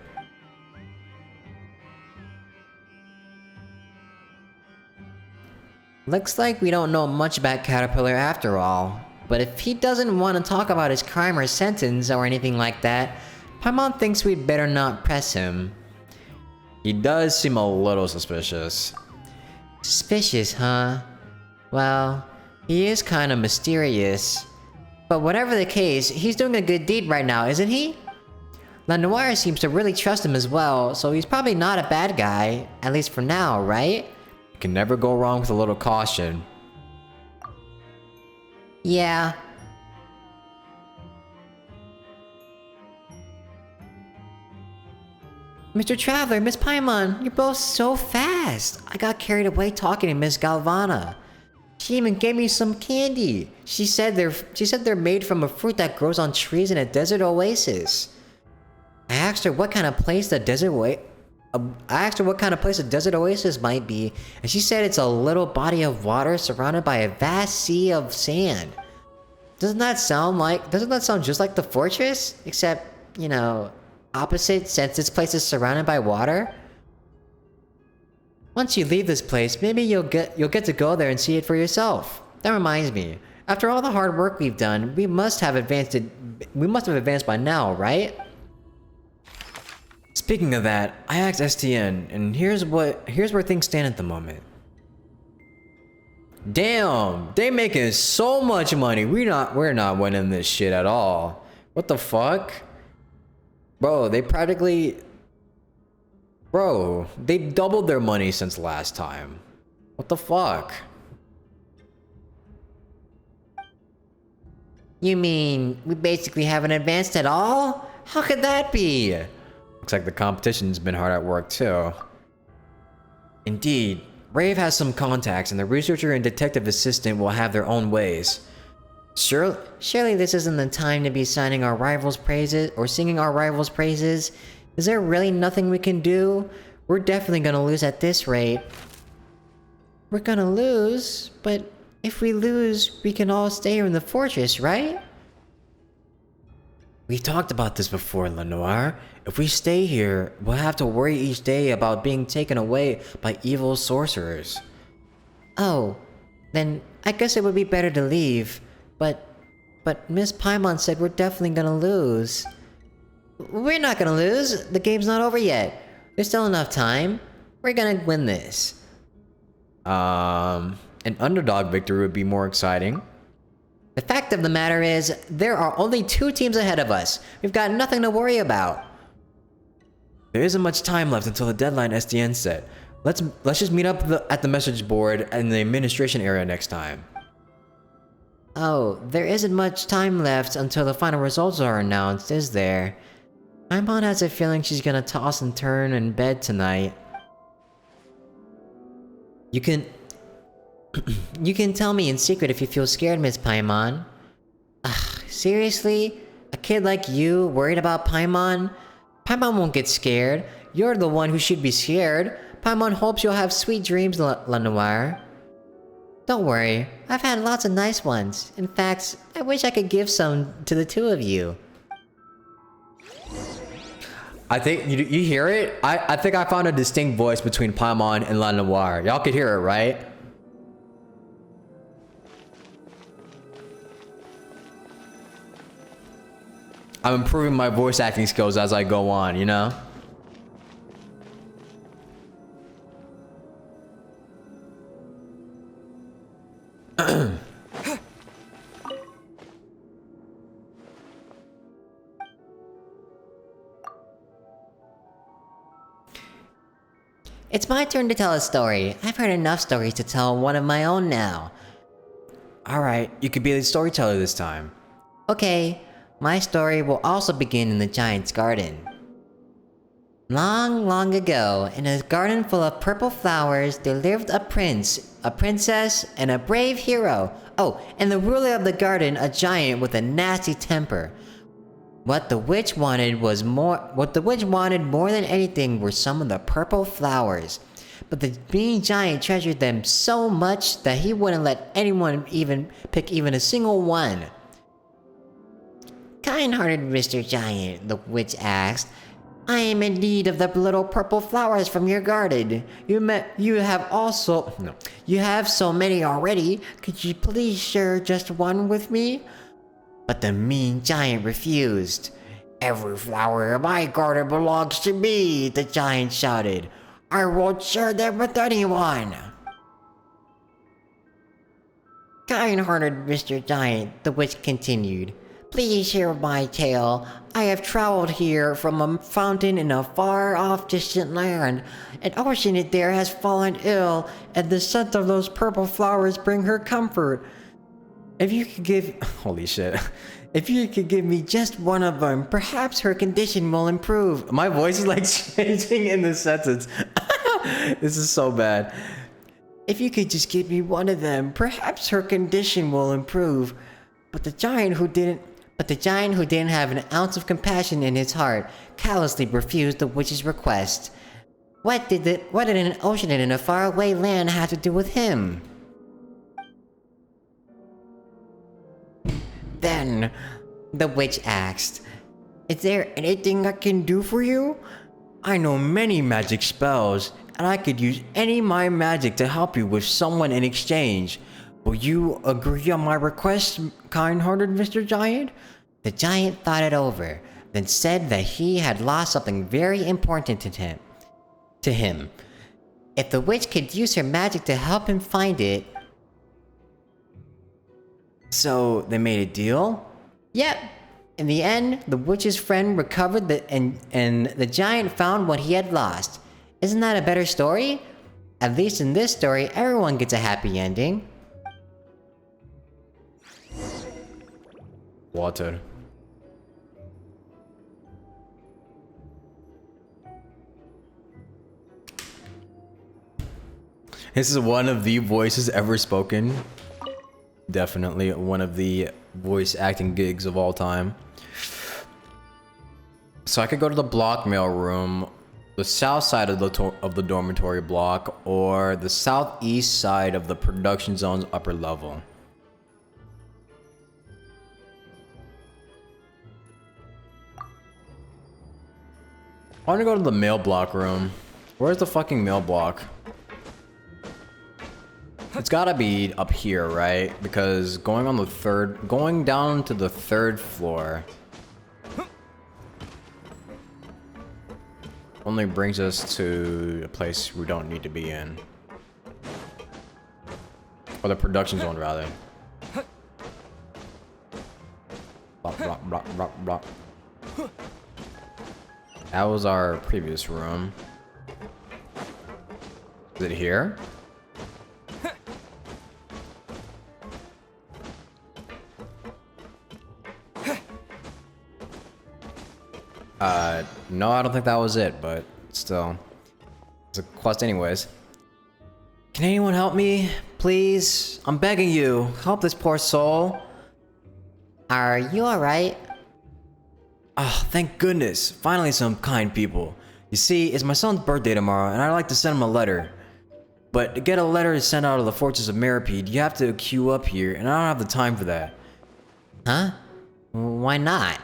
Speaker 3: Looks like we don't know much about Caterpillar after all. But if he doesn't want to talk about his crime or sentence or anything like that, Paimon thinks we'd better not press him.
Speaker 1: He does seem a little suspicious.
Speaker 3: Suspicious, huh? Well, he is kind of mysterious. But whatever the case, he's doing a good deed right now, isn't he? Lanoire seems to really trust him as well, so he's probably not a bad guy, at least for now, right?
Speaker 1: You can never go wrong with a little caution.
Speaker 3: Yeah. Mr. Traveler, Miss Paimon, you're both so fast. I got carried away talking to Miss Galvana. She even gave me some candy. She said they're made from a fruit that grows on trees in a desert oasis. I asked her what kind of place the desert oasis might be, and she said it's a little body of water surrounded by a vast sea of sand. Doesn't that sound just like the fortress? Except, you know, opposite, since this place is surrounded by water? Once you leave this place, maybe you'll get to go there and see it for yourself. That reminds me. After all the hard work we've done, we must have advanced by now, right?
Speaker 1: Speaking of that, I asked STN, and here's where things stand at the moment. Damn, they making so much money. We're not winning this shit at all. What the fuck? Bro, they doubled their money since last time. What the fuck?
Speaker 3: You mean, we basically haven't advanced at all? How could that be?
Speaker 1: Looks like the competition's been hard at work too. Indeed, Rave has some contacts and the researcher and detective assistant will have their own ways.
Speaker 3: Surely this isn't the time to be signing our rivals' praises or singing our rivals' praises. Is there really nothing we can do? We're definitely gonna lose at this rate. We're gonna lose, but if we lose, we can all stay here in the fortress, right?
Speaker 1: We've talked about this before, Lanoire. If we stay here, we'll have to worry each day about being taken away by evil sorcerers.
Speaker 3: Oh, then I guess it would be better to leave. But Miss Paimon said we're definitely gonna lose. We're not gonna lose. The game's not over yet. There's still enough time. We're gonna win this.
Speaker 1: An underdog victory would be more exciting.
Speaker 3: The fact of the matter is, there are only 2 teams ahead of us. We've got nothing to worry about.
Speaker 1: There isn't much time left until the deadline SDN set. Let's just meet up at the message board in the administration area next time.
Speaker 3: Oh, there isn't much time left until the final results are announced, is there? Paimon has a feeling she's gonna toss and turn in bed tonight. You can tell me in secret if you feel scared, Miss Paimon. Ugh, seriously? A kid like you, worried about Paimon? Paimon won't get scared. You're the one who should be scared. Paimon hopes you'll have sweet dreams, Lanoire. Don't worry, I've had lots of nice ones. In fact, I wish I could give some to the 2 of you.
Speaker 1: I think, you hear it? I think I found a distinct voice between Paimon and Lanoire. Y'all could hear it, right? I'm improving my voice acting skills as I go on, you know?
Speaker 3: It's my turn to tell a story. I've heard enough stories to tell one of my own now.
Speaker 1: Alright, you could be the storyteller this time.
Speaker 3: Okay, my story will also begin in the giant's garden. Long, long ago, in a garden full of purple flowers, there lived a prince, a princess, and a brave hero. Oh, and the ruler of the garden, a giant with a nasty temper. What the witch wanted more than anything were some of the purple flowers. But the mean giant treasured them so much that he wouldn't let anyone pick even a single one. Kind-hearted Mr. Giant, the witch asked, I am in need of the little purple flowers from your garden. You have so many already. Could you please share just one with me? But the mean giant refused. Every flower in my garden belongs to me, the giant shouted. I won't share them with anyone. Kind-hearted Mr. Giant, the witch continued. Please hear my tale. I have traveled here from a fountain in a far-off distant land. An ocean there has fallen ill, and the scent of those purple flowers bring her comfort. If you could give...
Speaker 1: Holy shit.
Speaker 3: If you could give me just one of them, perhaps her condition will improve.
Speaker 1: My voice is like changing in this sentence. This is so bad.
Speaker 3: If you could just give me one of them, perhaps her condition will improve. But the But the giant, who didn't have an ounce of compassion in his heart, callously refused the witch's request. What did an ocean in a faraway land have to do with him? Then, the witch asked, "Is there anything I can do for you? I know many magic spells, and I could use any of my magic to help you with someone in exchange. Will you agree on my request, kind-hearted Mr. Giant?" The giant thought it over, then said that he had lost something very important to him. If the witch could use her magic to help him find it... So, they made a deal? Yep. In the end, the witch's friend recovered and the giant found what he had lost. Isn't that a better story? At least in this story, everyone gets a happy ending.
Speaker 1: Water. This is one of the voices ever spoken. Definitely one of the voice acting gigs of all time. So I could go to the block mail room, the south side of the dormitory block, or the southeast side of the production zone's upper level. I want to go to the mail block room. Where's the fucking mail block? It's gotta be up here, right? Because going down to the third floor only brings us to a place we don't need to be in. Or the production zone, rather. Block, block, block, block, block. That was our previous room. Is it here? No, I don't think that was it, but still. It's a quest anyways. Can anyone help me? Please? I'm begging you. Help this poor soul.
Speaker 3: Are you alright?
Speaker 7: Oh, thank goodness. Finally some kind people. You see, it's my son's birthday tomorrow, and I'd like to send him a letter. But to get a letter sent out of the Fortress of Meropide, you have to queue up here, and I don't have the time for that.
Speaker 3: Huh? Why not?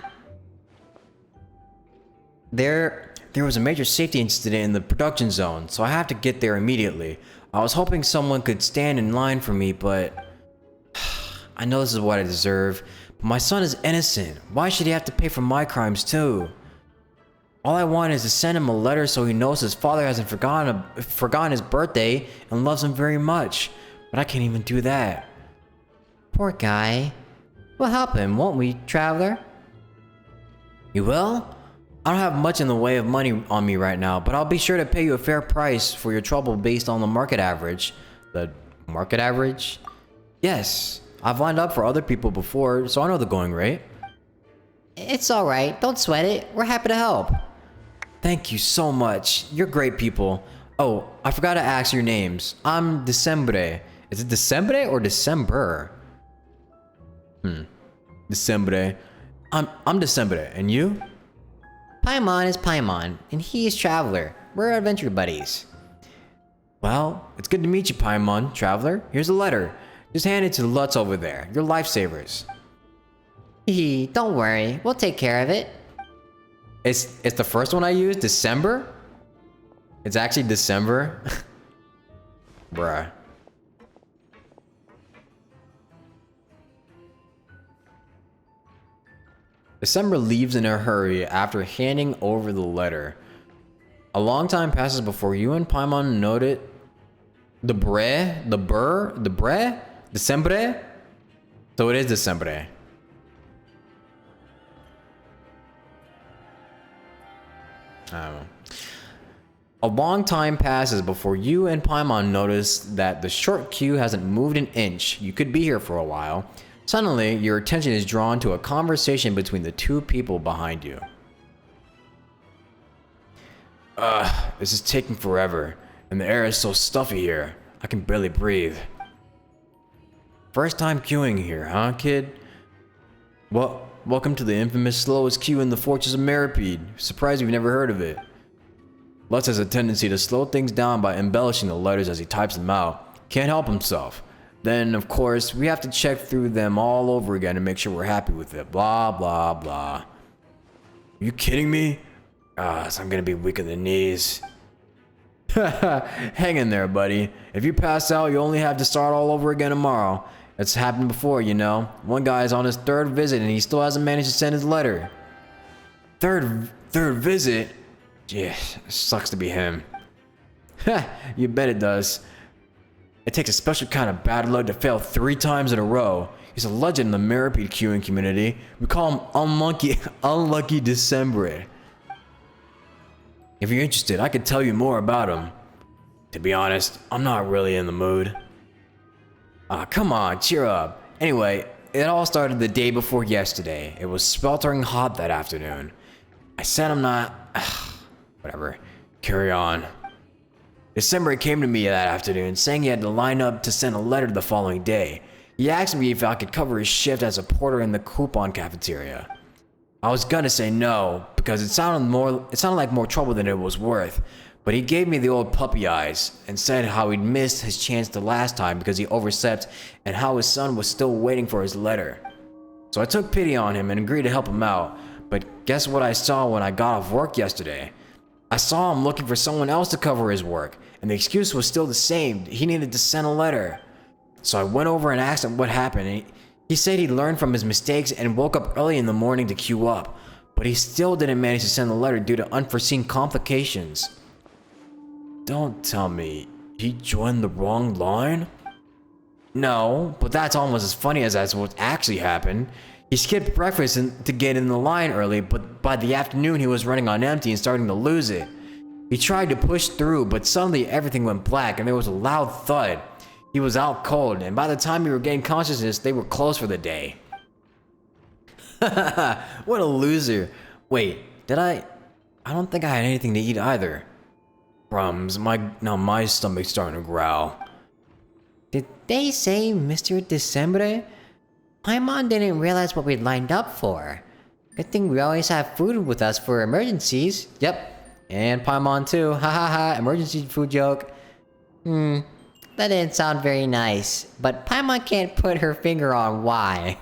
Speaker 7: There was a major safety incident in the production zone, so I have to get there immediately. I was hoping someone could stand in line for me, but... I know this is what I deserve, but my son is innocent. Why should he have to pay for my crimes too? All I want is to send him a letter so he knows his father hasn't forgotten his birthday and loves him very much. But I can't even do that.
Speaker 3: Poor guy. We'll help him, won't we, traveler?
Speaker 7: You will? I don't have much in the way of money on me right now, but I'll be sure to pay you a fair price for your trouble based on the market average.
Speaker 1: The market average?
Speaker 7: Yes, I've lined up for other people before, so I know the going rate.
Speaker 3: It's alright, don't sweat it. We're happy to help.
Speaker 7: Thank you so much. You're great people. Oh, I forgot to ask your names. I'm Decembre.
Speaker 1: Is it Decembre or December?
Speaker 7: Decembre. I'm Decembre, and you?
Speaker 3: Paimon is Paimon, and he is Traveler. We're adventure buddies.
Speaker 7: Well, it's good to meet you, Paimon, Traveler. Here's a letter. Just hand it to the Lutz over there. You're lifesavers.
Speaker 3: Don't worry, we'll take care of it.
Speaker 1: It's the first one I used, December? It's actually December? Bruh. December leaves in a hurry after handing over the letter. A long time passes before you and Paimon note it. Decembre? So it is Decembre. I don't know. A long time passes before you and Paimon notice that the short queue hasn't moved an inch. You could be here for a while. Suddenly, your attention is drawn to a conversation between the two people behind you. This is taking forever, and the air is so stuffy here. I can barely breathe. First time queuing here, huh, kid? Well,
Speaker 7: welcome to the infamous slowest queue in the Fortress of Meropide. Surprised you've never heard of it. Lutz has a tendency to slow things down by embellishing the letters as he types them out. Can't help himself. Then, of course, we have to check through them all over again to make sure we're happy with it. Blah, blah, blah. You kidding me? So I'm gonna be weak in the knees. Hang in there, buddy. If you pass out, you only have to start all over again tomorrow. It's happened before, you know. One guy is on his 3rd visit and he still hasn't managed to send his letter. Third visit? Yeah, sucks to be him. You bet it does. It takes a special kind of bad luck to fail 3 times in a row. He's a legend in the Meropide queuing community. We call him Unlucky December. If you're interested, I could tell you more about him. To be honest, I'm not really in the mood. Come on, cheer up. Anyway, it all started the day before yesterday. It was sweltering hot that afternoon. I said I'm not... Whatever. Carry on. December came to me that afternoon saying he had to line up to send a letter the following day. He asked me if I could cover his shift as a porter in the coupon cafeteria. I was gonna say no, because it sounded like more trouble than it was worth. But he gave me the old puppy eyes and said how he'd missed his chance the last time because he overslept and how his son was still waiting for his letter. So I took pity on him and agreed to help him out. But guess what I saw when I got off work yesterday? I saw him looking for someone else to cover his work, and the excuse was still the same. He needed to send a letter. So I went over and asked him what happened, and he said he'd learned from his mistakes and woke up early in the morning to queue up, but he still didn't manage to send the letter due to unforeseen complications. Don't tell me he joined the wrong line? No, but that's almost as funny as that's what actually happened. He skipped breakfast to get in the line early, but by the afternoon he was running on empty and starting to lose it. He tried to push through, but suddenly everything went black and there was a loud thud. He was out cold, and by the time he regained consciousness, they were closed for the day. What a loser. Wait, I don't think I had anything to eat either. Crumbs, now my stomach's starting to growl.
Speaker 3: Did they say Mr. December? Paimon didn't realize what we'd lined up for. Good thing we always have food with us for emergencies. Yep, and Paimon too. Ha ha ha, emergency food joke. That didn't sound very nice, but Paimon can't put her finger on why.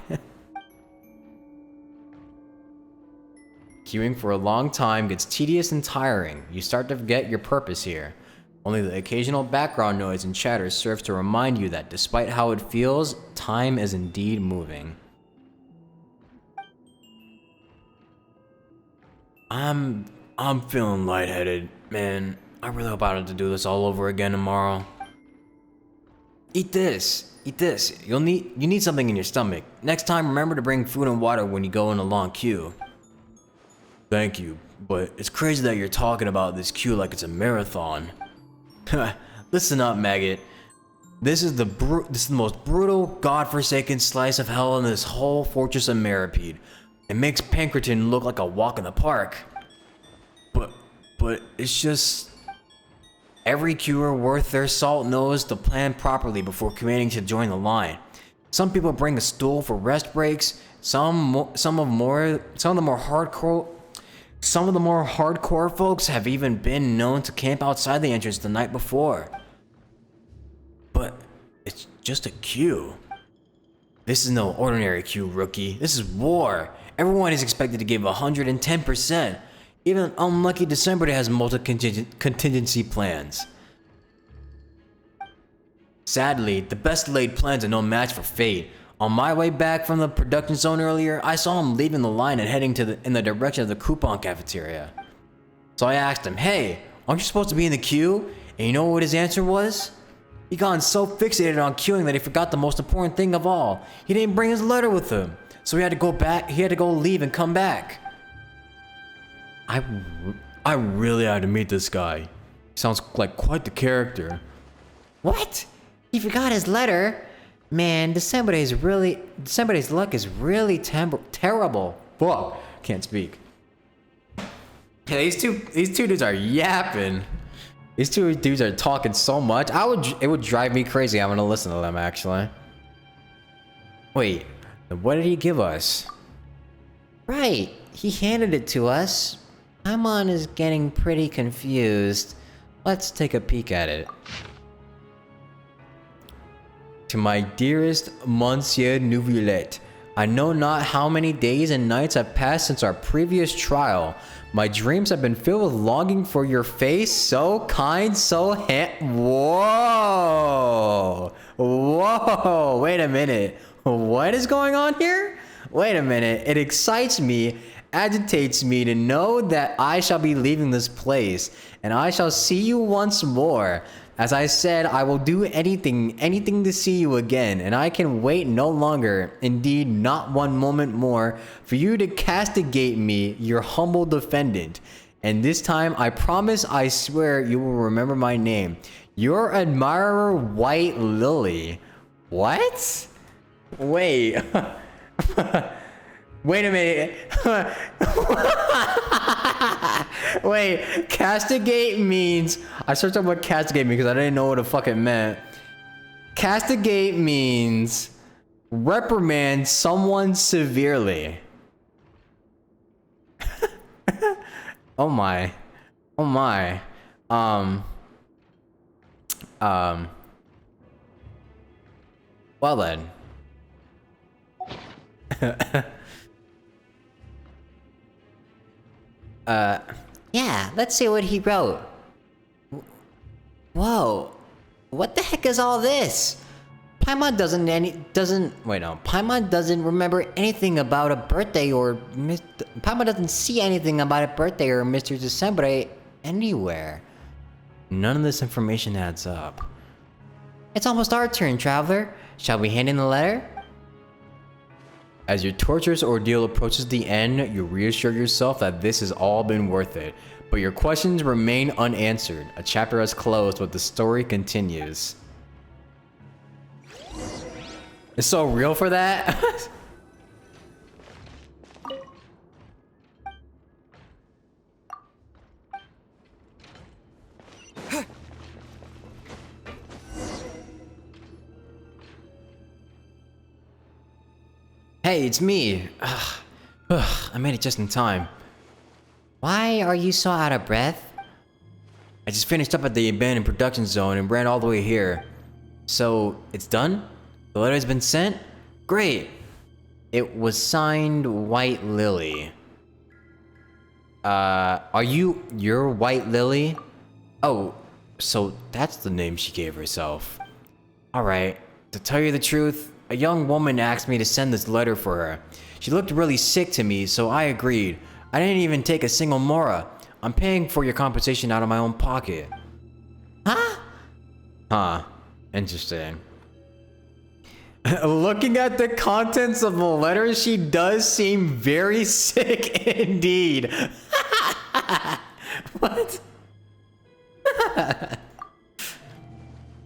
Speaker 1: Queuing for a long time gets tedious and tiring. You start to forget your purpose here. Only the occasional background noise and chatter serves to remind you that despite how it feels, time is indeed moving. I'm feeling lightheaded, man. I really hope I don't have to do this all over again tomorrow. Eat this. You need something in your stomach. Next time, remember to bring food and water when you go in a long queue. Thank you, but it's crazy that you're talking about this queue like it's a marathon. Listen up, maggot. This is the most brutal, godforsaken slice of hell in this whole Fortress of Meropide. It makes Pinkerton look like a walk in the park. But it's just... Every queuer worth their salt knows to plan properly before committing to join the line. Some people bring a stool for rest breaks. Some of the more hardcore folks have even been known to camp outside the entrance the night before. But it's just a queue. This is no ordinary queue, rookie. This is war. Everyone is expected to give 110%. Even Unlucky December has multi-contingency plans. Sadly, the best laid plans are no match for fate. On my way back from the production zone earlier, I saw him leaving the line and heading in the direction of the coupon cafeteria. So I asked him, "Hey, aren't you supposed to be in the queue?" And you know what his answer was? He got so fixated on queuing that he forgot the most important thing of all. He didn't bring his letter with him. So he had to go back, leave and come back. I really had to meet this guy. He sounds like quite the character.
Speaker 3: What? He forgot his letter? Man, December's luck is really terrible.
Speaker 1: Fuck, can't speak. Yeah, these two dudes are yapping. These two dudes are talking so much. It would drive me crazy having to listen to them, actually. Wait, what did he give us?
Speaker 3: Right, he handed it to us. Paimon is getting pretty confused.
Speaker 1: Let's take a peek at it. To my dearest Monsieur Neuvillette, I know not how many days and nights have passed since our previous trial. My dreams have been filled with longing for your face, so kind, so Whoa! Whoa! Wait a minute. What is going on here? Wait a minute. It excites me, agitates me to know that I shall be leaving this place, and I shall see you once more. As I said, I will do anything to see you again, and I can wait no longer, indeed not one moment more, for you to castigate me, your humble defendant. And this time, I promise, I swear, you will remember my name. Your admirer, White Lily. What? Wait. Wait a minute. Wait, castigate means... I searched up what castigate means because I didn't know what the fuck it meant. Castigate means reprimand someone severely. Oh my. Oh my. Well then.
Speaker 3: Yeah, let's see what he wrote. Whoa, what the heck is all this? Paimon Paimon doesn't remember anything about a birthday or Paimon doesn't see anything about a birthday or Mr. December anywhere.
Speaker 1: None of this information adds up.
Speaker 3: It's almost our turn, traveler. Shall we hand in the letter?
Speaker 1: As your torturous ordeal approaches the end, you reassure yourself that this has all been worth it. But your questions remain unanswered. A chapter has closed, but the story continues. It's so real for that. Hey, it's me. I made it just in time.
Speaker 3: Why are you so out of breath?
Speaker 1: I just finished up at the abandoned production zone and ran all the way here. So, it's done? The letter's been sent? Great!
Speaker 3: It was signed White Lily.
Speaker 1: You're White Lily? Oh, so that's the name she gave herself. Alright, to tell you the truth, a young woman asked me to send this letter for her. She looked really sick to me, so I agreed. I didn't even take a single mora. I'm paying for your compensation out of my own pocket.
Speaker 3: Huh?
Speaker 1: Huh. Interesting. Looking at the contents of the letter, she does seem very sick indeed. What?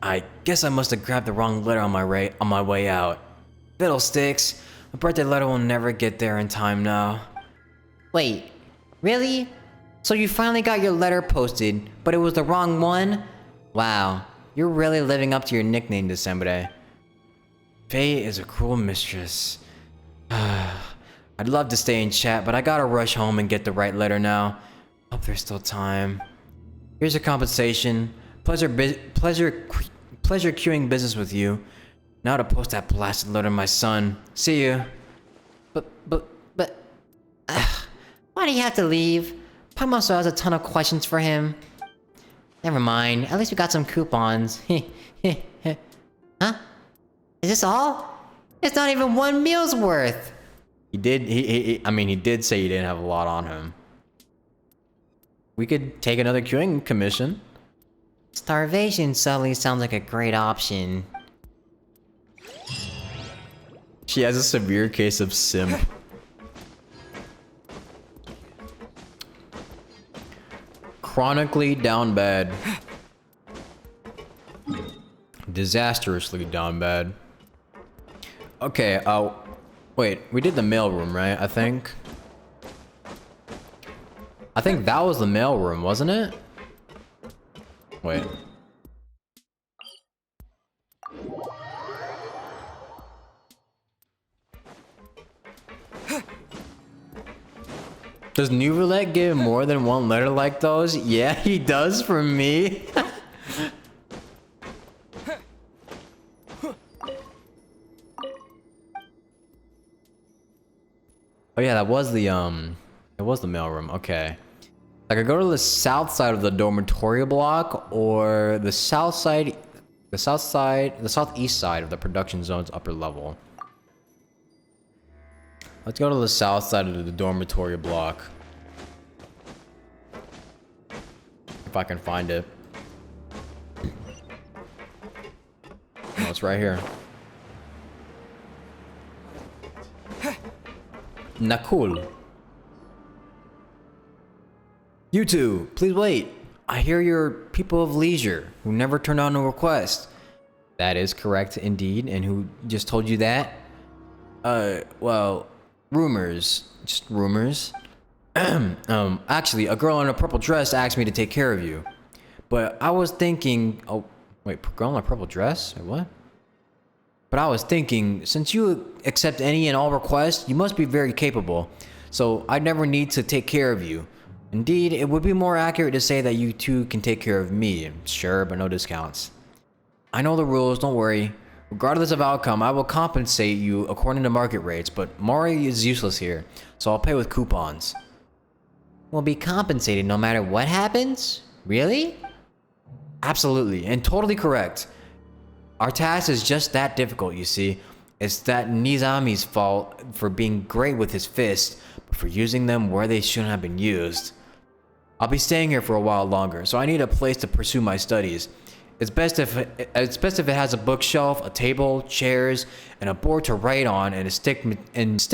Speaker 1: I guess I must have grabbed the wrong letter on my way out. Fiddlesticks. The birthday letter will never get there in time now.
Speaker 3: Wait, really? So you finally got your letter posted, but it was the wrong one? Wow, you're really living up to your nickname, December.
Speaker 1: Fate is a cruel mistress. I'd love to stay and chat, but I gotta rush home and get the right letter now. Hope there's still time. Here's your compensation. Pleasure queuing business with you. Now to post that blasted letter to my son. See you.
Speaker 3: But, why do you have to leave? Paimon also has a ton of questions for him. Never mind, at least we got some coupons. Huh? Is this all? It's not even one meal's worth.
Speaker 1: He did say he didn't have a lot on him. We could take another queuing commission.
Speaker 3: Starvation suddenly sounds like a great option.
Speaker 1: She has a severe case of simp. Chronically down bad. Disastrously down bad. Okay, wait, we did the mailroom, right? I think that was the mailroom, wasn't it? Wait.
Speaker 3: Does New Roulette give more than one letter like those? Yeah, he does for me. Oh yeah, that was the mailroom. Okay. I could go to the south side of the dormitory block or the southeast side of the production zone's upper level. Let's go to the south side of the dormitory block. If I can find it. Oh, it's right here. Nakul. You two, please wait. I hear you're people of leisure who never turned down a request. That is correct indeed, and who just told you that? Well, rumors. Just rumors. Actually, a girl in a purple dress asked me to take care of you. But I was thinking... Oh, wait, girl in a purple dress? Wait, what? But I was thinking, since you accept any and all requests, you must be very capable. So I'd never need to take care of you. Indeed, it would be more accurate to say that you two can take care of me. Sure, but no discounts. I know the rules, don't worry. Regardless of outcome, I will compensate you according to market rates, but Mari is useless here, so I'll pay with coupons. We'll be compensated no matter what happens? Really? Absolutely, and totally correct. Our task is just that difficult, you see. It's that Nizami's fault for being great with his fist, but for using them where they shouldn't have been used. I'll be staying here for a while longer, so I need a place to pursue my studies. It's best if it has a bookshelf, a table, chairs, and a board to write on, and stick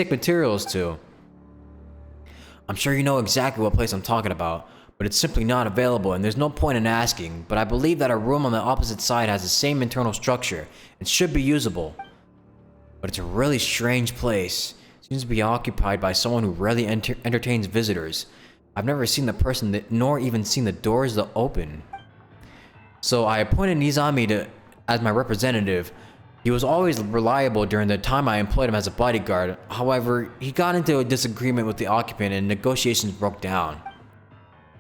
Speaker 3: materials to. I'm sure you know exactly what place I'm talking about, but it's simply not available, and there's no point in asking. But I believe that a room on the opposite side has the same internal structure and should be usable. But it's a really strange place. It seems to be occupied by someone who rarely entertains visitors. I've never seen the person nor even seen the doors that open. So I appointed Nizami as my representative. He was always reliable during the time I employed him as a bodyguard. However, he got into a disagreement with the occupant and negotiations broke down.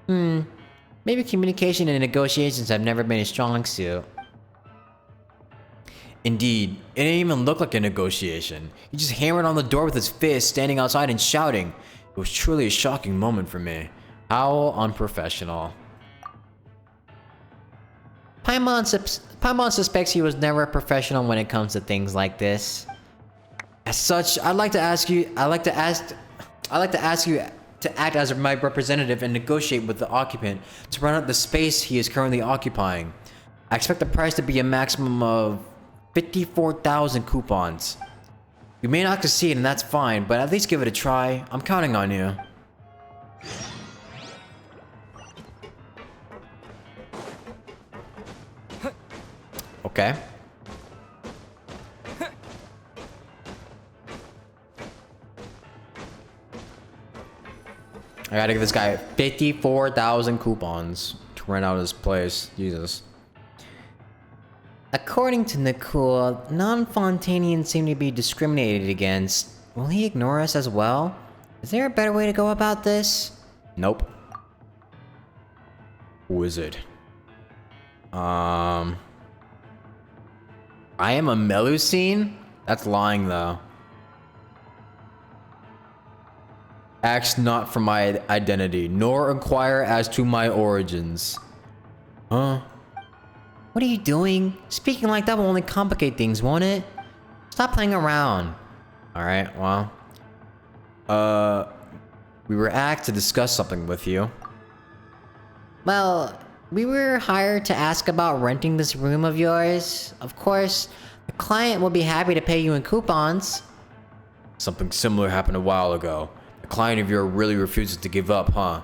Speaker 3: Maybe communication and negotiations have never been a strong suit.
Speaker 1: Indeed, it didn't even look like a negotiation. He just hammered on the door with his fist, standing outside and shouting. It was truly a shocking moment for me. How unprofessional.
Speaker 3: Paimon suspects he was never a professional when it comes to things like this.
Speaker 1: As such, I'd like to ask you to act as my representative and negotiate with the occupant to rent out the space he is currently occupying. I expect the price to be a maximum of 54,000 coupons. You may not succeed, and that's fine, but at least give it a try. I'm counting on you. Okay. I gotta give this guy 54,000 coupons to rent out his place. Jesus.
Speaker 3: According to Nakul, non-Fontanians seem to be discriminated against. Will he ignore us as well? Is there a better way to go about this?
Speaker 1: Nope. Who is it? I am a Melusine? That's lying though. Ask not for my identity, nor inquire as to my origins. Huh?
Speaker 3: What are you doing? Speaking like that will only complicate things, won't it? Stop playing around.
Speaker 1: Alright, well. We were asked to discuss something with you.
Speaker 3: Well, we were hired to ask about renting this room of yours. Of course, the client will be happy to pay you in coupons.
Speaker 1: Something similar happened a while ago. The client of yours really refuses to give up, huh?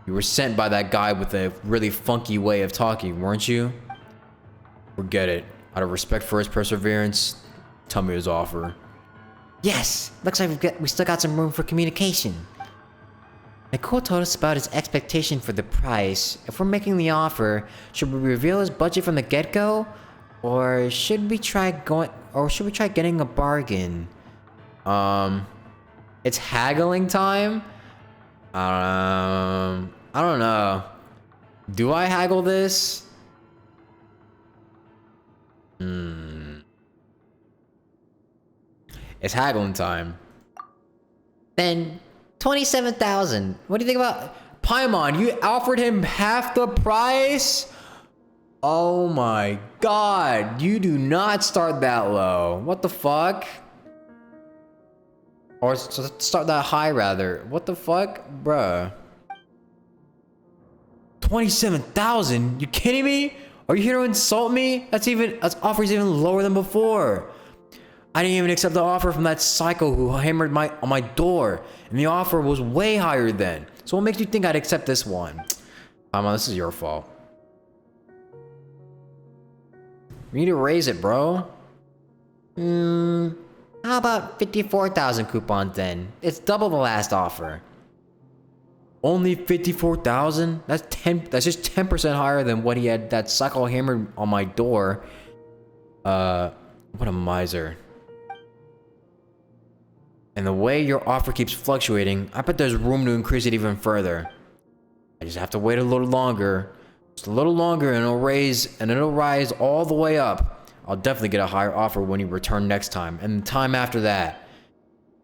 Speaker 1: You were sent by that guy with a really funky way of talking, weren't you? Forget it. Out of respect for his perseverance, tell me his offer.
Speaker 3: Yes! Looks like we still got some room for communication. Nicole told us about his expectation for the price. If we're making the offer, should we reveal his budget from the get-go? Or should we try getting a bargain?
Speaker 1: It's haggling time? I don't know. Do I haggle this? It's haggling time.
Speaker 3: Then 27,000. What do you think about
Speaker 1: Paimon, you offered him half the price? Oh my god, you do not start that low. What the fuck? Or start that high rather. What the fuck? Bruh. 27,000? You kidding me? Are you here to insult me? That's offer's even lower than before. I didn't even accept the offer from that psycho who hammered on my door. And the offer was way higher then. So what makes you think I'd accept this one? Paimon, this is your fault. We need to raise it, bro.
Speaker 3: How about 54,000 coupons then? It's double the last offer.
Speaker 1: Only 54,000? That's just 10% higher than what he had that psycho hammered on my door. What a miser. And the way your offer keeps fluctuating, I bet there's room to increase it even further. I just have to wait a little longer. Just a little longer and it'll rise all the way up. I'll definitely get a higher offer when you return next time, and the time after that.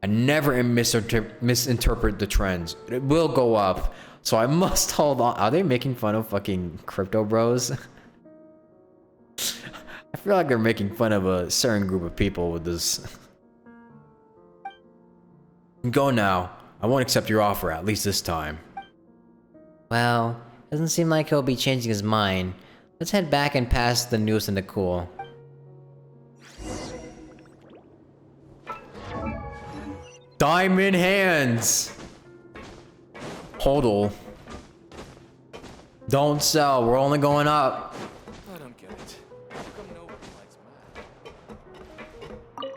Speaker 1: I never misinterpret the trends. It will go up, so I must hold on. Are they making fun of fucking crypto bros? I feel like they're making fun of a certain group of people with this. Go now. I won't accept your offer, at least this time.
Speaker 3: Well, doesn't seem like he'll be changing his mind. Let's head back and pass the news in the cool.
Speaker 1: Diamond hands! Hodl. Don't sell, we're only going up.
Speaker 2: I don't get it. How come nobody likes Matt?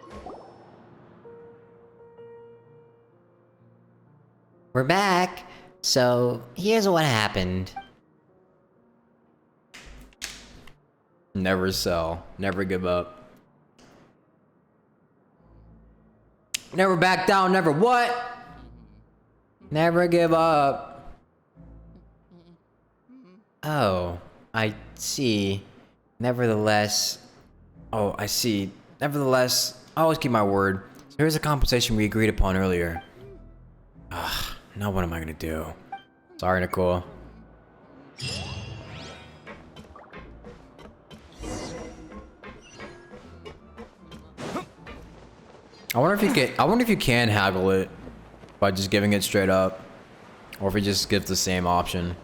Speaker 3: We're back. So, here's what happened.
Speaker 1: Never sell, never give up. Never back down, never what? Never give up.
Speaker 3: Oh, I see.
Speaker 1: Nevertheless, I see. Nevertheless, I always keep my word. So here's the compensation we agreed upon earlier. Now what am I gonna do? Sorry, Nicole. I wonder if you can haggle it by just giving it straight up, or if it just gives the same option,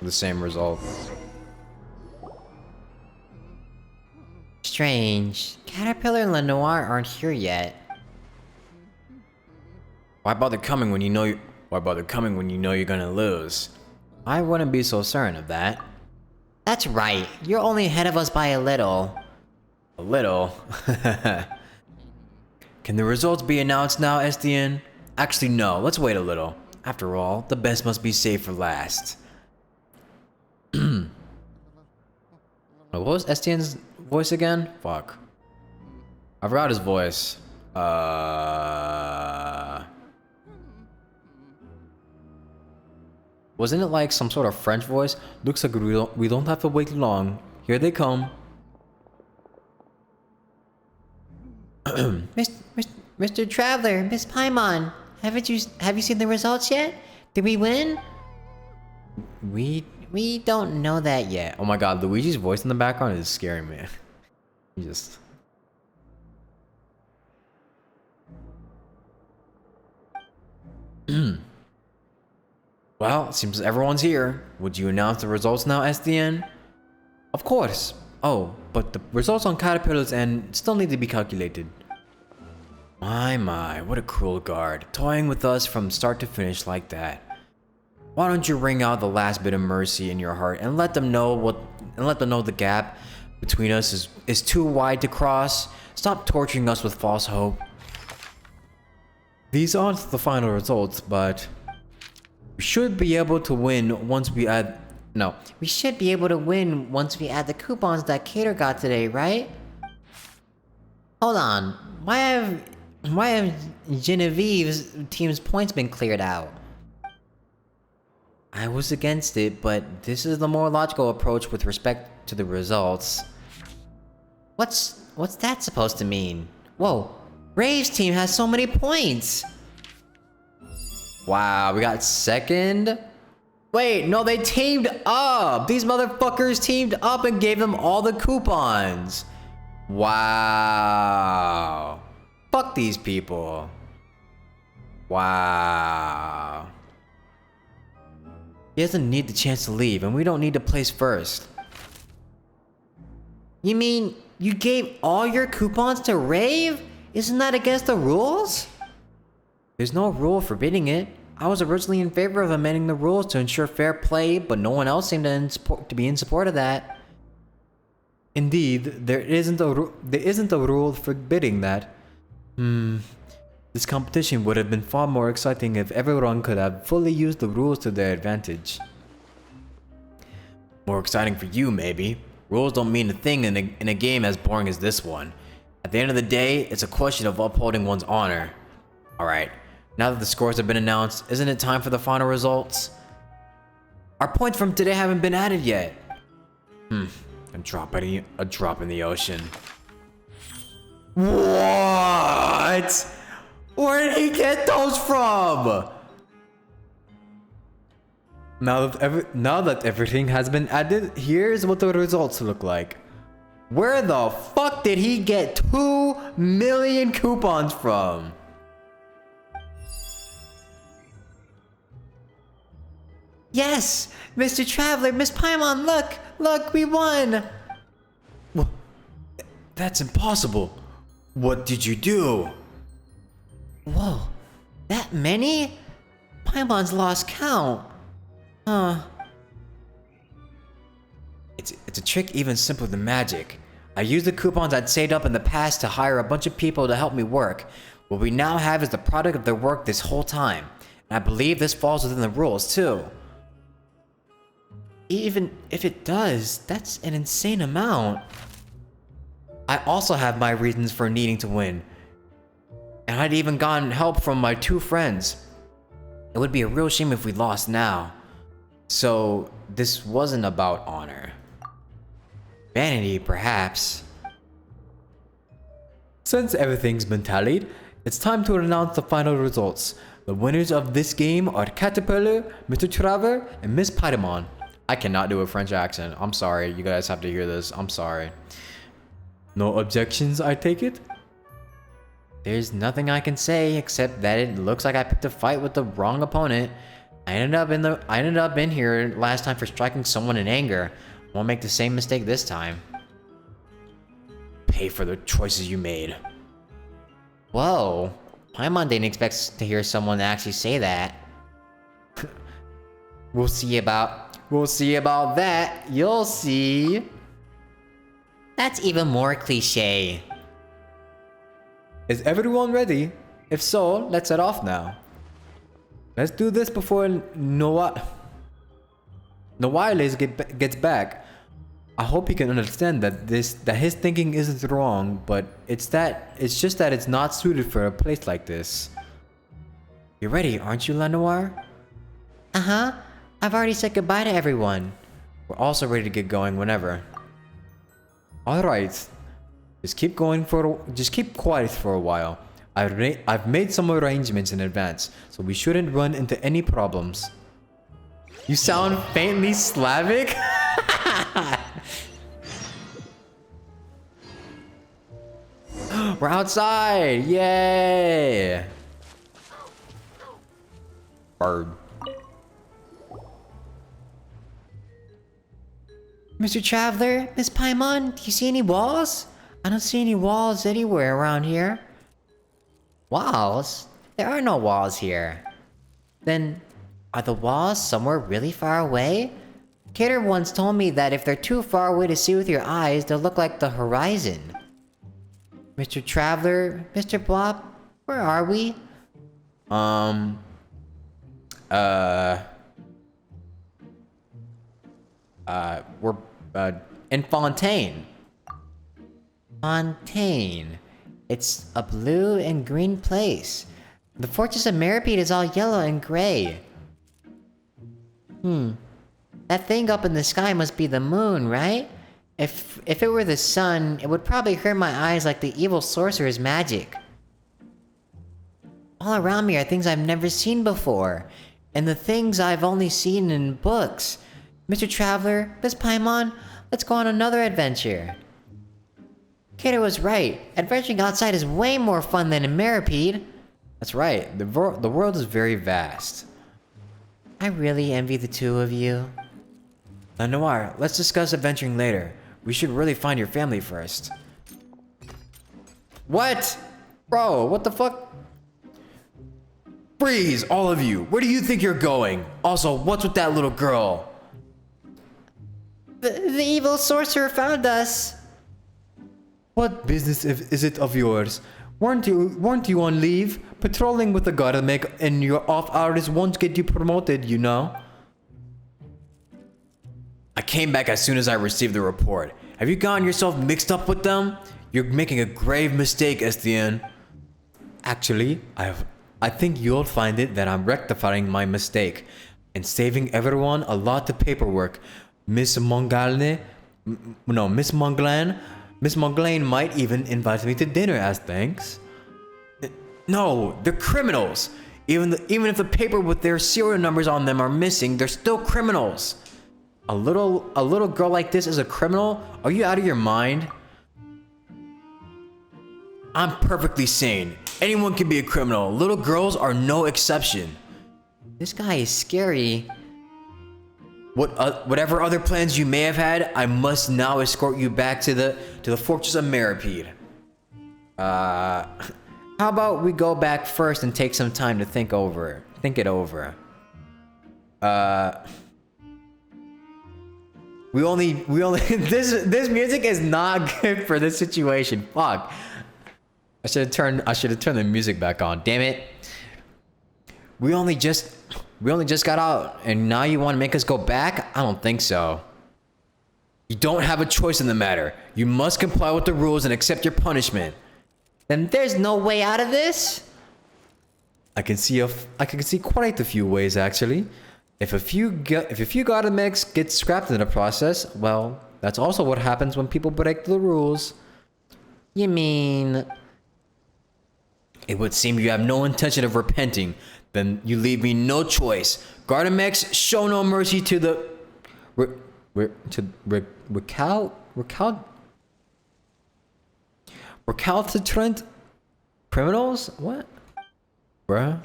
Speaker 1: the same result.
Speaker 3: Strange. Caterpillar and Lanoire aren't here yet.
Speaker 1: Why bother coming when you know you're gonna lose? I wouldn't be so certain of that.
Speaker 3: That's right. You're only ahead of us by a little.
Speaker 1: A little. Can the results be announced now, Estienne? Actually, no. Let's wait a little. After all, the best must be saved for last. What was Estienne's voice again? Fuck. I forgot his voice. Wasn't it like some sort of French voice? Looks like we don't have to wait long. Here they come.
Speaker 3: Mr. Traveler, Miss Paimon, have you seen the results yet? Did we win? We don't know that yet.
Speaker 1: Oh my god, Luigi's voice in the background is scaring me. He just... Well, it seems everyone's here. Would you announce the results now, Estienne? Of course. Oh, but the results on Caterpillar's end still need to be calculated. My, what a cruel guard, toying with us from start to finish like that. Why don't you wring out the last bit of mercy in your heart and let them know the gap between us is too wide to cross? Stop torturing us with false hope. These aren't the final results, but we should be able to win once we add... No.
Speaker 3: We should be able to win once we add the coupons that Cater got today, right? Hold on. Why have Genevieve's team's points been cleared out? I was against it, but this is the more logical approach with respect to the results. What's that supposed to mean? Whoa, Rave's team has so many points! Wow, we got second? Wait, no, they teamed up! These motherfuckers teamed up and gave them all the coupons! Wow. Fuck these people. Wow. He doesn't need the chance to leave, and we don't need to place first. You mean you gave all your coupons to Rave? Isn't that against the rules? There's no rule forbidding it. I was originally in favor of amending the rules to ensure fair play, but no one else seemed to be in support of that.
Speaker 7: Indeed, there isn't a rule forbidding that. This competition would have been far more exciting if everyone could have fully used the rules to their advantage. More exciting for you, maybe. Rules don't mean a thing in a game as boring as this one. At the end of the day, it's a question of upholding one's honor. Alright, now that the scores have been announced, isn't it time for the final results? Our points from today haven't been added yet. A drop in the ocean. What? Where did he get those from? Now that everything has been added, here's what the results look like. Where the fuck did he get 2 million coupons from?
Speaker 3: Yes! Mr. Traveler, Miss Paimon, look, we won!
Speaker 7: Well, that's impossible. What did you do?
Speaker 3: Whoa, that many? Paimon's lost count. Huh.
Speaker 7: It's a trick even simpler than magic. I used the coupons I'd saved up in the past to hire a bunch of people to help me work. What we now have is the product of their work this whole time. And I believe this falls within the rules too.
Speaker 3: Even if it does, that's an insane amount.
Speaker 7: I also have my reasons for needing to win. And I'd even gotten help from my 2 friends. It would be a real shame if we lost now. So, this wasn't about honor. Vanity, perhaps. Since everything's been tallied, it's time to announce the final results. The winners of this game are Caterpillar, Mr. Traveler, and Miss Paimon. I cannot do a French accent. I'm sorry. You guys have to hear this. I'm sorry. No objections, I take it?
Speaker 3: There's nothing I can say except that it looks like I picked a fight with the wrong opponent. I ended up in here last time for striking someone in anger. I won't make the same mistake this time.
Speaker 7: Pay for the choices you made.
Speaker 3: Whoa. Paimon didn't expect to hear someone actually say that. We'll see about that. You'll see. That's even more cliche.
Speaker 7: Is everyone ready? If so, let's head off now. Let's do this before Noires gets back. I hope he can understand that his thinking isn't wrong, but it's just that it's not suited for a place like this. You're ready, aren't you, Lanoire?
Speaker 3: Uh-huh. I've already said goodbye to everyone.
Speaker 7: We're also ready to get going whenever. Alright. Just keep quiet for a while. I've made some arrangements in advance, so we shouldn't run into any problems.
Speaker 3: You sound faintly Slavic?
Speaker 7: We're outside! Yay! Bird.
Speaker 3: Mr. Traveler, Miss Paimon, do you see any walls? I don't see any walls anywhere around here. Walls? There are no walls here. Then, are the walls somewhere really far away? Cater once told me that if they're too far away to see with your eyes, they'll look like the horizon. Mr. Traveler, Mr. Blob, where are we?
Speaker 7: We're, in Fontaine.
Speaker 3: Fontaine. It's a blue and green place. The Fortress of Meropide is all yellow and gray. That thing up in the sky must be the moon, right? If it were the sun, it would probably hurt my eyes like the evil sorcerer's magic. All around me are things I've never seen before, and the things I've only seen in books. Mr. Traveler, Miss Paimon, let's go on another adventure. Cater was right. Adventuring outside is way more fun than in Meropide.
Speaker 1: That's right. The world is very vast.
Speaker 3: I really envy the two of you.
Speaker 1: Lanoire, let's discuss adventuring later. We should really find your family first. What? Bro, what the fuck? Freeze, all of you. Where do you think you're going? Also, what's with that little girl?
Speaker 3: The evil sorcerer found us.
Speaker 1: What business is it of yours? Weren't you on leave? Patrolling with the Gardemek in your off hours won't get you promoted, you know? I came back as soon as I received the report. Have you gotten yourself mixed up with them? You're making a grave mistake, Estienne. Actually, I think you'll find it that I'm rectifying my mistake and saving everyone a lot of paperwork. Miss Monglane might even invite me to dinner as thanks. No, they're criminals. Even if the paper with their serial numbers on them are missing, they're still criminals. A little girl like this is a criminal? Are you out of your mind? I'm perfectly sane. Anyone can be a criminal. Little girls are no exception.
Speaker 3: This guy is scary.
Speaker 1: Whatever other plans you may have had, I must now escort you back to the Fortress of Meropide. How about we go back first and take some time to think it over. We only this music is not good for this situation. Fuck. I should have turned the music back on. Damn it. We only just got out and now you want to make us go back? I don't think so. You don't have a choice in the matter. You must comply with the rules and accept your punishment.
Speaker 3: Then there's no way out of this?
Speaker 1: I can see quite a few ways actually. If a few Gardemex get scrapped in the process, well, that's also what happens when people break the rules.
Speaker 3: You mean...
Speaker 1: It would seem you have no intention of repenting. Then you leave me no choice. Gardemex, show no mercy to the... recalcitrant criminals? What? Bruh?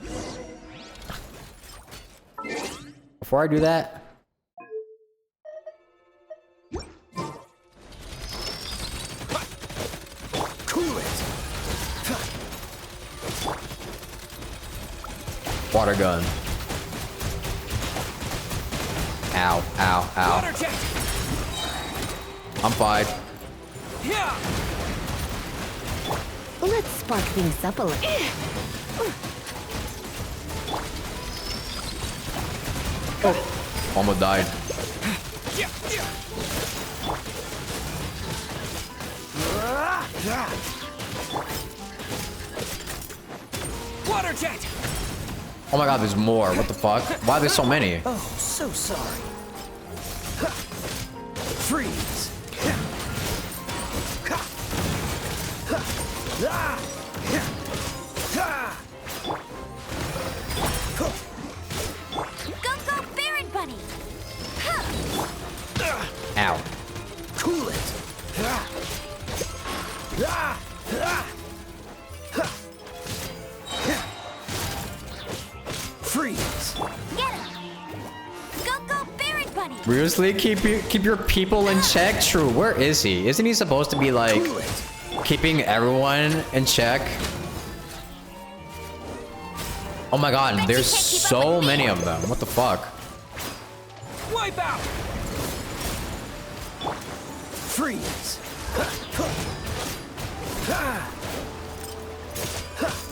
Speaker 1: Before I do that...
Speaker 5: Cool it.
Speaker 1: Water gun. Ow, ow, ow.
Speaker 5: Water jet.
Speaker 1: I'm fine.
Speaker 5: Yeah.
Speaker 6: Let's spark things up a little.
Speaker 1: Oh, almost died.
Speaker 5: Yeah. Water jet.
Speaker 1: Oh my god, there's more. What the fuck? Why are there so many?
Speaker 5: Oh, so sorry. Freeze.
Speaker 6: Go, Baron Bunny!
Speaker 1: Ow.
Speaker 5: Cool it. Freeze.
Speaker 6: Get him! Go, Baron Bunny!
Speaker 1: Seriously? Keep your people in check? True, where is he? Isn't he supposed to be like
Speaker 5: Cool it.
Speaker 1: keeping everyone in check? Oh my god,
Speaker 6: Bet you
Speaker 1: there's
Speaker 6: can't keep up
Speaker 1: so
Speaker 6: with me.
Speaker 1: many of them. What the fuck?
Speaker 5: Wipe out. Freeze.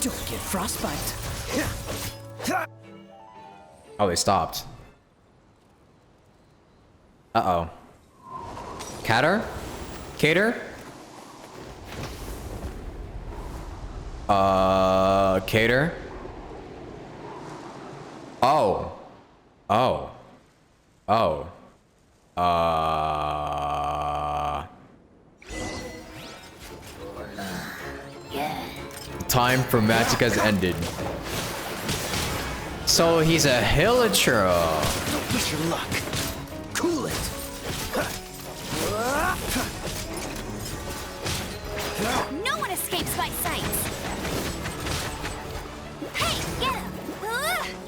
Speaker 5: Don't get frostbite.
Speaker 1: Oh, they stopped. Uh-oh. Cater? Cater? Oh. Oh. Oh. Time for magic has ended. So he's a Hilichurl.
Speaker 5: Don't push your luck. Cool it.
Speaker 6: No one escapes my sight. Hey, get him!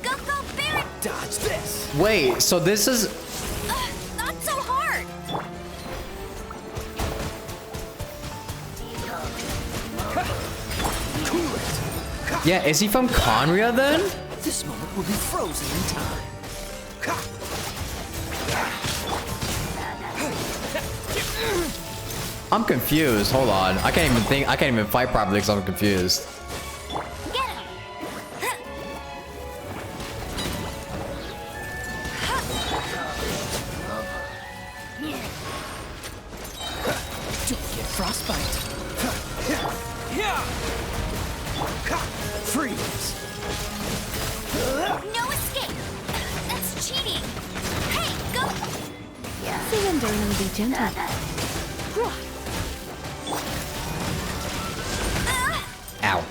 Speaker 6: Go, Baron!
Speaker 5: Dodge this.
Speaker 1: Wait, so this is...
Speaker 6: Not so hard!
Speaker 5: Cool it.
Speaker 1: Yeah, is he from Conria then?
Speaker 5: This moment will be frozen in time.
Speaker 1: I'm confused. Hold on. I can't even fight properly because I'm confused.
Speaker 6: Get him!
Speaker 5: Don't get frostbite. Freeze.
Speaker 6: No escape! That's cheating! Hey, go!
Speaker 4: Surrender and be gentle.
Speaker 1: Ow.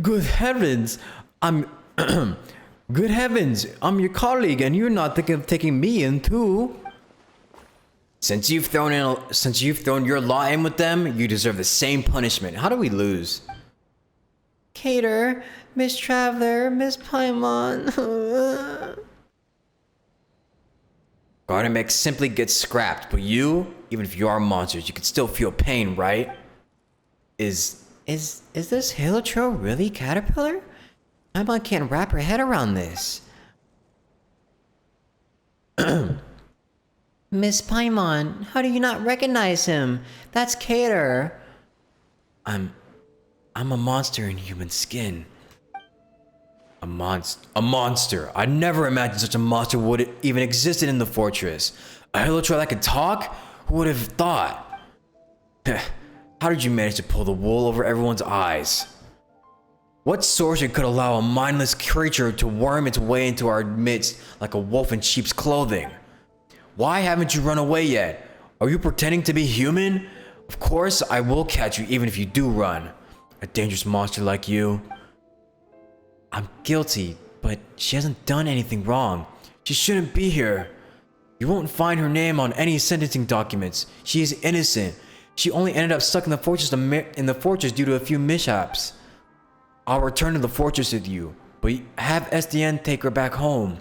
Speaker 1: Good heavens! Good heavens! I'm your colleague, and you're not thinking of taking me in too. Since you've thrown your law in with them, you deserve the same punishment. How do we lose? Cater, Miss Traveler, Miss Paimon. Garden Mech simply gets scrapped, but you, even if you are monsters, you can still feel pain, right? Is this Hilichurl really Caterpillar? Paimon can't wrap her head around this. Miss Paimon, how do you not recognize him? That's Cater. I'm a monster in human skin. A monster. I never imagined such a monster would even existed in the fortress. A Hilichurl that could talk? Who would have thought? How did you manage to pull the wool over everyone's eyes? What sorcerer could allow a mindless creature to worm its way into our midst like a wolf in sheep's clothing? Why haven't you run away yet? Are you pretending to be human? Of course, I will catch you even if you do run. A dangerous monster like you. I'm guilty, but she hasn't done anything wrong. She shouldn't be here. You won't find her name on any sentencing documents. She is innocent. She only ended up stuck in the fortress due to a few mishaps. I'll return to the fortress with you, but have SDN take her back home.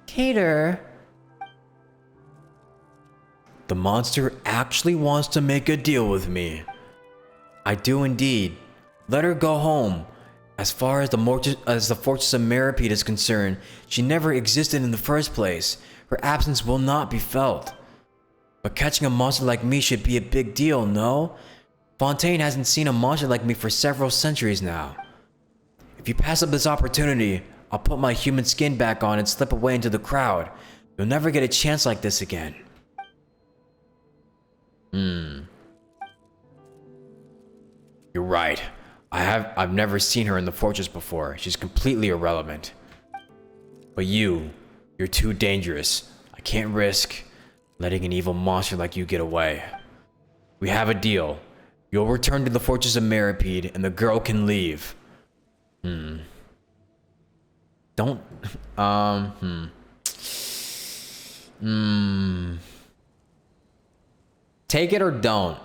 Speaker 1: Cater. The monster actually wants to make a deal with me. I do indeed. Let her go home. As far as the Fortress of Meropide is concerned, she never existed in the first place. Her absence will not be felt. But catching a monster like me should be a big deal, no? Fontaine hasn't seen a monster like me for several centuries now. If you pass up this opportunity, I'll put my human skin back on and slip away into the crowd. You'll never get a chance like this again. You're right. I've never seen her in the fortress before. She's completely irrelevant. But you're too dangerous. I can't risk letting an evil monster like you get away. We have a deal. You'll return to the Fortress of Meropide and the girl can leave. Don't... Take it or don't.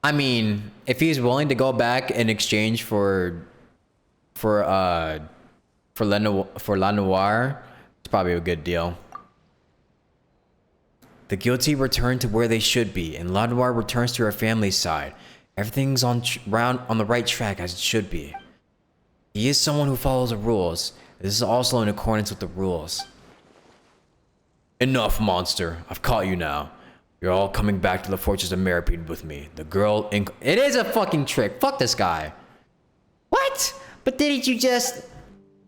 Speaker 1: I mean, if he's willing to go back in exchange for Lanoire, it's probably a good deal. The guilty return to where they should be, and Lanoire returns to her family's side. Everything's on the right track as it should be. He is someone who follows the rules. This is also in accordance with the rules. Enough, monster. I've caught you now. You're all coming back to the Fortress of Meropide with me. The girl in... It is a fucking trick. Fuck this guy. What? But didn't you just...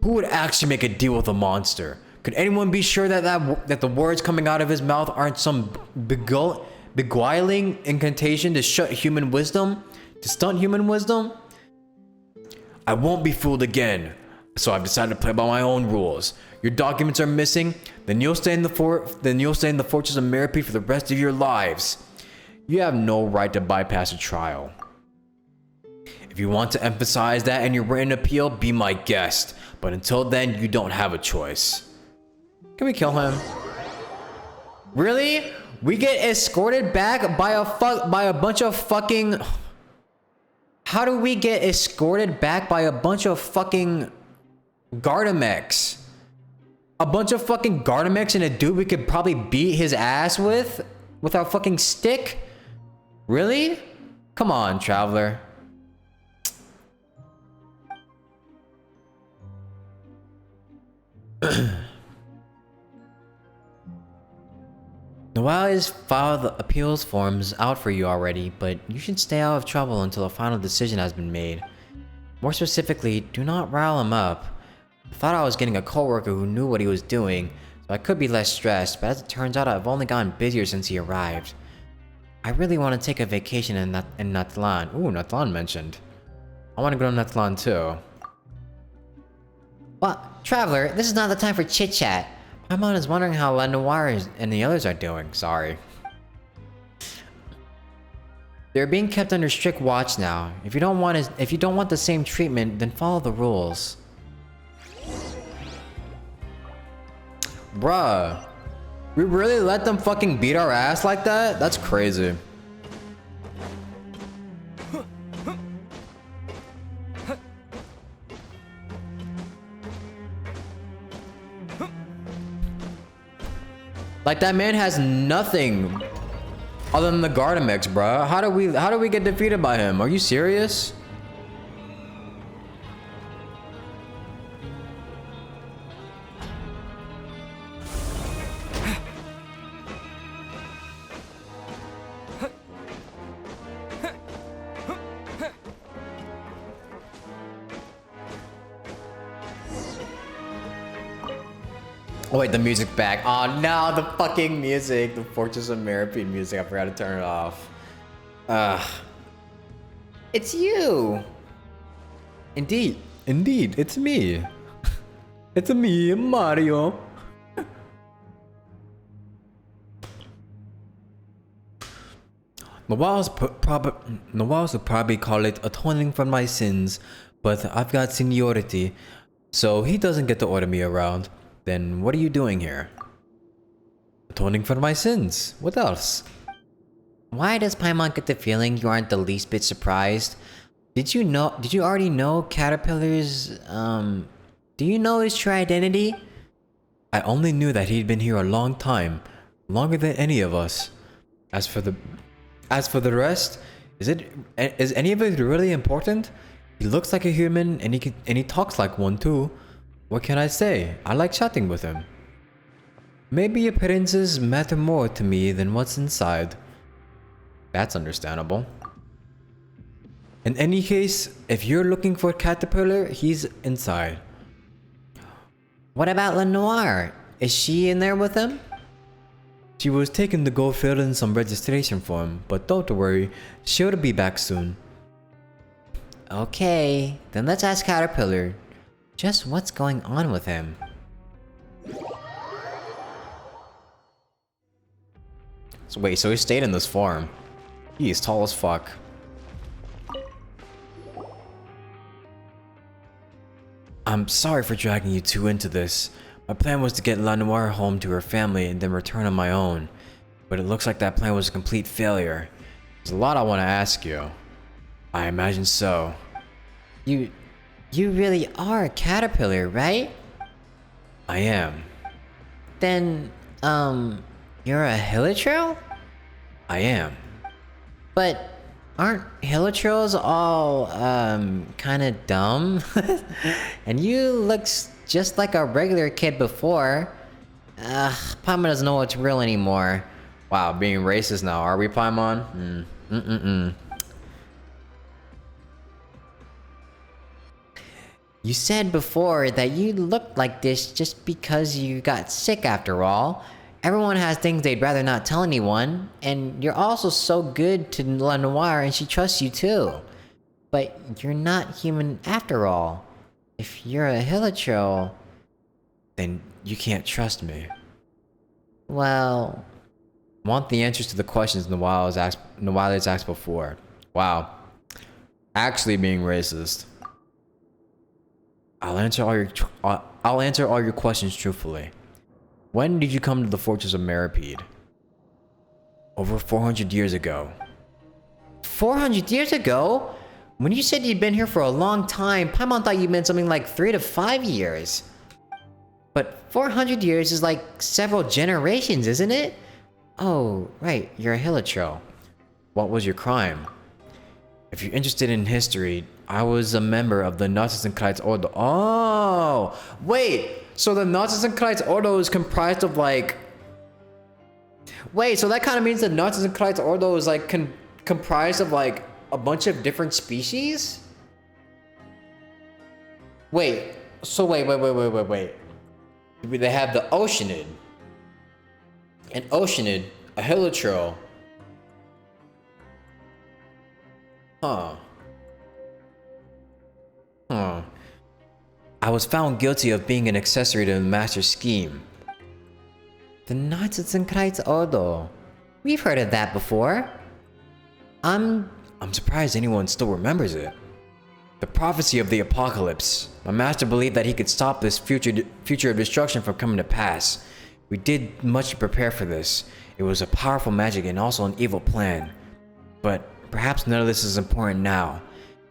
Speaker 1: Who would actually make a deal with a monster? Could anyone be sure that the words coming out of his mouth aren't some beguiling incantation to shut human wisdom? To stunt human wisdom? I won't be fooled again. So I've decided to play by my own rules. Your documents are missing, then you'll stay in the Fortress of Meropide for the rest of your lives. You have no right to bypass a trial. If you want to emphasize that in your written appeal, be my guest. But until then, you don't have a choice. Can we kill him? Really? We get escorted back by a bunch of fucking... How do we get escorted back by a bunch of fucking Gardamex? A bunch of fucking Gardamex and a dude we could probably beat his ass with our fucking stick? Really? Come on, traveler. Noelle has filed the appeals forms out for you already, but you should stay out of trouble until a final decision has been made. More specifically, do not rile him up. I thought I was getting a coworker who knew what he was doing, so I could be less stressed, but as it turns out, I've only gotten busier since he arrived. I really want to take a vacation in Natlan. Ooh, Natlan mentioned. I want to go to Natlan too.
Speaker 3: Well, traveler, this is not the time for chit-chat. Paimon is wondering how Lanoire and the others are doing.
Speaker 1: Sorry. They're being kept under strict watch now. If you don't want the same treatment, then follow the rules. Bruh. We really let them fucking beat our ass like that? That's crazy. Like, that man has nothing other than the Gardamex, bruh. How do we get defeated by him? Are you serious? Oh wait, the music's back. Oh no, the fucking music. The Fortress of Meropide music. I forgot to turn it off. It's you. Indeed, it's me. It's me, Mario. Nawaz would probably call it atoning for my sins, but I've got seniority, so he doesn't get to order me around. Then what are you doing here? Atoning for my sins. What else?
Speaker 3: Why does Paimon get the feeling you aren't the least bit surprised? Did you already know Caterpillar's, do you know his true identity?
Speaker 1: I only knew that he'd been here a long time. Longer than any of us. As for the rest, is any of it really important? He looks like a human and he talks like one too. What can I say? I like chatting with him. Maybe appearances matter more to me than what's inside. That's understandable. In any case, if you're looking for Caterpillar, he's inside.
Speaker 3: What about Lanoire? Is she in there with him?
Speaker 1: She was taken to go fill in some registration form, but don't worry, she'll be back soon.
Speaker 3: Okay, then let's ask Caterpillar. Just what's going on with him?
Speaker 1: So wait, so he stayed in this farm. He's tall as fuck. I'm sorry for dragging you two into this. My plan was to get Lanoire home to her family and then return on my own. But it looks like that plan was a complete failure. There's a lot I want to ask you. I imagine so.
Speaker 3: You really are a Caterpillar, right?
Speaker 1: I am.
Speaker 3: Then, you're a Hilichurl?
Speaker 1: I am.
Speaker 3: But aren't Hilichurls all, kinda dumb? And you look just like a regular kid before. Paimon doesn't know what's real anymore.
Speaker 1: Wow, being racist now, are we, Paimon?
Speaker 3: You said before that you looked like this just because you got sick after all. Everyone has things they'd rather not tell anyone, and you're also so good to Lanoire and she trusts you too. But you're not human after all. If you're a Hilichurl,
Speaker 1: Then you can't trust me.
Speaker 3: well...
Speaker 1: Want the answers to the questions Nawali's asked before. Wow. Actually being racist. I'll answer all your questions truthfully. When did you come to the Fortress of Meropide? Over 400 years ago.
Speaker 3: 400 years ago? When you said you'd been here for a long time, Paimon thought you meant something like 3 to 5 years. But 400 years is like several generations, isn't it? Oh, right, you're a Hilichurl.
Speaker 1: What was your crime? If you're interested in history, I was a member of the Nazis and Kites Ordo. Oh! Wait! So the Nazis and Kites Ordo is comprised of like... Wait, so that kind of means the Nazis and Kites Ordo is like comprised of like a bunch of different species? Wait, so wait. They have the Oceanid. An Oceanid, a Hilichurl. Huh. I was found guilty of being an accessory to the master's scheme.
Speaker 3: The Nazis and Kites Ordo. We've heard of that before.
Speaker 1: I'm surprised anyone still remembers it. The prophecy of the apocalypse. My master believed that he could stop this future of destruction from coming to pass. We did much to prepare for this. It was a powerful magic and also an evil plan. But perhaps none of this is important now.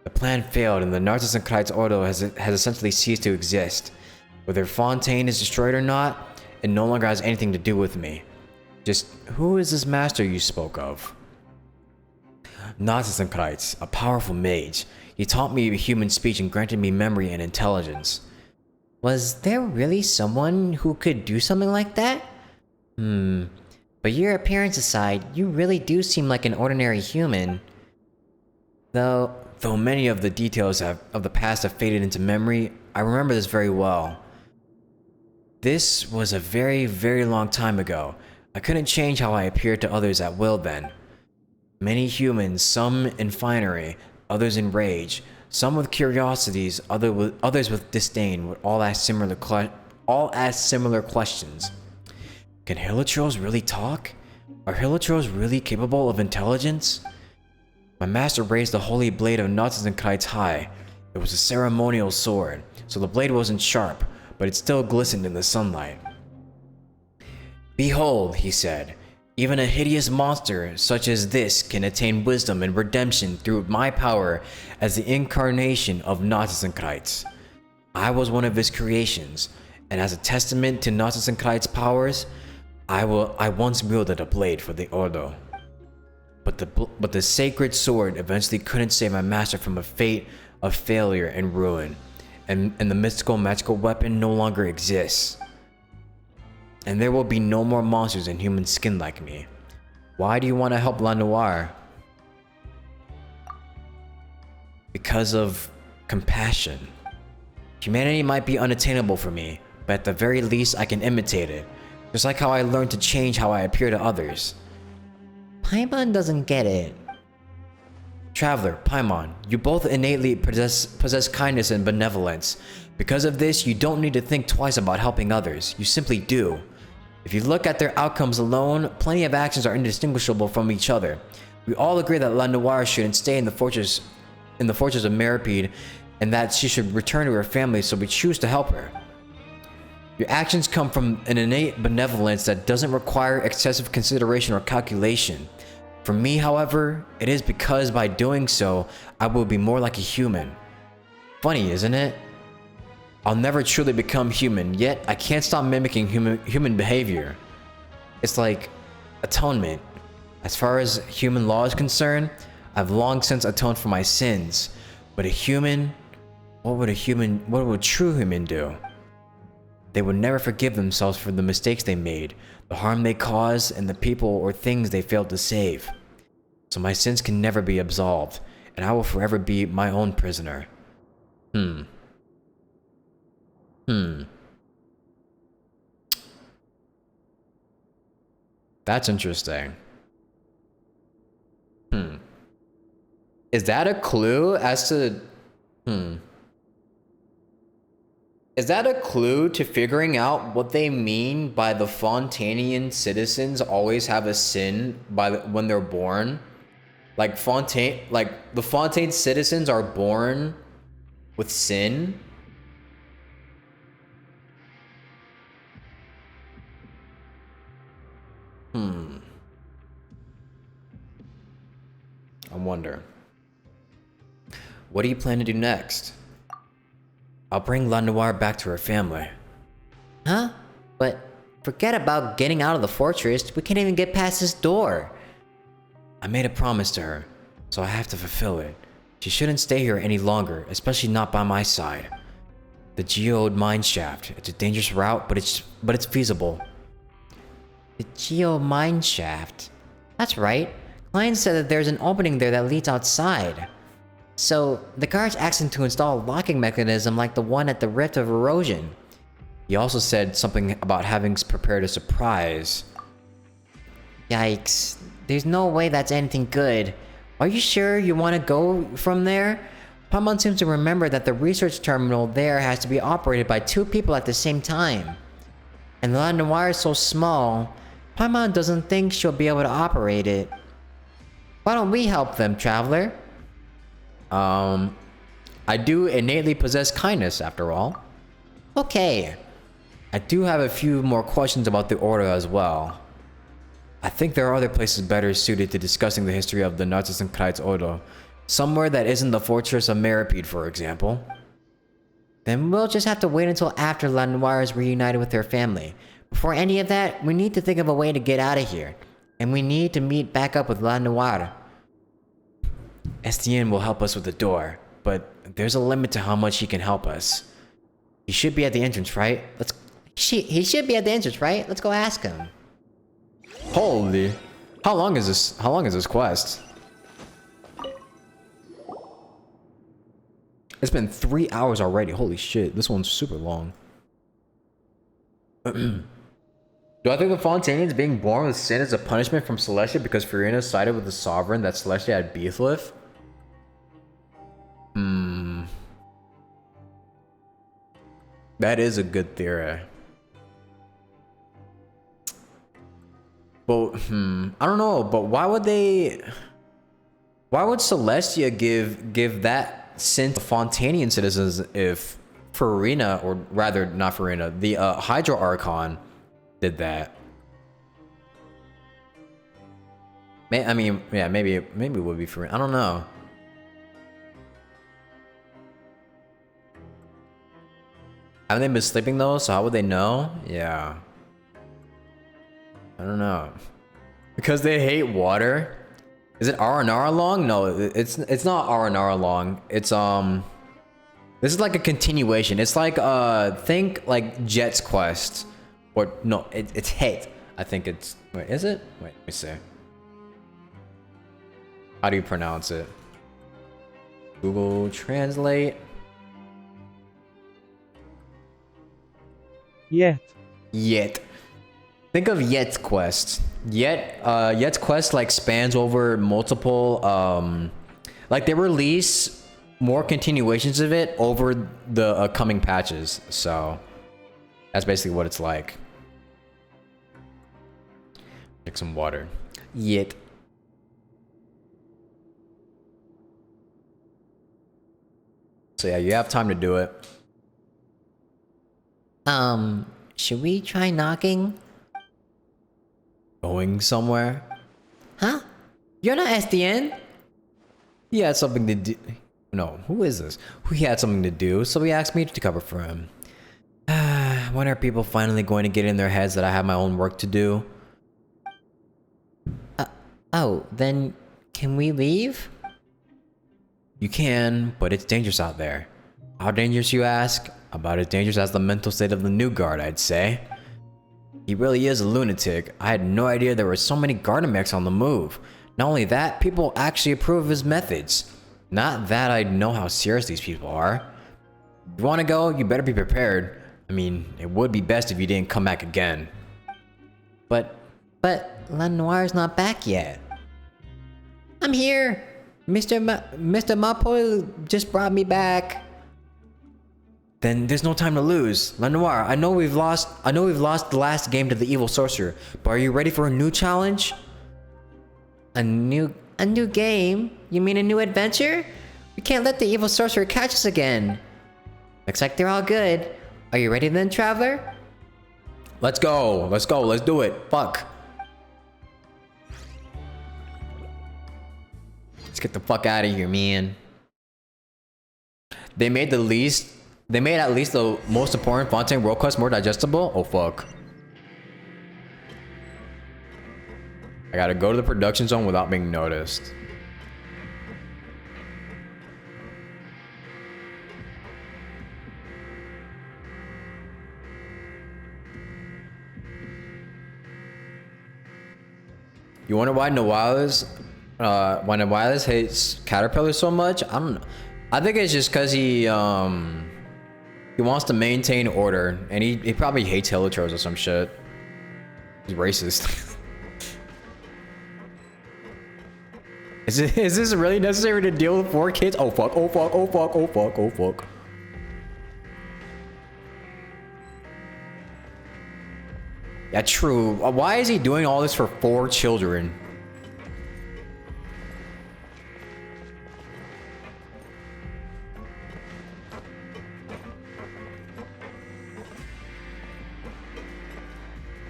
Speaker 1: The plan failed and the Narcissus and Kites Ordo has essentially ceased to exist. Whether Fontaine is destroyed or not, it no longer has anything to do with me. Just who is this master you spoke of? Narcissus and Kites, a powerful mage. He taught me human speech and granted me memory and intelligence.
Speaker 3: Was there really someone who could do something like that? But your appearance aside, you really do seem like an ordinary human.
Speaker 1: Though many of the details of the past have faded into memory, I remember this very well. This was a very, very long time ago. I couldn't change how I appeared to others at will then. Many humans, some in finery, others in rage, some with curiosities, others with disdain, would all ask similar questions. Can Hilichurls really talk? Are Hilichurls really capable of intelligence? My master raised the holy blade of Nazis and Kites high. It was a ceremonial sword, so the blade wasn't sharp, but it still glistened in the sunlight. Behold, he said, even a hideous monster such as this can attain wisdom and redemption through my power as the incarnation of Nazis and Kites. I was one of his creations, and as a testament to Nazis and Kites' powers, I once wielded a blade for the Ordo. But the sacred sword eventually couldn't save my master from a fate of failure and ruin, and the mystical magical weapon no longer exists. And there will be no more monsters in human skin like me. Why do you want to help Lanoire? Because of compassion. Humanity might be unattainable for me, but at the very least I can imitate it, just like how I learned to change how I appear to others.
Speaker 3: Paimon doesn't get it.
Speaker 1: Traveler, Paimon, you both innately possess kindness and benevolence. Because of this, you don't need to think twice about helping others. You simply do. If you look at their outcomes alone, plenty of actions are indistinguishable from each other. We all agree that Lanoire shouldn't stay in the Fortress of Meropide, and that she should return to her family, so we choose to help her. Your actions come from an innate benevolence that doesn't require excessive consideration or calculation. For me, however, it is because by doing so, I will be more like a human. Funny, isn't it? I'll never truly become human, yet I can't stop mimicking human behavior. It's like atonement. As far as human law is concerned, I've long since atoned for my sins. But a human, what would a true human do? They would never forgive themselves for the mistakes they made, the harm they caused, and the people or things they failed to save. So my sins can never be absolved, and I will forever be my own prisoner. That's interesting. Is that a clue as to... Is that a clue to figuring out what they mean by the Fontanian citizens always have a sin when they're born? Like the Fontaine citizens are born with sin? I wonder. What do you plan to do next? I'll bring Lanoire back to her family.
Speaker 3: Huh? But forget about getting out of the fortress. We can't even get past this door.
Speaker 1: I made a promise to her, so I have to fulfill it. She shouldn't stay here any longer, especially not by my side. The geode mine shaft. It's a dangerous route, but it's feasible.
Speaker 3: The Geo mine shaft. That's right. Klein said that there's an opening there that leads outside. So, the guards asked him to install a locking mechanism like the one at the Rift of Erosion.
Speaker 1: He also said something about having prepared a surprise.
Speaker 3: Yikes. There's no way that's anything good. Are you sure you want to go from there? Paimon seems to remember that the research terminal there has to be operated by 2 people at the same time. And the Lanoire is so small, Paimon doesn't think she'll be able to operate it. Why don't we help them, Traveler?
Speaker 1: I do innately possess kindness, after all.
Speaker 3: Okay.
Speaker 1: I do have a few more questions about the Order as well. I think there are other places better suited to discussing the history of the Narcissenkreis Order. Somewhere that isn't the Fortress of Meropide, for example.
Speaker 3: Then we'll just have to wait until after Lanoire is reunited with her family. Before any of that, we need to think of a way to get out of here. And we need to meet back up with Lanoire.
Speaker 1: Estienne will help us with the door, but there's a limit to how much he can help us. He should be at the entrance, right?
Speaker 3: He should be at the entrance, right? Let's go ask him.
Speaker 1: Holy. How long is this quest? It's been 3 hours already. Holy shit, this one's super long. Do I think the Fontanians being born with sin is a punishment from Celestia because Furina sided with the Sovereign that Celestia had beef with? That is a good theory. But, I don't know, but why would Celestia give that sin to Fontanian citizens if Furina, or rather, not Furina, the Hydro Archon did that? I mean, yeah, maybe it would be Furina. I don't know. Haven't they been sleeping though? So how would they know? Yeah. I don't know. Because they hate water? Is it R&R long? No, it's not R&R long. It's this is like a continuation. It's like think like Jet's quest. Or no, it's Hate. I think it's wait, is it? Wait, let me see. How do you pronounce it? Google Translate. Yet. Think of Yet's quest. Yet's quest like spans over multiple like they release more continuations of it over the coming patches. So that's basically what it's like. Take some water. Yet. So yeah, you have time to do it.
Speaker 3: Should we try knocking?
Speaker 1: Going somewhere?
Speaker 3: Huh? You're not SDN?
Speaker 1: He had something to do. No, who is this? He had something to do, so he asked me to cover for him. When are people finally going to get in their heads that I have my own work to do?
Speaker 3: Oh, then can we leave?
Speaker 1: You can, but it's dangerous out there. How dangerous, you ask? About as dangerous as the mental state of the new guard, I'd say. He really is a lunatic. I had no idea there were so many Gardemex on the move. Not only that, people actually approve of his methods. Not that I know how serious these people are. If you want to go, you better be prepared. I mean, it would be best if you didn't come back again.
Speaker 3: But Lanoire's not back yet. I'm here! Mr. Mapoy just brought me back.
Speaker 1: Then there's no time to lose. Lanoire, I know we've lost the last game to the evil sorcerer, but are you ready for a new challenge?
Speaker 3: A new game? You mean a new adventure? We can't let the evil sorcerer catch us again. Looks like they're all good. Are you ready then, traveler?
Speaker 1: Let's go, let's do it. Fuck. Let's get the fuck out of here, man. They made at least the most important Fontaine World Quest more digestible? Oh fuck. I gotta go to the production zone without being noticed. You wonder why Nowalis hates Caterpillar so much? I don't know. I think it's just cause he wants to maintain order, and he probably hates hillitros or some shit. He's racist. Is this really necessary to deal with 4 kids? Oh fuck, oh fuck, oh fuck, oh fuck, oh fuck. Yeah, true. Why is he doing all this for 4 children?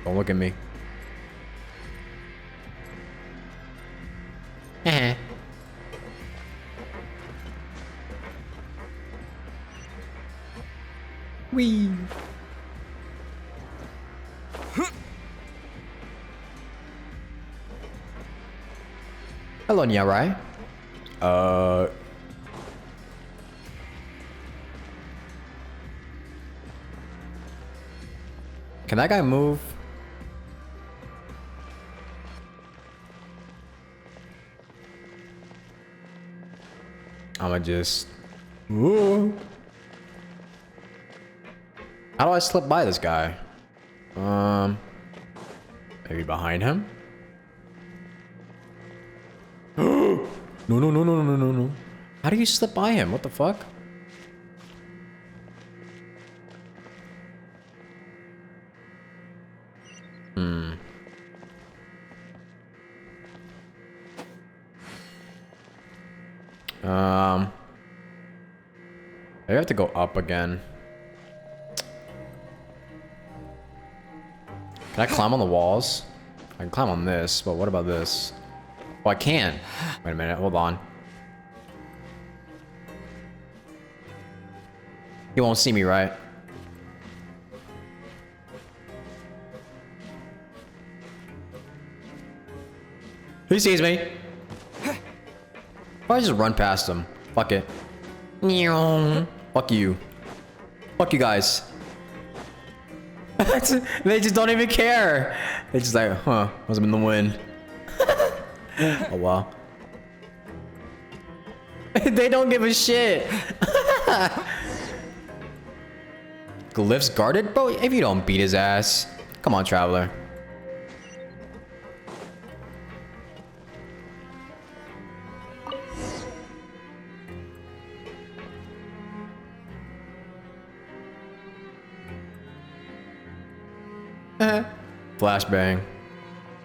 Speaker 1: Don't look at me. Wee. Hello, Nyarai. Can that guy move? I'ma just... Whoa. How do I slip by this guy? Maybe behind him? No, no, no, no, no, no, no. How do you slip by him? What the fuck? I have to go up again. Can I climb on the walls? I can climb on this, but what about this? Oh, I can. Wait a minute, hold on. He won't see me, right? He sees me. Why just run past him? Fuck it. Fuck you. Fuck you guys. They just don't even care. They just like, huh, must have been the wind. Oh wow. They don't give a shit. Glyphs guarded? Bro, if you don't beat his ass. Come on, traveler. Flashbang.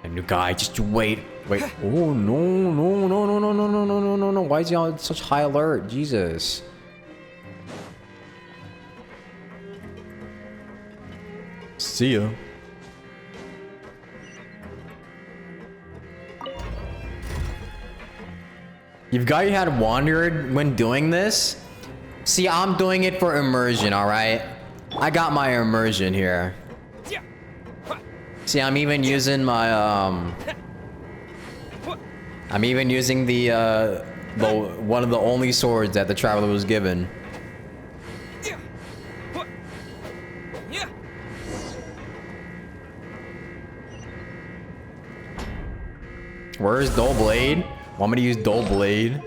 Speaker 1: A new guy, just wait. Wait. Oh no, no, no, no, no, no, no, no, no, no, no. Why is he on such high alert? Jesus. See ya. You've got your head wandered when doing this? See, I'm doing it for immersion, alright? I got my immersion here. See, I'm even using my, I'm even using the one of the only swords that the traveler was given. Where's Dull Blade? Want me to use Dull Blade?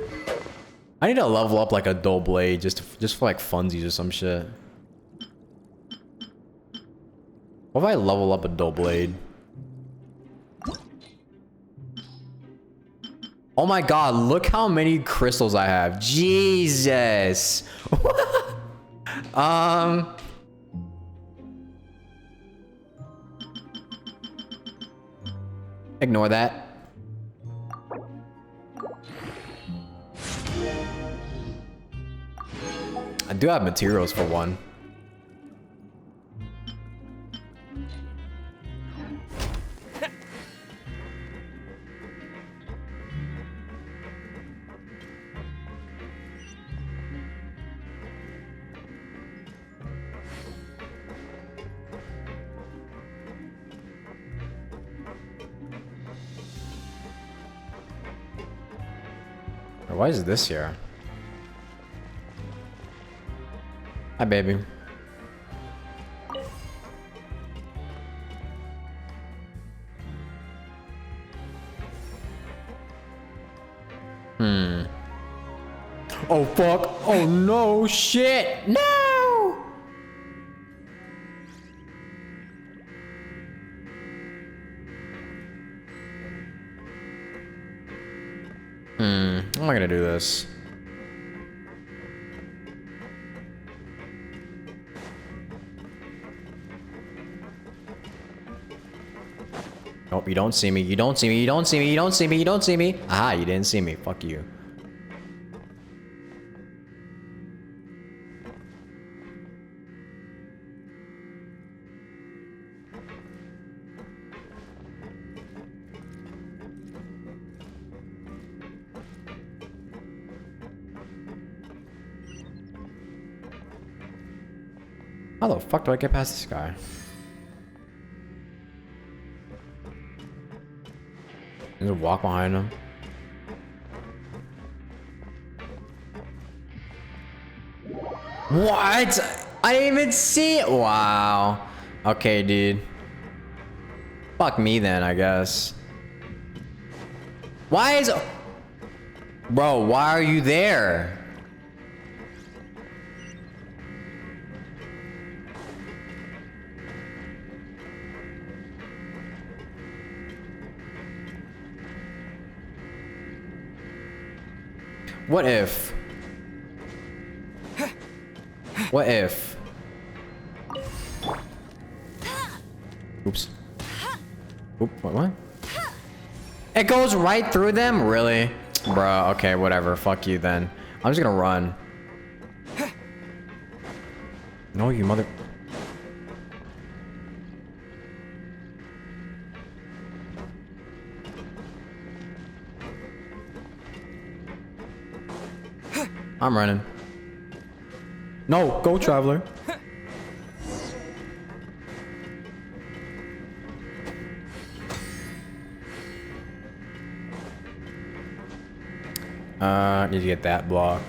Speaker 1: I need to level up like a Dull Blade just for like funsies or some shit. What if I level up a Dull Blade? Oh my god, look how many crystals I have. Jesus. Ignore that. I do have materials for one. Why is this here? Hi, baby. Oh, fuck. Oh, no. Shit. No! How am I gonna do this? Nope, you don't see me. You don't see me. You don't see me. You don't see me. You don't see me. Aha, you didn't see me. Fuck you. How the fuck do I get past this guy? There's a walk behind him. What? I didn't even see it. Wow. Okay, dude. Fuck me then, I guess. Why is... Bro, why are you there? What if? What if? Oops. Oop, what? It goes right through them? Really? Bruh, okay, whatever. Fuck you then. I'm just gonna run. No, you mother... I'm running. No, go, traveler. Need to get that block.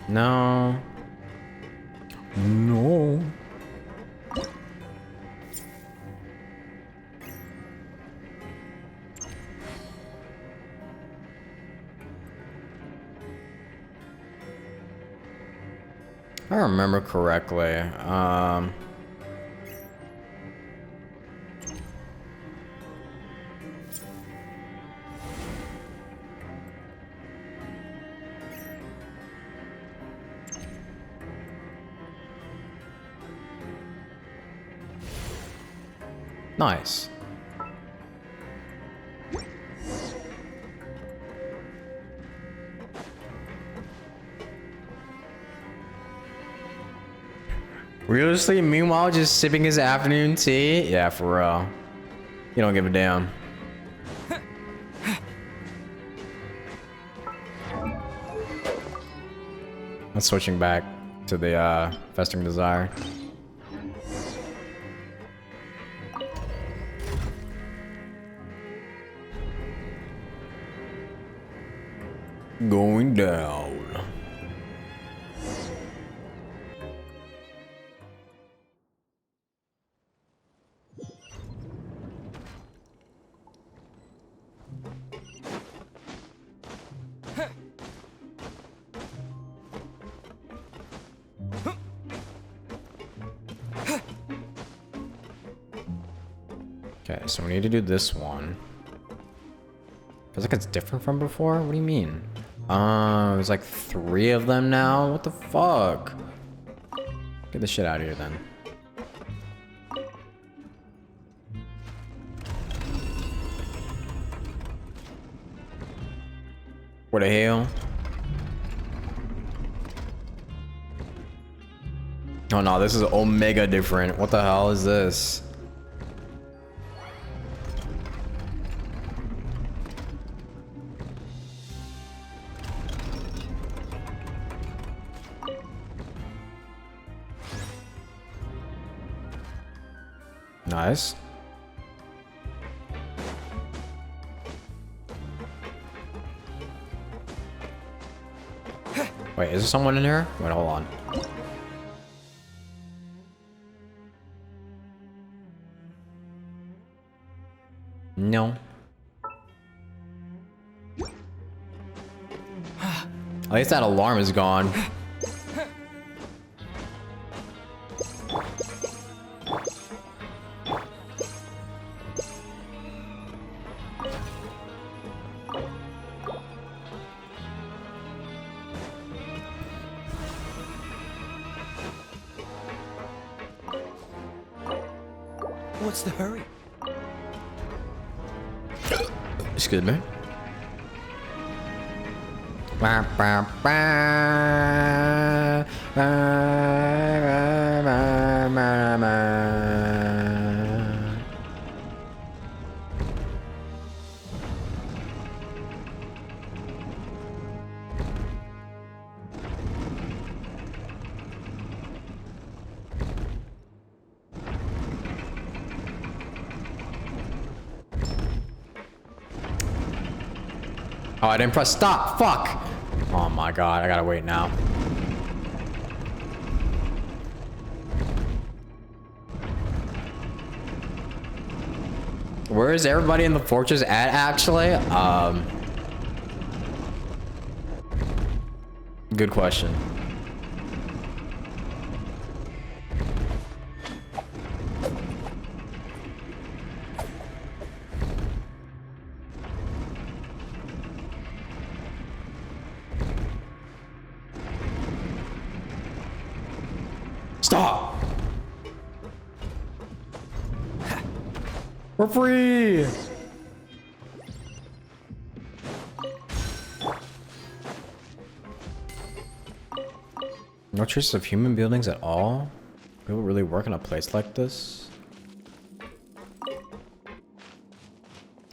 Speaker 1: No. No. If I remember correctly, nice. Realistically, meanwhile, just sipping his afternoon tea? Yeah, for real. You don't give a damn. I'm switching back to the Festering Desire. Going down. Okay, so we need to do this one. Feels like it's different from before? What do you mean? There's like 3 of them now? What the fuck? Get the shit out of here then. What the hell? Oh no, this is omega different. What the hell is this? Nice. Wait, is there someone in here? Wait, hold on. No. At least that alarm is gone.
Speaker 5: What's the hurry?
Speaker 1: Excuse me. Oh, I didn't press stop. Fuck. Oh my god, I gotta wait now. Where is everybody in the fortress at, actually? Good question. Stop! We're free! No traces of human buildings at all? People really work in a place like this?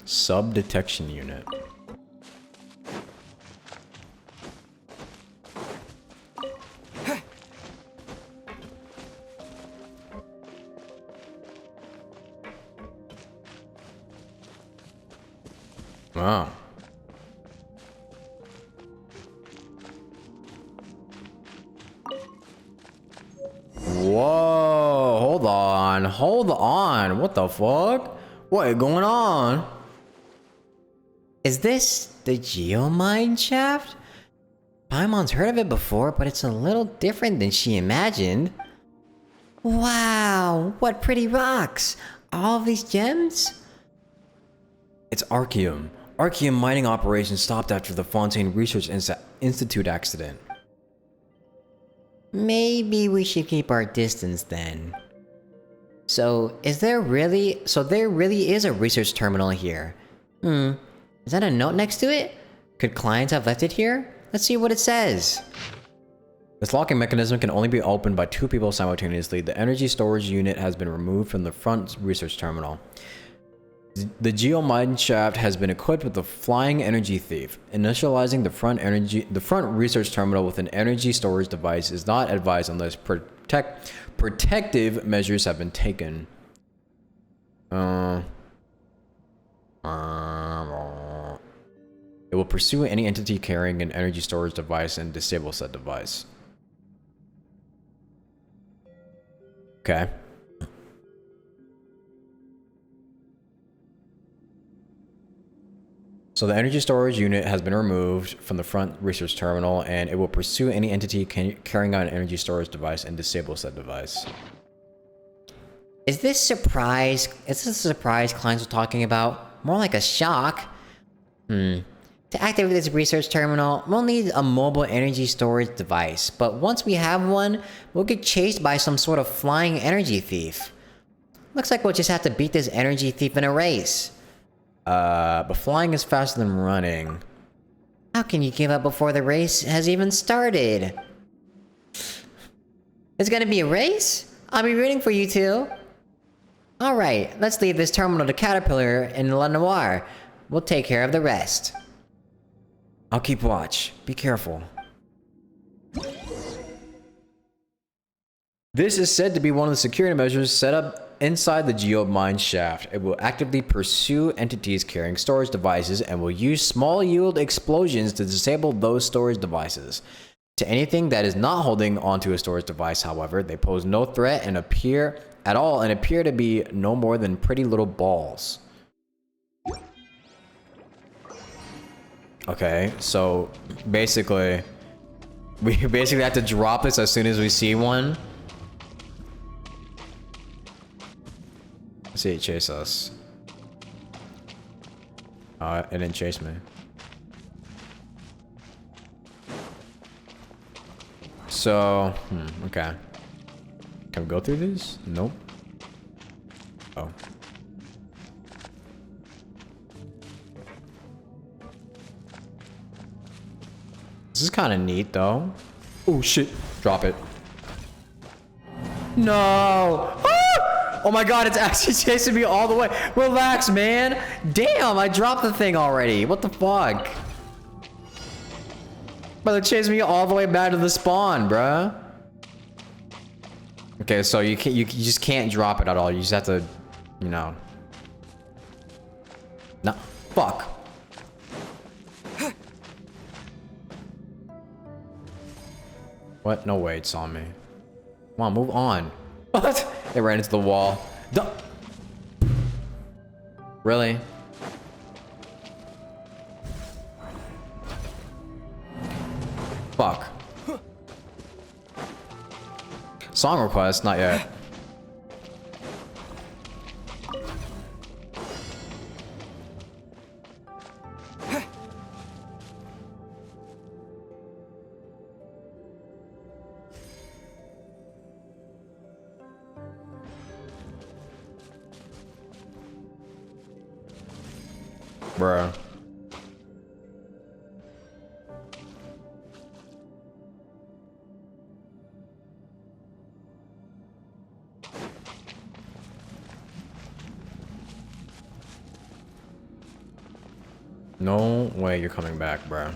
Speaker 1: Sub-detection unit. Wow. Whoa, hold on. What the fuck? What is going on?
Speaker 3: Is this the geomine shaft? Paimon's heard of it before, but it's a little different than she imagined. Wow, what pretty rocks! All of these gems?
Speaker 1: It's Archeum. Archeum mining operations stopped after the Fontaine Research Institute accident.
Speaker 3: Maybe we should keep our distance then. So, there really is a research terminal here. Is that a note next to it? Could clients have left it here? Let's see what it says.
Speaker 1: This locking mechanism can only be opened by 2 people simultaneously. The energy storage unit has been removed from the front research terminal. The geomine shaft has been equipped with the flying energy thief. Initializing the front research terminal with an energy storage device is not advised unless protective measures have been taken. It will pursue any entity carrying an energy storage device and disable said device. Okay. So the energy storage unit has been removed from the front research terminal, and it will pursue any entity carrying out an energy storage device and disable said device.
Speaker 3: Is this a surprise clients are talking about? More like a shock. To activate this research terminal, we'll need a mobile energy storage device, but once we have one, we'll get chased by some sort of flying energy thief. Looks like we'll just have to beat this energy thief in a race. But flying is faster than running. How can you give up before the race has even started? It's gonna be a race? I'll be rooting for you two. Alright, let's leave this terminal to Caterpillar and Lanoire. We'll take care of the rest.
Speaker 1: I'll keep watch. Be careful. This is said to be one of the security measures set up inside the geode mine shaft. It will actively pursue entities carrying storage devices and will use small yield explosions to disable those storage devices. To anything that is not holding onto a storage device, however, they pose no threat and appear to be no more than pretty little balls. Okay, so basically, we have to drop this as soon as we see one. Let's see it chase us. It didn't chase me. So, okay. Can we go through this? Nope. Oh. This is kind of neat, though. Oh, shit. Drop it. No! Ah! Oh my god, it's actually chasing me all the way. Relax, man. Damn, I dropped the thing already. What the fuck? But it chased me all the way back to the spawn, bruh. Okay, so you just can't drop it at all. You just have to, you know. No. Fuck. What? No way, it saw me. Come on, move on. What? It ran into the wall. Duh. Really? Fuck. Song request? Not yet. Bruh. No way you're coming back, bruh.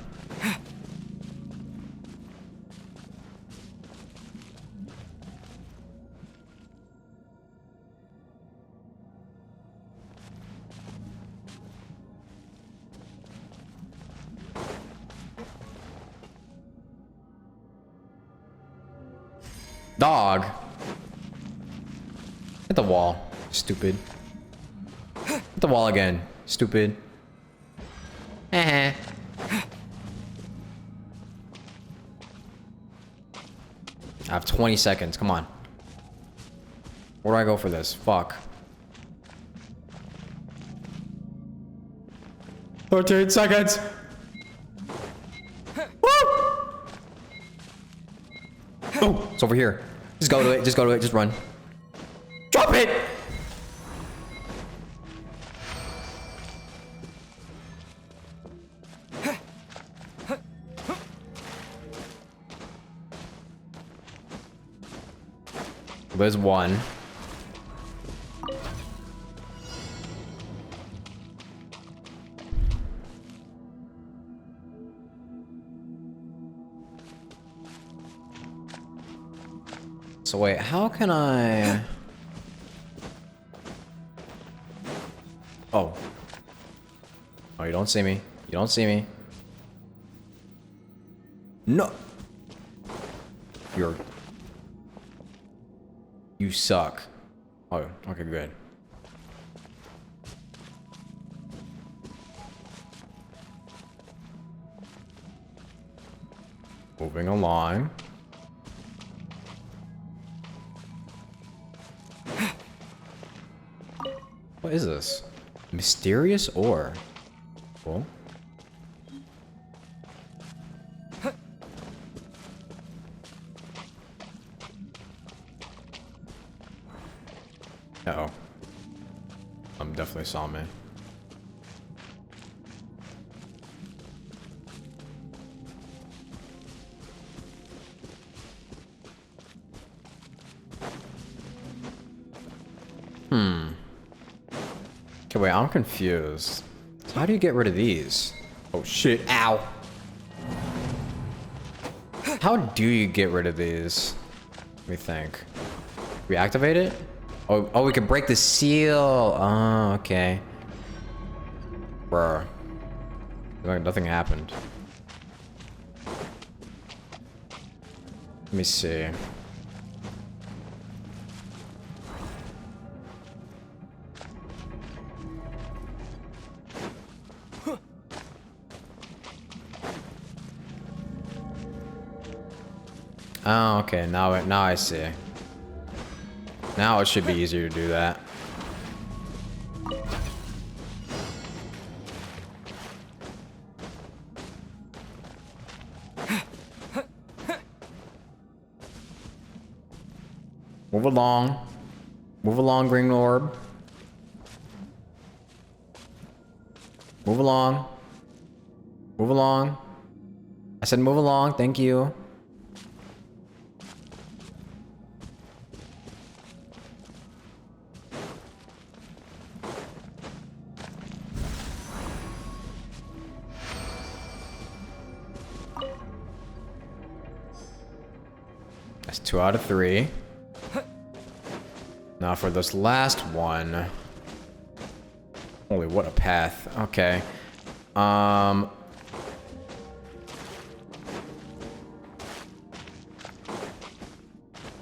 Speaker 1: Dog. Hit the wall. Stupid. Hit the wall again. Stupid. I have 20 seconds. Come on. Where do I go for this? Fuck. 13 seconds. Woo! Oh, it's over here. Just go to it. Just go to it. Just run. Drop it! There's one. So wait, how can I... Oh. Oh, you don't see me. You don't see me. No. You suck. Oh, okay, good. Moving along. What is this? Mysterious ore. Cool. Uh-oh. Definitely saw me. Okay, wait, I'm confused. So how do you get rid of these? Oh shit, ow. How do you get rid of these? Let me think. Reactivate it? Oh, we can break the seal. Oh, okay. Bruh. Like nothing happened. Let me see. Oh, okay. Now I see. Now it should be easier to do that. Move along. Move along, green orb. Move along. Move along. I said move along, thank you. That's 2 out of 3. Now for this last one. Holy, what a path. Okay.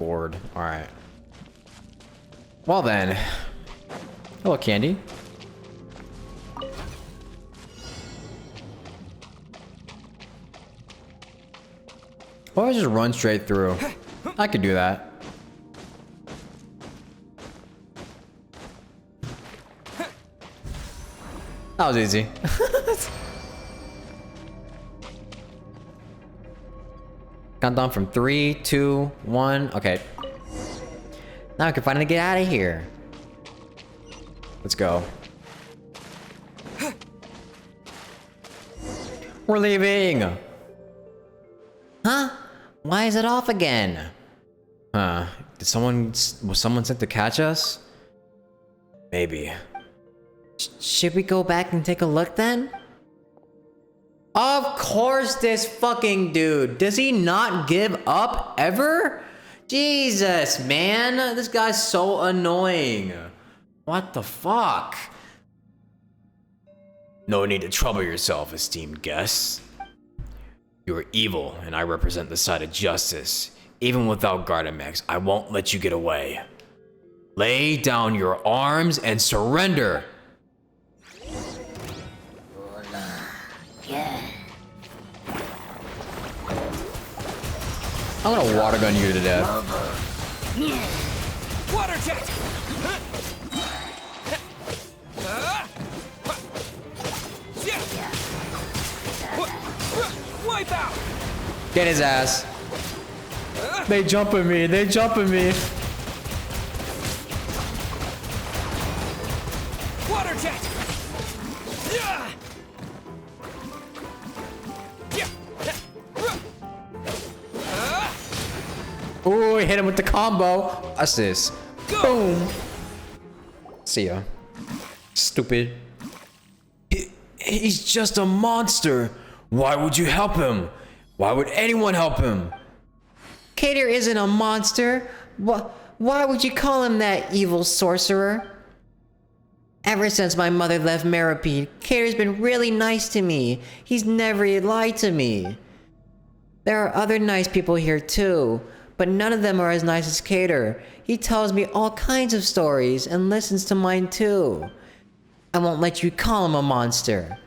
Speaker 1: Bored. Alright. Well then. Hello, Candy. Or I just run straight through. I could do that. That was easy. Countdown from 3, 2, 1. Okay. Now I can finally get out of here. Let's go. We're leaving. Huh? Why is it off again? Huh? Was someone sent to catch us? Maybe. Should we go back and take a look then? Of course this fucking dude. Does he not give up ever? Jesus, man. This guy's so annoying. What the fuck? No need to trouble yourself, esteemed guests. You are evil, and I represent the side of justice. Even without Gardamex, I won't let you get away. Lay down your arms and surrender. I'm gonna water gun you to death.
Speaker 2: Water jet! Wipe out!
Speaker 1: Get his ass. They jump at me. They jump at me.
Speaker 2: Water jet!
Speaker 1: Ooh, hit him with the combo. What's this? Boom. See ya. Stupid.
Speaker 7: He's just a monster. Why would you help him? Why would anyone help him?
Speaker 3: Cater isn't a monster. Why would you call him that, evil sorcerer? Ever since my mother left Meropide, Cater's been really nice to me. He's never lied to me. There are other nice people here too, but none of them are as nice as Cater. He tells me all kinds of stories and listens to mine too. I won't let you call him a monster.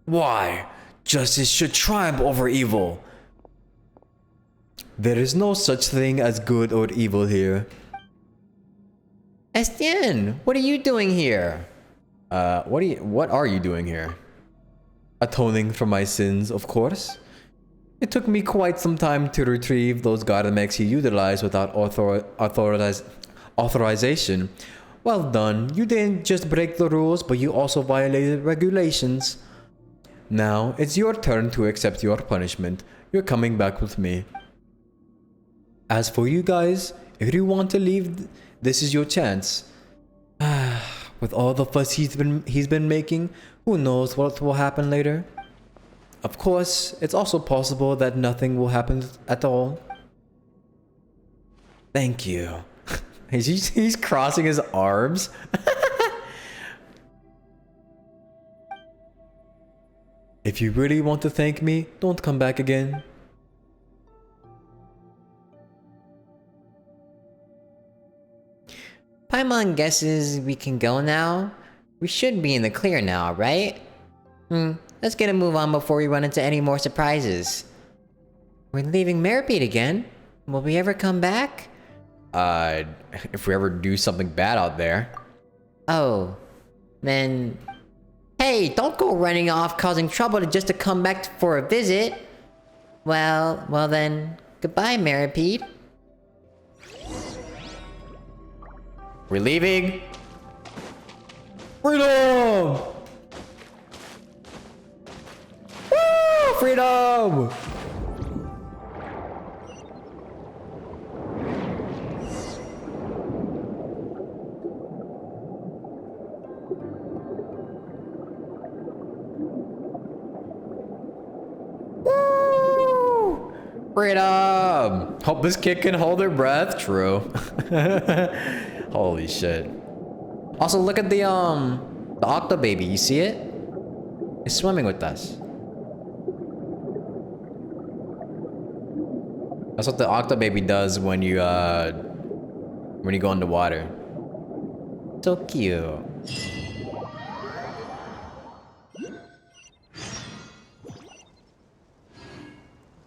Speaker 7: Why? Justice should triumph over evil.
Speaker 1: There is no such thing as good or evil here.
Speaker 3: Estienne, what are you doing here?
Speaker 7: What are you doing here? Atoning for my sins, of course. It took me quite some time to retrieve those Gardemex you utilized without authorization. Well done. You didn't just break the rules, but you also violated regulations. Now, it's your turn to accept your punishment. You're coming back with me. As for you guys, if you want to leave, this is your chance. With all the fuss he's been making, who knows what will happen later? Of course, it's also possible that nothing will happen at all. Thank you. He's crossing his arms. If you really want to thank me, don't come back again.
Speaker 3: Paimon guesses we can go now? We should be in the clear now, right? Let's get a move on before we run into any more surprises. We're leaving Meropide again? Will we ever come back?
Speaker 7: If we ever do something bad out there.
Speaker 3: Oh, then... Hey, don't go running off causing trouble just to come back for a visit. Well then, goodbye, Meropide.
Speaker 7: We're leaving. Freedom! Woo! Freedom! Freedom! Hope this kid can hold her breath. True. Holy shit.
Speaker 3: Also, look at the octo baby. You see it? It's swimming with us.
Speaker 7: That's what the octo baby does when you go underwater.
Speaker 3: So cute.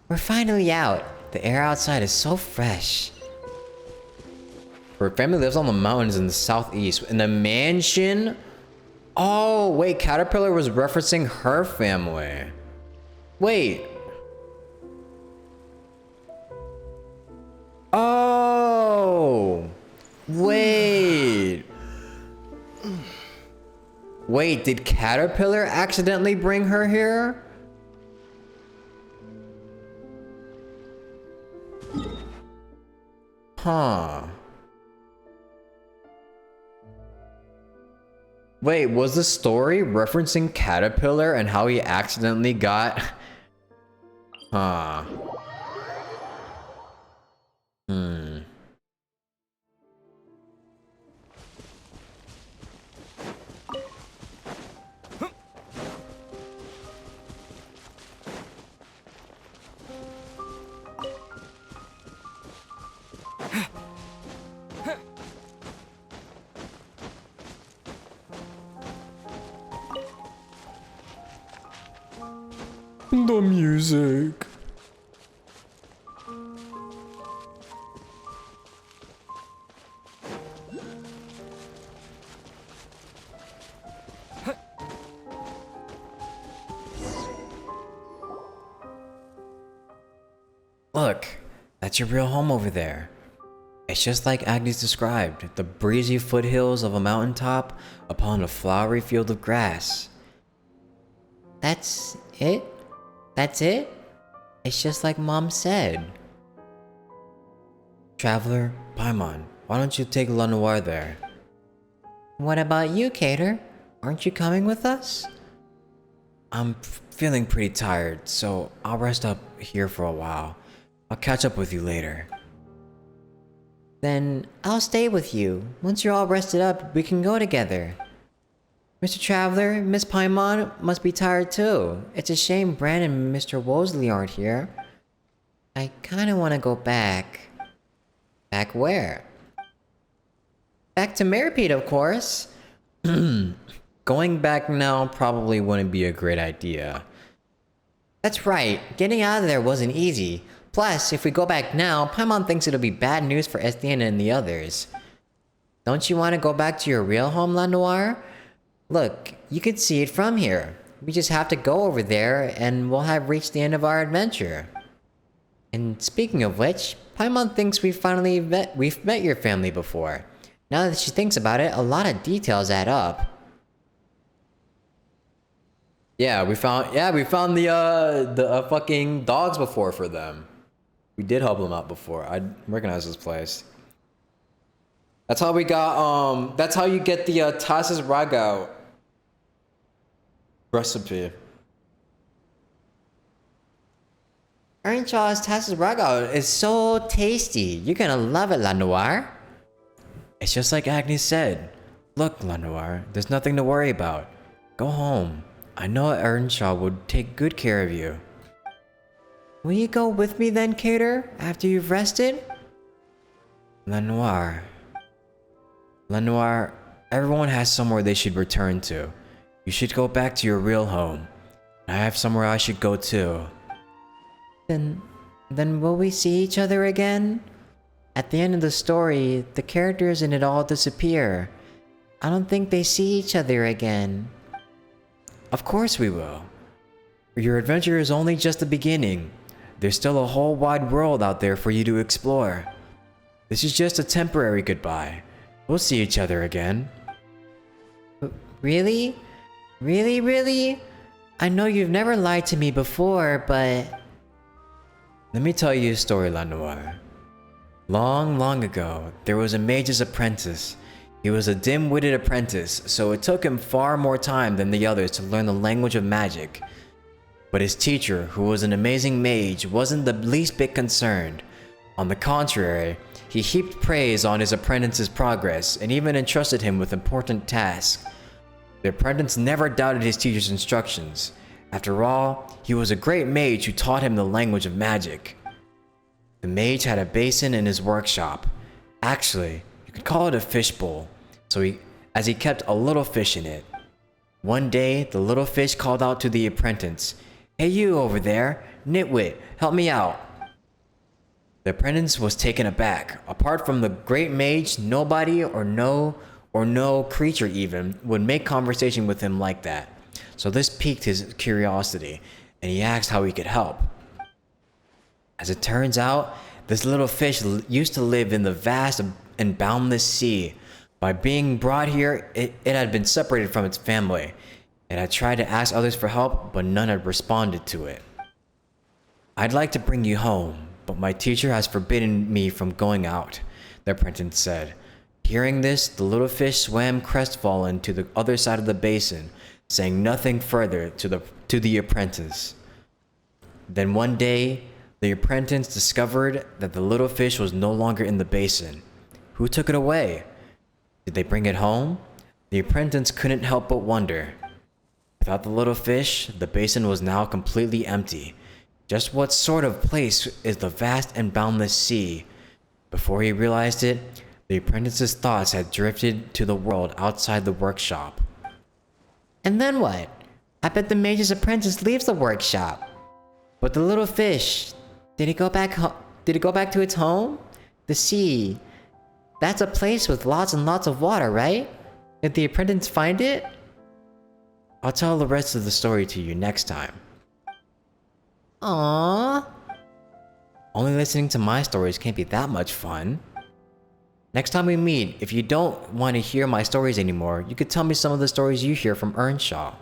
Speaker 3: We're finally out. The air outside is so fresh.
Speaker 7: Her family lives on the mountains in the southeast. In a mansion? Oh, wait, Caterpillar was referencing her family. Wait. Oh. Wait. Wait, did Caterpillar accidentally bring her here? Huh. Wait, was the story referencing Caterpillar and how he accidentally got... Huh. The music. Look, that's your real home over there. It's just like Agnes described, the breezy foothills of a mountaintop upon a flowery field of grass.
Speaker 3: That's it? That's it? It's just like Mom said.
Speaker 7: Traveler, Paimon, why don't you take Lanoire there?
Speaker 3: What about you, Cater? Aren't you coming with us?
Speaker 7: I'm feeling pretty tired, so I'll rest up here for a while. I'll catch up with you later.
Speaker 3: Then I'll stay with you. Once you're all rested up, we can go together. Mr. Traveler, Miss Paimon must be tired too. It's a shame Brandon and Mr. Wosley aren't here. I kinda wanna go back. Back where? Back to Meropide, of course.
Speaker 7: Going back now probably wouldn't be a great idea.
Speaker 3: That's right, getting out of there wasn't easy. Plus, if we go back now, Paimon thinks it'll be bad news for Estienne and the others. Don't you want to go back to your real home, Lanoire? Look, you can see it from here. We just have to go over there and we'll have reached the end of our adventure. And speaking of which, Paimon thinks we've met your family before. Now that she thinks about it, a lot of details add up.
Speaker 1: Yeah, we found the fucking dogs before for them. We did help them out before. I recognize this place. That's how we got that's how you get the Tas's Ragout recipe.
Speaker 3: Earnshaw's Tas's Ragout is so tasty. You're gonna love it, Lanoire.
Speaker 1: It's just like Agnes said. Look, Lanoire, there's nothing to worry about. Go home. I know Earnshaw would take good care of you.
Speaker 3: Will you go with me then, Cater, after you've rested?
Speaker 1: Lanoire, everyone has somewhere they should return to. You should go back to your real home. I have somewhere I should go too.
Speaker 3: Then will we see each other again? At the end of the story, the characters in it all disappear. I don't think they see each other again.
Speaker 1: Of course we will. Your adventure is only just the beginning. There's still a whole wide world out there for you to explore. This is just a temporary goodbye. We'll see each other again.
Speaker 3: Really? Really? I know you've never lied to me before, but...
Speaker 1: Let me tell you a story, Lanoire. Long ago, there was a mage's apprentice. He was a dim-witted apprentice, so it took him far more time than the others to learn the language of magic. But his teacher, who was an amazing mage, wasn't the least bit concerned. On the contrary, he heaped praise on his apprentice's progress and even entrusted him with important tasks. The apprentice never doubted his teacher's instructions. After all, he was a great mage who taught him the language of magic. The mage had a basin in his workshop. Actually, you could call it a fishbowl, as he kept a little fish in it. One day, the little fish called out to the apprentice, "Hey you over there, nitwit, help me out." The apprentice was taken aback. Apart from the great mage, nobody or no creature even would make conversation with him like that. So this piqued his curiosity, and he asked how he could help. As it turns out, this little fish used to live in the vast and boundless sea. By being brought here, it had been separated from its family. It had tried to ask others for help, but none had responded to it. "I'd like to bring you home, but my teacher has forbidden me from going out," the apprentice said. Hearing this, the little fish swam crestfallen to the other side of the basin, saying nothing further to the apprentice. Then one day, the apprentice discovered that the little fish was no longer in the basin. Who took it away? Did they bring it home? The apprentice couldn't help but wonder. Without the little fish, the basin was now completely empty. Just what sort of place is the vast and boundless sea? Before he realized it, the apprentice's thoughts had drifted to the world outside the workshop.
Speaker 3: And then what? I bet the mage's apprentice leaves the workshop. But the little fish, did it go back to its home? The sea. That's a place with lots and lots of water, right? Did the apprentice find it?
Speaker 1: I'll tell the rest of the story to you next time.
Speaker 3: Aww.
Speaker 1: Only listening to my stories can't be that much fun. Next time we meet, if you don't want to hear my stories anymore, you could tell me some of the stories you hear from Earnshaw.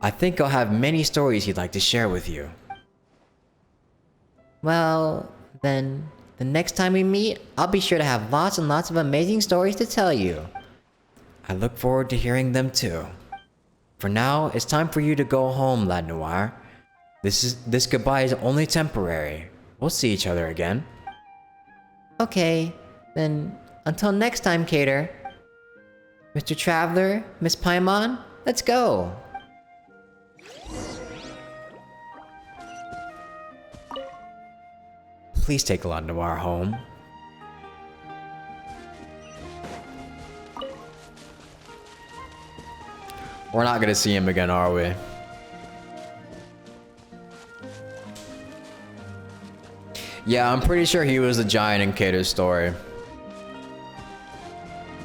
Speaker 1: I think I'll have many stories he'd like to share with you.
Speaker 3: Well, then, the next time we meet, I'll be sure to have lots and lots of amazing stories to tell you.
Speaker 1: I look forward to hearing them too. For now, it's time for you to go home, Lanoire. This goodbye is only temporary. We'll see each other again.
Speaker 3: Okay, then until next time, Cater. Mr. Traveler, Miss Paimon, let's go.
Speaker 1: Please take Lanoire home. We're not gonna see him again, are we? Yeah, I'm pretty sure he was the giant in Cater's story.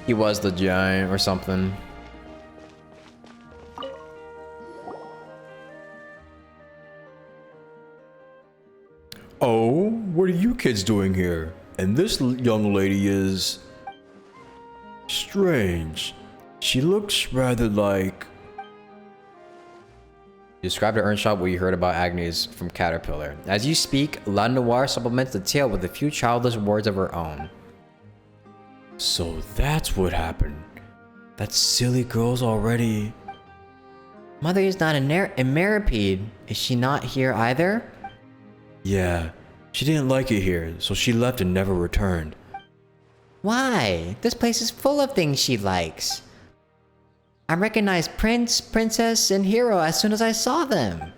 Speaker 1: He was the giant or something.
Speaker 7: Oh, what are you kids doing here? And this young lady is... strange. She looks rather like...
Speaker 1: Describe to Earnshot what you heard about Agnes from Caterpillar. As you speak, Lanoire supplements the tale with a few childish words of her own.
Speaker 7: So that's what happened. That silly girl's already...
Speaker 3: Mother is not in Meropide. Is she not here either?
Speaker 7: Yeah, she didn't like it here, so she left and never returned.
Speaker 3: Why? This place is full of things she likes. I recognized Prince, Princess, and Hero as soon as I saw them.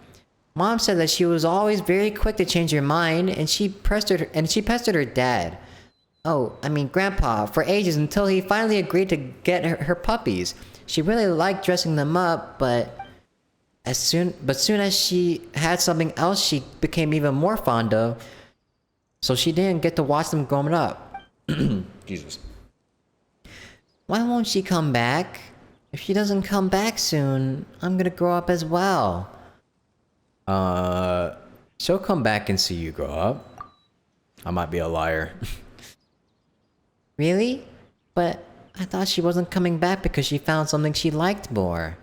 Speaker 3: Mom said that she was always very quick to change her mind, and she pestered her dad. Oh, I mean Grandpa, for ages until he finally agreed to get her puppies. She really liked dressing them up, but soon as she had something else she became even more fond of, so she didn't get to watch them growing up.
Speaker 1: Jesus.
Speaker 3: Why won't she come back? If she doesn't come back soon, I'm gonna grow up as well.
Speaker 1: She'll come back and see you grow up. I might be a liar.
Speaker 3: Really? But I thought she wasn't coming back because she found something she liked more.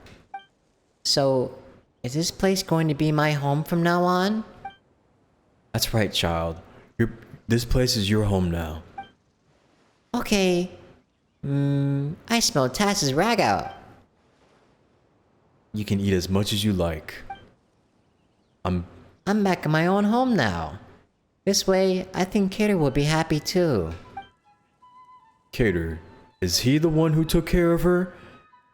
Speaker 3: So, is this place going to be my home from now on?
Speaker 7: That's right, child. This place is your home now.
Speaker 3: Okay. I smell Tass's rag out.
Speaker 7: You can eat as much as you like.
Speaker 3: I'm back in my own home now. This way, I think Cater will be happy too.
Speaker 7: Cater, is he the one who took care of her?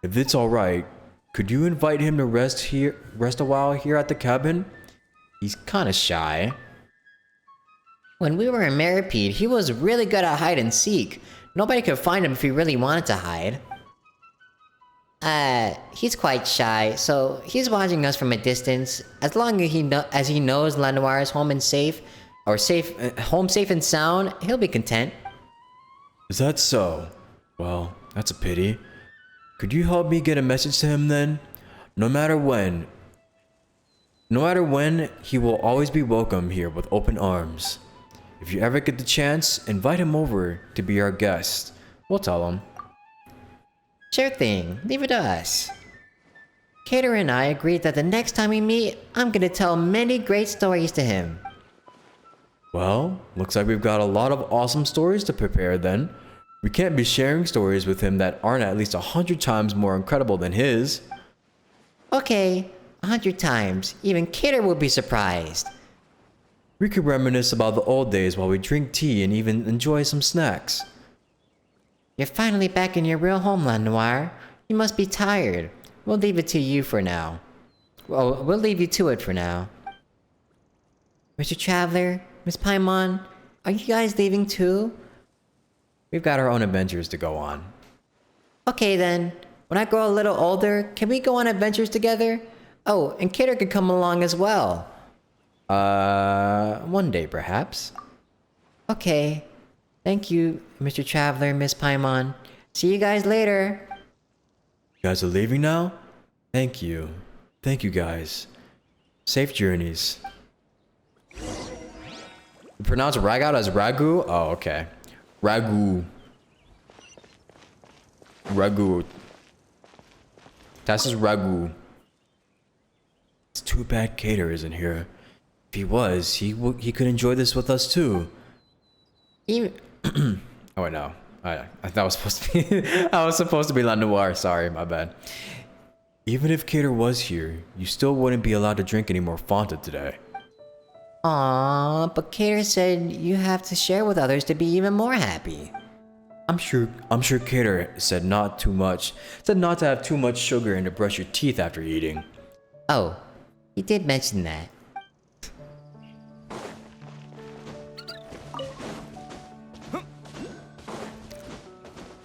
Speaker 7: If it's alright, could you invite him to rest a while here at the cabin?
Speaker 1: He's kinda shy.
Speaker 3: When we were in Meropide, he was really good at hide and seek. Nobody could find him if he really wanted to hide. He's quite shy, so he's watching us from a distance. As long as he knows Lanoire is home safe and sound, he'll be content.
Speaker 7: Is that so? Well, that's a pity. Could you help me get a message to him then? No matter when, he will always be welcome here with open arms. If you ever get the chance, invite him over to be our guest. We'll tell him.
Speaker 3: Sure thing, leave it to us. Cater and I agreed that the next time we meet, I'm gonna tell many great stories to him.
Speaker 7: Well, looks like we've got a lot of awesome stories to prepare then. We can't be sharing stories with him that aren't at least 100 times more incredible than his.
Speaker 3: Okay, 100 times. Even Cater will be surprised.
Speaker 7: We could reminisce about the old days while we drink tea and even enjoy some snacks.
Speaker 3: You're finally back in your real homeland, Noir. You must be tired. We'll leave it to you for now. Well, we'll leave you to it for now. Mr. Traveler, Miss Paimon, are you guys leaving too?
Speaker 1: We've got our own adventures to go on.
Speaker 3: Okay then. When I grow a little older, can we go on adventures together? Oh, and Cater can come along as well.
Speaker 1: One day perhaps.
Speaker 3: Okay. Thank you, Mr. Traveler, Miss Paimon. See you guys later.
Speaker 7: You guys are leaving now? Thank you. Thank you guys. Safe journeys.
Speaker 1: You pronounce ragout as ragu? Oh, okay. Ragu. Ragu. That's just ragu.
Speaker 7: It's too bad Cater isn't here. If he was, he could enjoy this with us too.
Speaker 3: Even
Speaker 1: Oh wait, no. I thought I was supposed to be. I was supposed to be Lanoire. Sorry, my bad.
Speaker 7: Even if Cater was here, you still wouldn't be allowed to drink any more Fanta today.
Speaker 3: Aww, but Cater said you have to share with others to be even more happy.
Speaker 7: I'm sure Cater said not too much. Said not to have too much sugar and to brush your teeth after eating.
Speaker 3: Oh, he did mention that.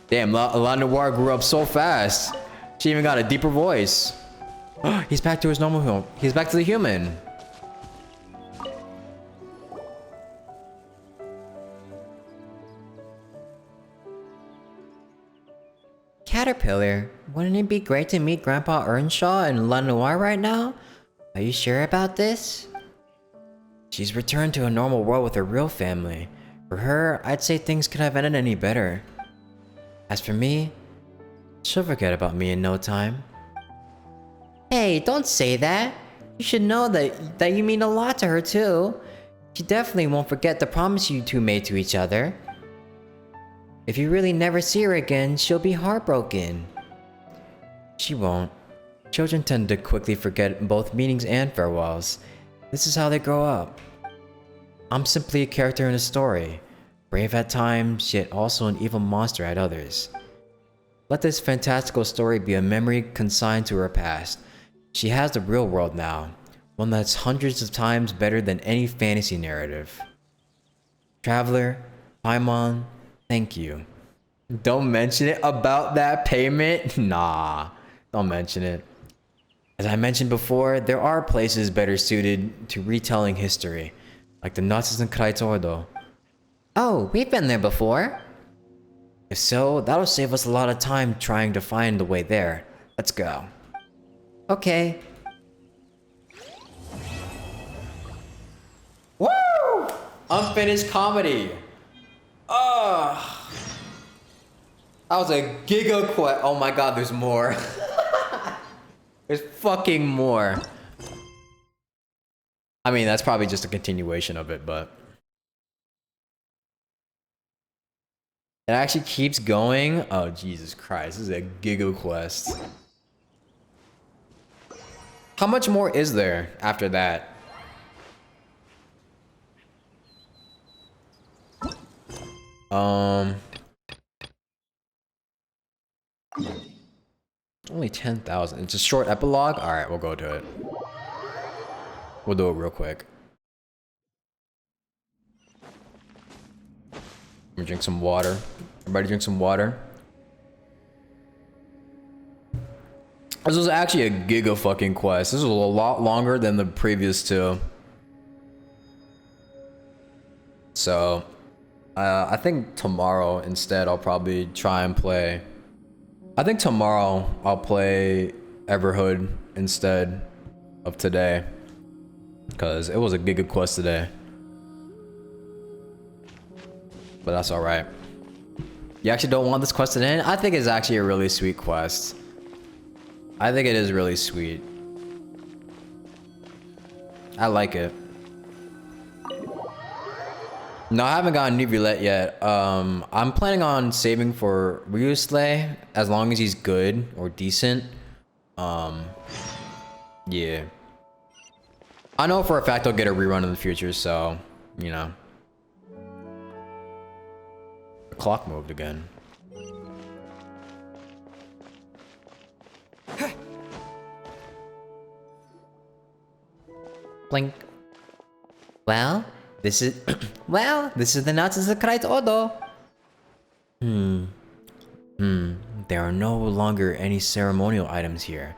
Speaker 1: Damn, Lanoire grew up so fast. She even got a deeper voice. He's back to his normal home. He's back to the human.
Speaker 3: Caterpillar, wouldn't it be great to meet Grandpa Earnshaw and Lanoire right now? Are you sure about this? She's returned to a normal world with her real family. For her, I'd say things could have ended any better. As for me, she'll forget about me in no time. Hey, don't say that. You should know that you mean a lot to her too. She definitely won't forget the promise you two made to each other. If you really never see her again, she'll be heartbroken. She won't. Children tend to quickly forget both meetings and farewells. This is how they grow up. I'm simply a character in a story. Brave at times, yet also an evil monster at others. Let this fantastical story be a memory consigned to her past. She has the real world now, one that's hundreds of times better than any fantasy narrative. Traveler, Paimon, thank you. Don't mention it about that payment? Nah, don't mention it. As I mentioned before, there are places better suited to retelling history, like the Nazis and Ordo. Oh, we've been there before. If so, that'll save us a lot of time trying to find the way there. Let's go. Okay. Woo! Unfinished comedy. Ugh. That was a giga quest. Oh my god, there's more. There's fucking more. I mean, that's probably just a continuation of it, but it actually keeps going. Oh, Jesus Christ. This is a giga quest. How much more is there after that? Only 10,000. It's a short epilogue? Alright, we'll go to it. We'll do it real quick. Let me drink some water. Everybody drink some water. This was actually a giga fucking quest. This was a lot longer than the previous two. So, I think tomorrow instead I'll probably try and play. I think tomorrow I'll play Everhood instead of today. Because it was a giga quest today. But that's alright. You actually don't want this quest to end? I think it's actually a really sweet quest. I think it is really sweet. I like it. No, I haven't gotten New Roulette yet. I'm planning on saving for Ryusley as long as he's good or decent. Yeah. I know for a fact I'll get a rerun in the future, so, you know. The clock moved again. Blink. Well, this is this is the Nazis of Odo. There are no longer any ceremonial items here,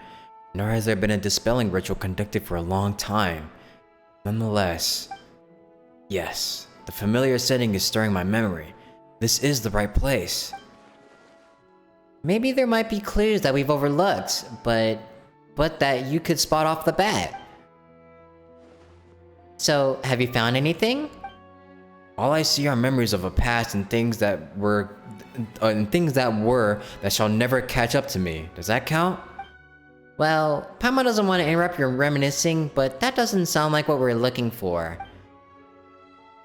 Speaker 3: nor has there been a dispelling ritual conducted for a long time. Nonetheless, yes, the familiar setting is stirring my memory. This is the right place. Maybe there might be clues that we've overlooked, but that you could spot off the bat. So, have you found anything? All I see are memories of a past and things that shall never catch up to me. Does that count? Well, Paimon doesn't want to interrupt your reminiscing, but that doesn't sound like what we're looking for.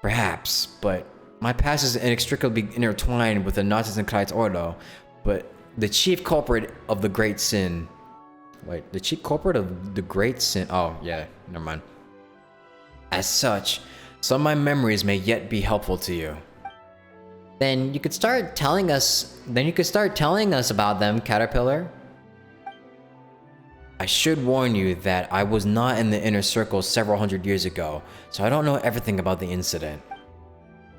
Speaker 3: Perhaps, but my past is inextricably intertwined with the Nazis and Ordo, but the chief culprit of the great sin. Wait, the chief culprit of the great sin? Oh, yeah, never mind. As such, some of my memories may yet be helpful to you. Then you could start telling us about them, Caterpillar. I should warn you that I was not in the inner circle several hundred years ago, so I don't know everything about the incident.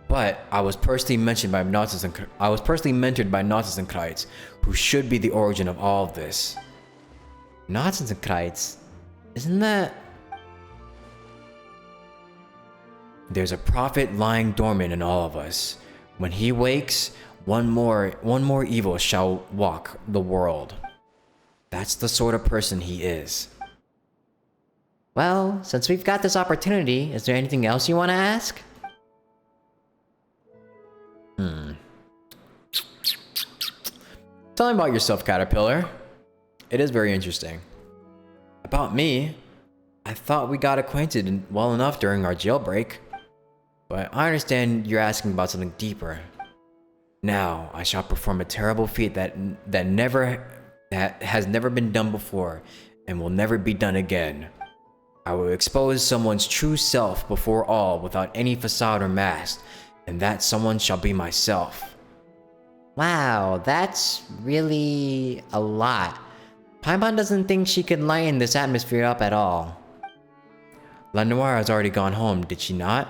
Speaker 3: But I was personally mentored by Nazis and Kreitz, who should be the origin of all of this. Nazis and Kreitz? Isn't that... There's a prophet lying dormant in all of us. When he wakes,
Speaker 1: One more evil shall walk the world. That's the sort of person he is.
Speaker 3: Well, since we've got this opportunity, is there anything else you want to ask?
Speaker 1: Tell me about yourself, Caterpillar. It is very interesting. About me, I thought we got acquainted well enough during our jailbreak. But I understand you're asking about something deeper. Now, I shall perform a terrible feat that has never been done before and will never be done again. I will expose someone's true self before all without any facade or mask, and that someone shall be myself.
Speaker 3: Wow, that's really a lot. Paimon doesn't think she could lighten this atmosphere up at all.
Speaker 1: Lanoire has already gone home, did she not?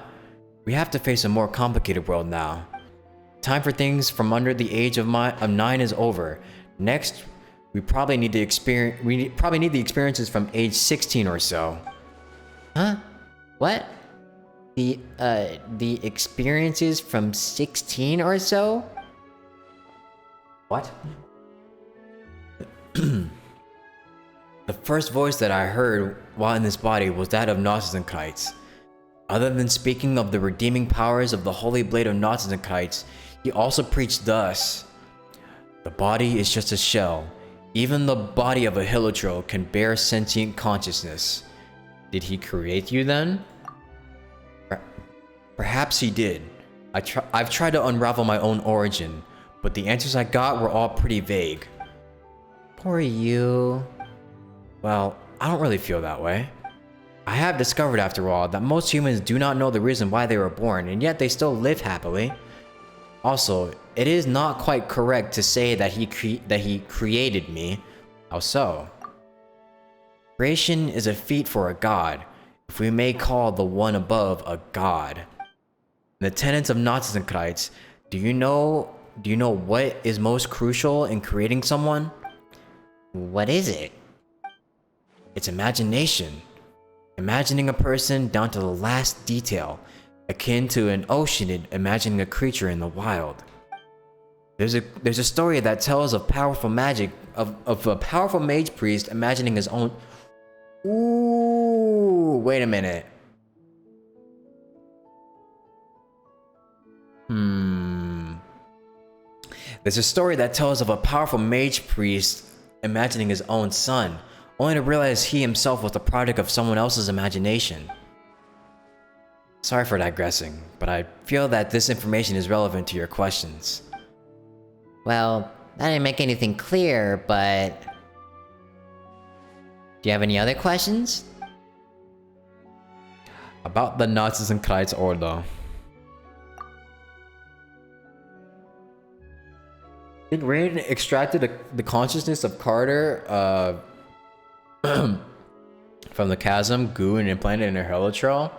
Speaker 1: We have to face a more complicated world now. Time for things from under the age of 9 is over. Next, we probably need the experiences from age 16 or so.
Speaker 3: Huh? What? The experiences from 16 or so?
Speaker 1: What? The first voice that I heard while in this body was that of Nautizenkites. Other than speaking of the redeeming powers of the holy blade of Nautizenkites, he also preached thus: the body is just a shell. Even the body of a Hilotro can bear sentient consciousness. Did he create you then? Perhaps he did. I've tried to unravel my own origin, but the answers I got were all pretty vague.
Speaker 3: Poor you.
Speaker 1: Well, I don't really feel that way. I have discovered, after all, that most humans do not know the reason why they were born, and yet they still live happily. Also, it is not quite correct to say that he created me. How so? Creation is a feat for a god, if we may call the one above a god. The tenets of Nautizenkites, do you know what is most crucial in creating someone?
Speaker 3: What is it?
Speaker 1: It's imagination. Imagining a person down to the last detail, akin to an ocean imagining a creature in the wild. There's a story that tells of powerful magic of a powerful mage priest imagining his own. Ooh, wait a minute. There's a story that tells of a powerful mage priest imagining his own son, only to realize he himself was the product of someone else's imagination. Sorry for digressing, but I feel that this information is relevant to your questions.
Speaker 3: Well, that didn't make anything clear, but... do you have any other questions?
Speaker 1: About the Nautizenkites Ordo. Think Rain extracted the consciousness of Carter from the chasm, goo, and implanted in her heliotrol?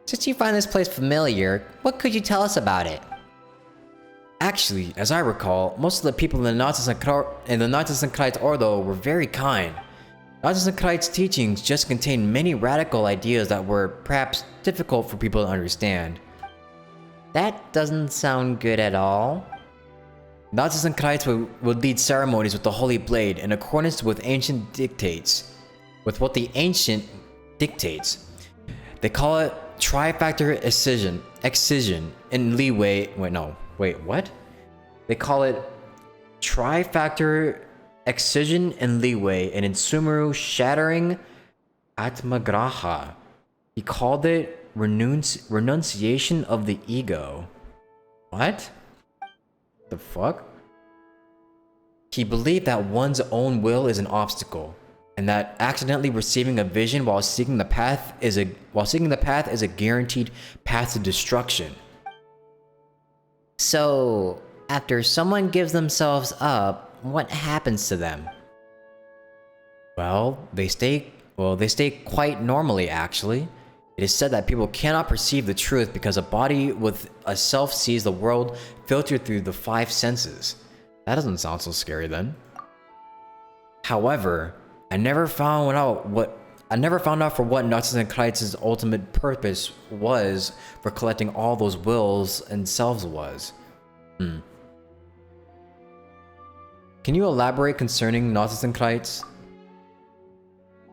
Speaker 3: Since you find this place familiar, what could you tell us about it?
Speaker 1: Actually, as I recall, most of the people in the Nautizenkites Ordo were very kind. Nautizenkites' teachings just contained many radical ideas that were perhaps difficult for people to understand.
Speaker 3: That doesn't sound good at all.
Speaker 1: Nautizenkites would lead ceremonies with the Holy Blade in accordance with ancient dictates. With what the ancient dictates. They call it trifactor excision in leeway. Wait, what? They call it trifactor excision and leeway, and in Sumeru shattering Atmagraha. He called it renunciation of the ego. What? The fuck? He believed that one's own will is an obstacle, and that accidentally receiving a vision while seeking the path is a guaranteed path to destruction.
Speaker 3: So, after someone gives themselves up, what happens to them?
Speaker 1: Well, they stay quite normally, actually. It is said that people cannot perceive the truth because a body with a self sees the world filtered through the 5 senses. That doesn't sound so scary then. However, I never found out what I never found out for what Nazis and Kreiz's ultimate purpose was for collecting all those wills and selves was. Can you elaborate concerning Nazis and Kreitz?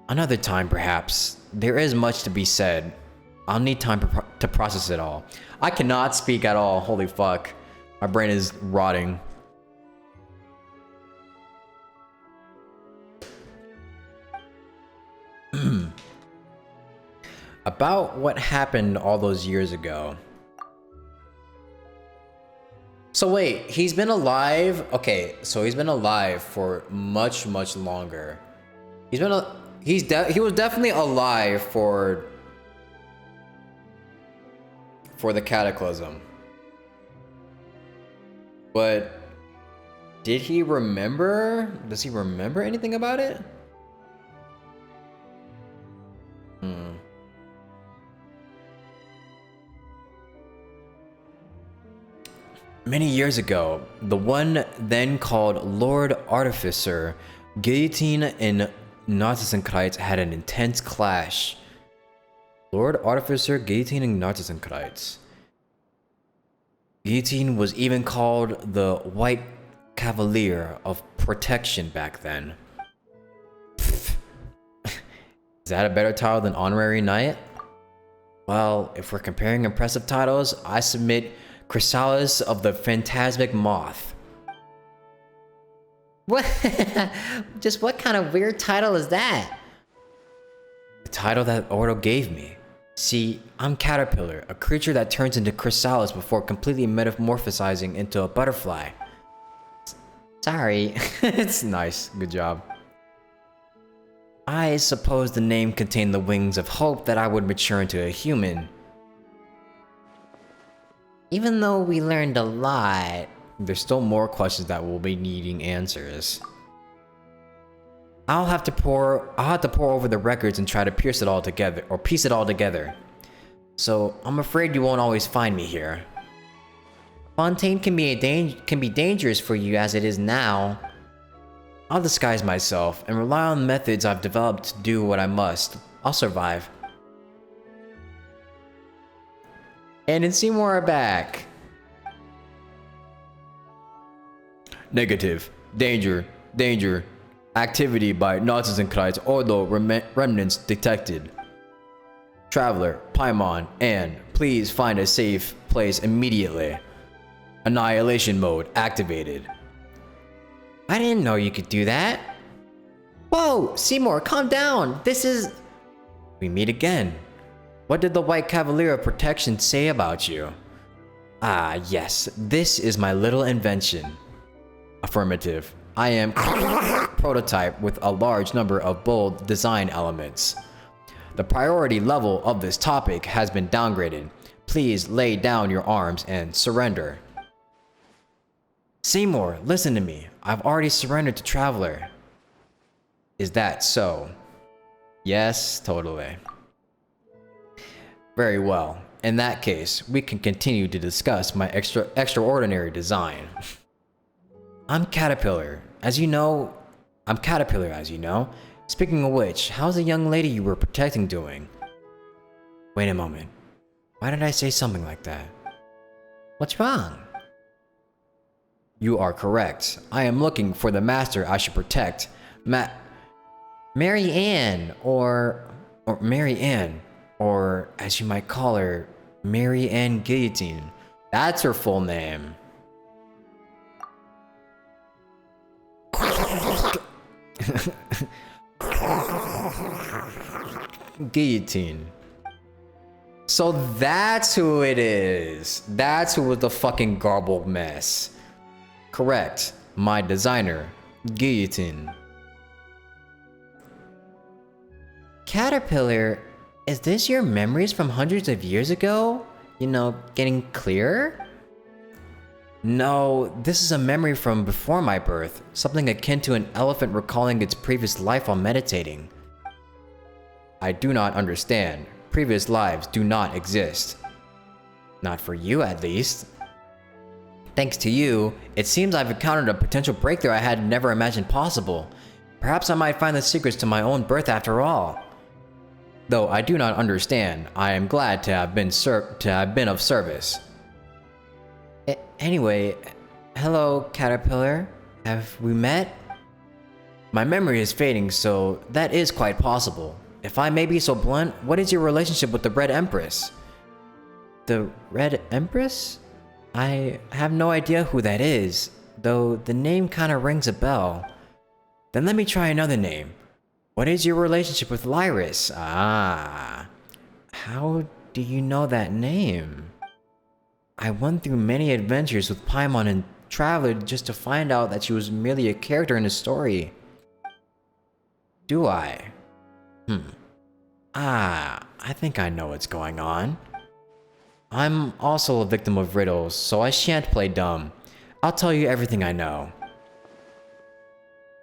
Speaker 1: Another time, perhaps. There is much to be said. I'll need time to process it all. I cannot speak at all. Holy fuck. My brain is rotting. About what happened all those years ago. So wait, he's been alive. Okay, so he's been alive for much longer. He was definitely alive for the Cataclysm. But did he remember? Does he remember anything about it? Many years ago, the one then called Lord Artificer, Guillotine and Nazis and Kreitz had an intense clash. Lord Artificer, Guillotine and Nazis and Kreitz. Guillotine was even called the White Cavalier of Protection back then. Is that a better title than Honorary Knight? Well, if we're comparing impressive titles, I submit Chrysalis of the Phantasmic Moth.
Speaker 3: What? Just what kind of weird title is that?
Speaker 1: The title that Ordo gave me. See, I'm Caterpillar, a creature that turns into Chrysalis before completely metamorphosizing into a butterfly.
Speaker 3: Sorry.
Speaker 1: It's nice. Good job. I suppose the name contained the wings of hope that I would mature into a human.
Speaker 3: Even though we learned a lot,
Speaker 1: There's still more questions that will be needing answers. I'll have to pour over the records and try to piece it all together. So I'm afraid you won't always find me here.
Speaker 3: Fontaine can be dangerous for you as it is now.
Speaker 1: I'll disguise myself and rely on methods I've developed to do what I must. I'll survive.
Speaker 3: And then Seymour are back.
Speaker 1: Negative. Danger. Danger. Activity by Nazis and Kreitz, although remnants detected. Traveler, Paimon, and please find a safe place immediately. Annihilation mode activated.
Speaker 3: I didn't know you could do that. Whoa, Seymour, calm down. This is...
Speaker 1: We meet again. What did the White Cavalier of Protection say about you? Ah, yes, this is my little invention. Affirmative. I am prototype with a large number of bold design elements. The priority level of this topic has been downgraded. Please lay down your arms and surrender. Seymour, listen to me. I've already surrendered to Traveler. Is that so? Yes, totally. Very well. In that case, we can continue to discuss my extraordinary design. I'm Caterpillar, as you know. Speaking of which, how's the young lady you were protecting doing? Wait a moment. Why did I say something like that?
Speaker 3: What's wrong?
Speaker 1: You are correct. I am looking for the master I should protect.
Speaker 3: Mary Ann,
Speaker 1: or Mary Ann, or as you might call her, Mary Ann Guillotine. That's her full name. Guillotine. So that's who it is. That's who was the fucking garbled mess. Correct. My designer, Guillotine.
Speaker 3: Caterpillar, is this your memories from hundreds of years ago? You know, getting clearer?
Speaker 1: No, this is a memory from before my birth. Something akin to an elephant recalling its previous life while meditating. I do not understand. Previous lives do not exist. Not for you, at least. Thanks to you, it seems I've encountered a potential breakthrough I had never imagined possible. Perhaps I might find the secrets to my own birth after all. Though I do not understand, I am glad to have been of service.
Speaker 3: Anyway, hello, Caterpillar. Have we met?
Speaker 1: My memory is fading, so that is quite possible. If I may be so blunt, what is your relationship with the Red Empress?
Speaker 3: The Red Empress? I have no idea who that is, though the name kinda rings a bell.
Speaker 1: Then let me try another name. What is your relationship with Lyris?
Speaker 3: How do you know that name? I went through many adventures with Paimon and traveled just to find out that she was merely a character in a story.
Speaker 1: Do I? I think I know what's going on. I'm also a victim of riddles, so I shan't play dumb. I'll tell you everything I know.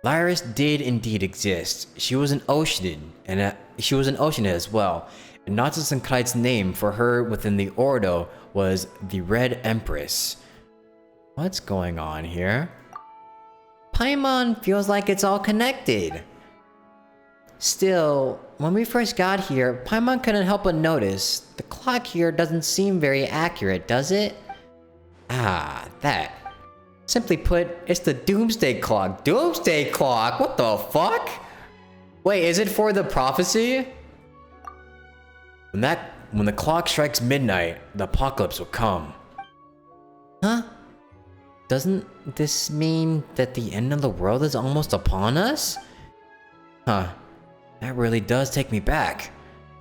Speaker 1: Lyris did indeed exist. She was an Ocean, and she was an Ocean as well. And Nautilus's and Kite's name for her within the Ordo was the Red Empress. What's going on here?
Speaker 3: Paimon feels like it's all connected. Still, when we first got here, Paimon couldn't help but notice the clock here doesn't seem very accurate, does it?
Speaker 1: That. Simply put, it's the Doomsday Clock. Doomsday Clock? What the fuck? Wait, is it for the prophecy? When the clock strikes midnight, the apocalypse will come.
Speaker 3: Huh? Doesn't this mean that the end of the world is almost upon us?
Speaker 1: That really does take me back.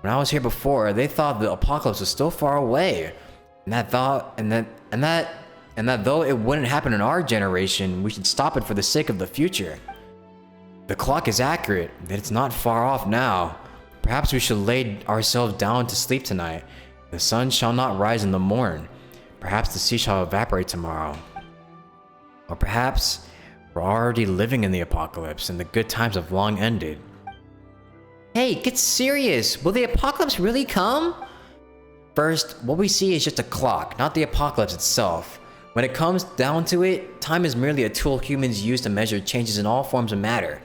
Speaker 1: When I was here before, they thought the apocalypse was still far away. And that though it wouldn't happen in our generation, we should stop it for the sake of the future. The clock is accurate, that it's not far off now. Perhaps we should lay ourselves down to sleep tonight. The sun shall not rise in the morn. Perhaps the sea shall evaporate tomorrow. Or perhaps we're already living in the apocalypse and the good times have long ended.
Speaker 3: Hey, get serious! Will the apocalypse really come?
Speaker 1: First, what we see is just a clock, not the apocalypse itself. When it comes down to it, time is merely a tool humans use to measure changes in all forms of matter.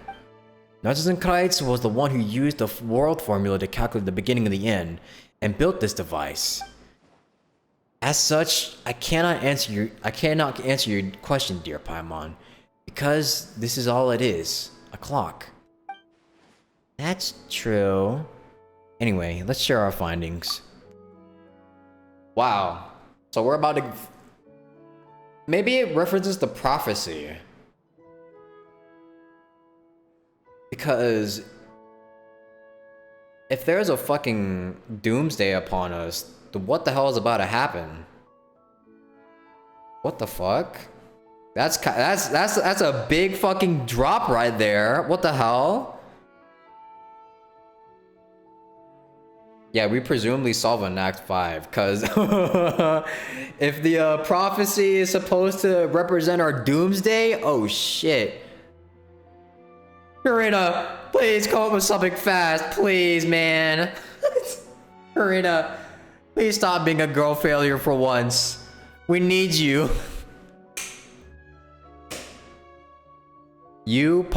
Speaker 1: Nautilus's was the one who used the world formula to calculate the beginning and the end, and built this device. As such, I cannot answer your question, dear Paimon, because this is all it is, a clock.
Speaker 3: That's true.
Speaker 1: Anyway, let's share our findings. Wow. So we're about to... Maybe it references the prophecy. Because... if there's a fucking doomsday upon us, then what the hell is about to happen? What the fuck? That's a big fucking drop right there. What the hell? Yeah, we presumably solve in Act 5, because if the prophecy is supposed to represent our doomsday, oh shit. Karina, please come up with something fast, please, man. Karina, please stop being a girl failure for once. We need you. You and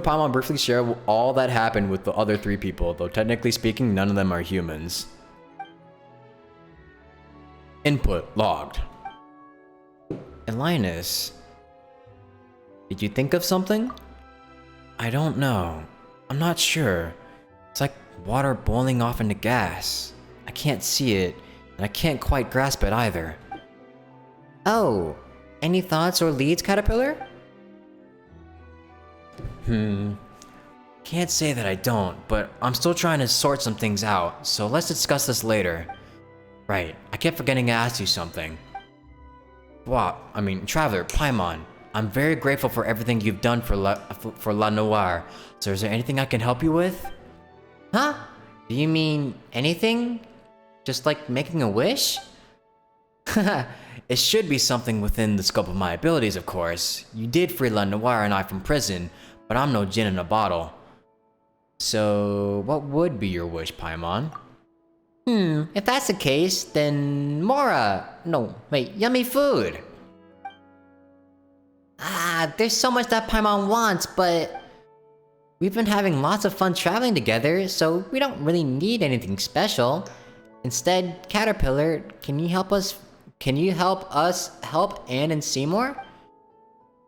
Speaker 1: Paimon briefly share all that happened with the other three people, though technically speaking, none of them are humans. Input logged.
Speaker 3: Linus, did you think of something?
Speaker 1: I don't know. I'm not sure. It's like water boiling off into gas. I can't see it, and I can't quite grasp it either.
Speaker 3: Oh, any thoughts or leads, Caterpillar?
Speaker 1: Can't say that I don't, but I'm still trying to sort some things out, so let's discuss this later. Right, I kept forgetting to ask you something. Traveler, Paimon, I'm very grateful for everything you've done for Lanoire, so is there anything I can help you with?
Speaker 3: Huh? Do you mean anything? Just like making a wish?
Speaker 1: It should be something within the scope of my abilities, of course. You did free Lanoire and I from prison, but I'm no gin in a bottle. So, what would be your wish, Paimon?
Speaker 3: If that's the case, then yummy food. There's so much that Paimon wants, but We've been having lots of fun traveling together, so we don't really need anything special. Instead, Caterpillar, can you help us help Anne and Seymour?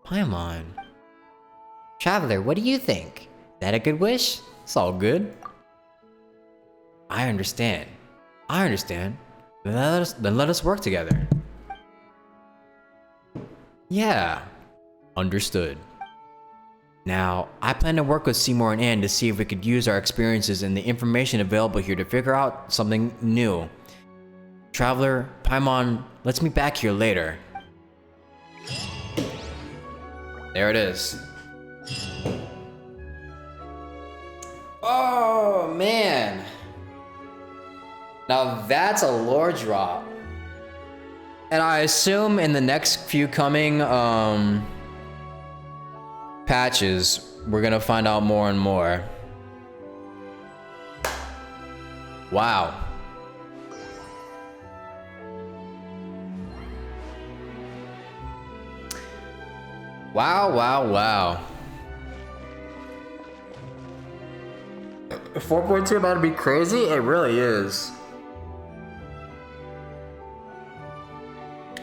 Speaker 3: Paimon. Traveler, what do you think? That a good wish?
Speaker 1: It's all good.
Speaker 3: I understand.
Speaker 1: Then let us work together.
Speaker 3: Yeah.
Speaker 1: Understood.
Speaker 3: Now, I plan to work with Seymour and Anne to see if we could use our experiences and the information available here to figure out something new. Traveler, Paimon, let's meet back here later.
Speaker 1: There it is. Oh, man. Now that's a lore drop. And I assume in the next few coming patches, we're gonna find out more and more. Wow. Wow. 4.2 about to be crazy? It really is.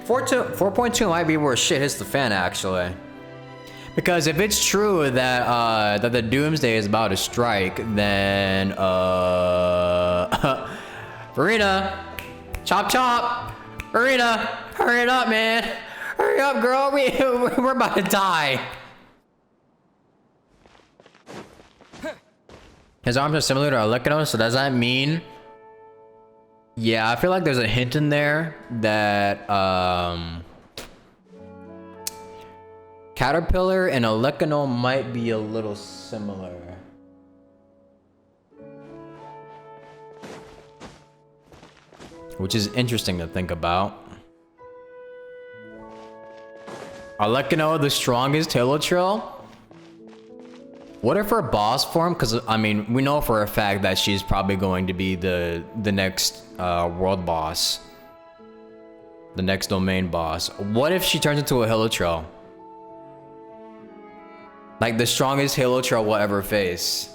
Speaker 1: 4.2 might be where shit hits the fan, actually. Because if it's true that that the doomsday is about to strike, then Farina, chop, Farina, hurry it up, man, hurry up, girl, we're about to die. His arms are similar to Alecino, so does that mean? Yeah, I feel like there's a hint in there that Caterpillar and Alecino might be a little similar. Which is interesting to think about. Alecino, the strongest Hilichurl? What if her boss form? Because, I mean, we know for a fact that she's probably going to be the next world boss. The next domain boss. What if she turns into a Hilichurl? Like the strongest Hilichurl will ever face.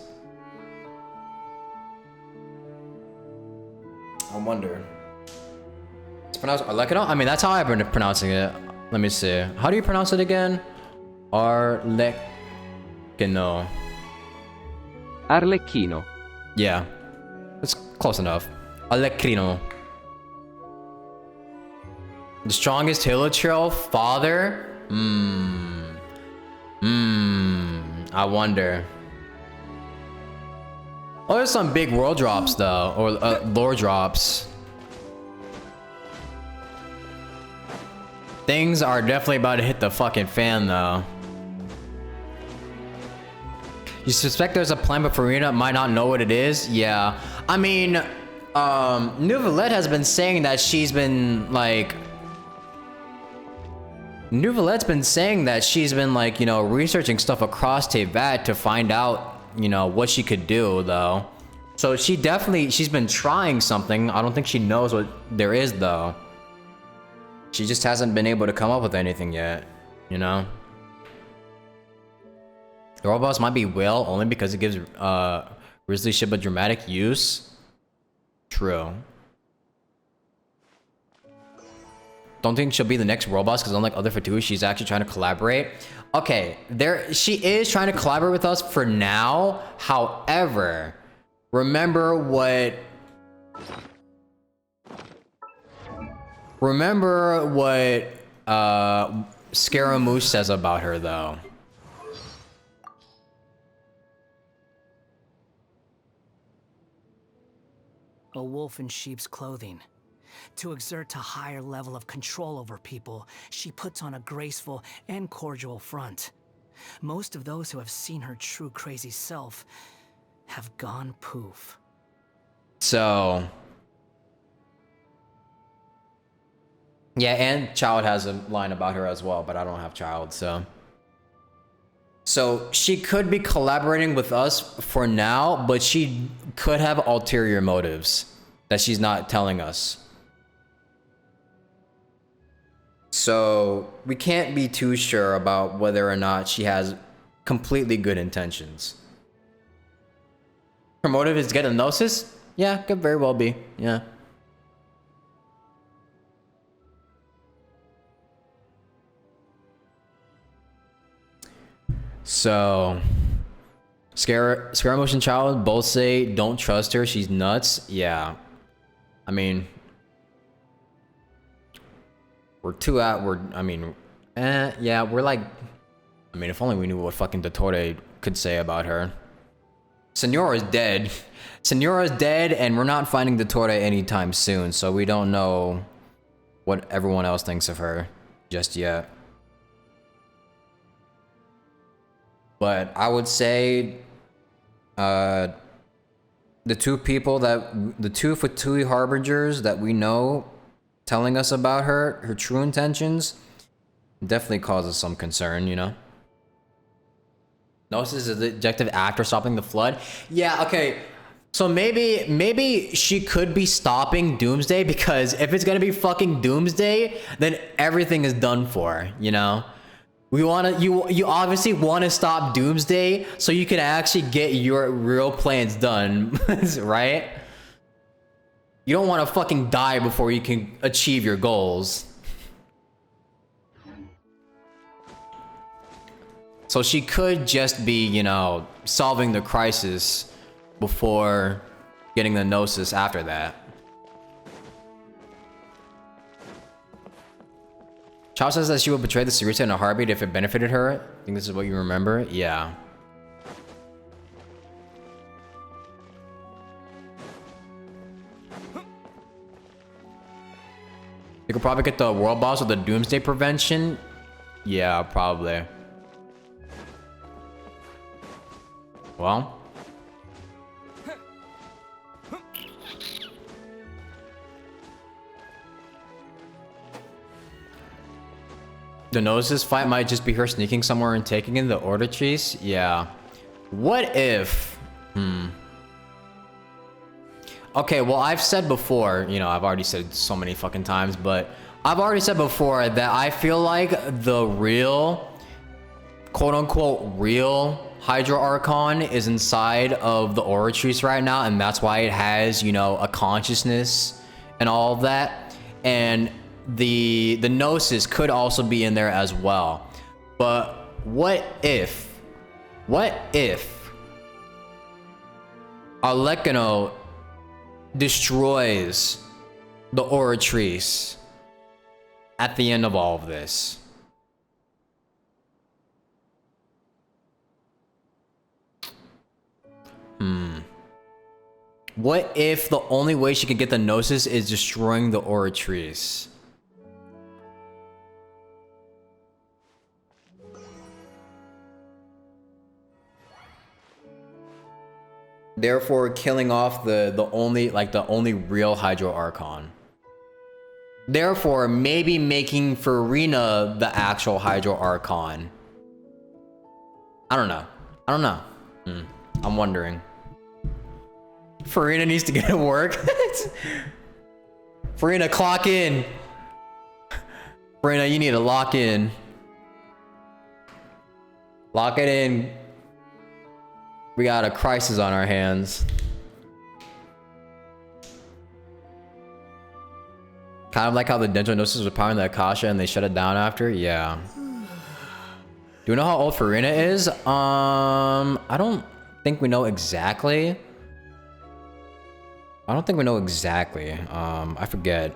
Speaker 1: I wonder. It's pronounced Alecino? I mean, that's how I've been pronouncing it. Let me see. How do you pronounce it again? Arlecchino.
Speaker 8: Arlecchino.
Speaker 1: Yeah. It's close enough. Alecchino. The strongest Hilichurl father? I wonder. Oh, there's some big world drops though, or lore drops. Things are definitely about to hit the fucking fan though. You suspect there's a plan, but Farina might not know what it is? Yeah. I mean, Neuvillette has been saying that she's been like... Neuvillette's been saying that she's been like, you know, researching stuff across Teyvat to find out, you know, what she could do though. So she's been trying something. I don't think she knows what there is though. She just hasn't been able to come up with anything yet, you know? The world boss might be Will only because it gives Grizzly Ship a dramatic use. True. Don't think she'll be the next world boss because unlike other Fatui, she's actually trying to collaborate. Okay, she is trying to collaborate with us for now. However, remember what Scaramouche says about her though.
Speaker 9: A wolf in sheep's clothing. To exert a higher level of control over people, she puts on a graceful and cordial front. Most of those who have seen her true crazy self have gone poof.
Speaker 1: So... yeah, and Child has a line about her as well, but I don't have Child, so... So, she could be collaborating with us for now, but she could have ulterior motives that she's not telling us. So, we can't be too sure about whether or not she has completely good intentions.
Speaker 3: Her motive is to get a gnosis? Yeah, could very well be. Yeah. So, Scare Emotion Child both say don't trust her. She's nuts. Yeah. I mean, yeah, we're like, I mean, if only we knew what fucking Dottore could say about her. Senora's dead. Senora's dead, and we're not finding Dottore anytime soon, so we don't know what everyone else thinks of her just yet. But I would say, the two Fatui harbingers that we know telling us about her true intentions, definitely causes some concern, you know? Gnosis is the objective after stopping the flood. Yeah, okay. So maybe she could be stopping Doomsday, because if it's gonna be fucking Doomsday, then everything is done for, you know? You obviously wanna stop Doomsday so you can actually get your real plans done, right? You don't wanna fucking die before you can achieve your goals. So she could just be, you know, solving the crisis before getting the gnosis after that. Chao says that she would betray the Sarita in a heartbeat if it benefited her. I think this is what you remember. Yeah. You could probably get the world boss with the Doomsday prevention. Yeah, probably. Well. The Gnosis fight might just be her sneaking somewhere and taking in the Order Trees. Yeah. What if... Okay, well, I've said before, you know, I've already said it so many fucking times, but I've already said before that I feel like the real, quote-unquote, real Hydro Archon is inside of the Aura Trees right now, and that's why it has, you know, a consciousness and all of that. And the Gnosis could also be in there as well. But what if Arlecchino destroys the Aura Trees at the end of all of this? What if the only way she could get the Gnosis is destroying the Aura Trees? Therefore, killing off the only real Hydro Archon. Therefore, maybe making Farina the actual Hydro Archon. I don't know. I'm wondering. Farina needs to get to work. Farina, clock in. Farina, you need to lock in. Lock it in. We got a crisis on our hands. Kind of like how the Dental Gnosis was powering the Akasha and they shut it down after? Yeah. Do we know how old Farina is? I don't think we know exactly. I forget.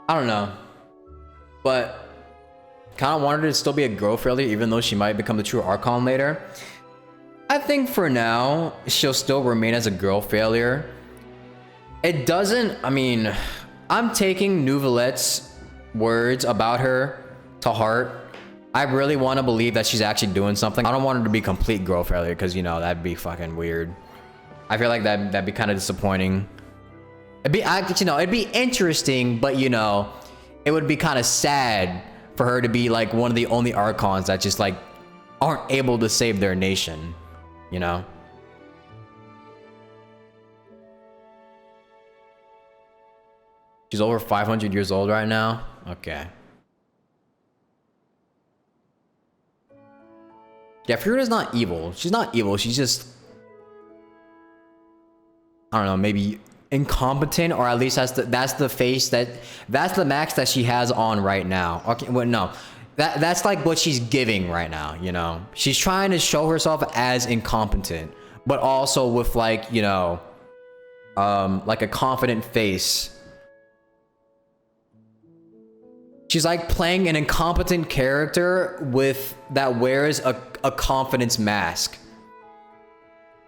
Speaker 3: I don't know. But kind of wanted her to still be a girl failure, even though she might become the true Archon later. I think for now, she'll still remain as a girl failure. It doesn't, I mean, I'm taking Nouvelette's words about her to heart. I really want to believe that she's actually doing something. I don't want her to be complete girl failure, because, you know, that'd be fucking weird. I feel like that'd be kind of disappointing. It'd be interesting, but, you know, it would be kind of sad for her to be like one of the only Archons that just like aren't able to save their nation, you know? She's over 500 years old right now. Okay.
Speaker 1: Yeah, Furuna's not evil. She's not evil. She's just, I don't know, maybe incompetent, or at least that's the max that she has on right now. Okay, well, no, that's like what she's giving right now. You know, she's trying to show herself as incompetent, but also with like, you know, like a confident face. She's like playing an incompetent character with that wears a confidence mask.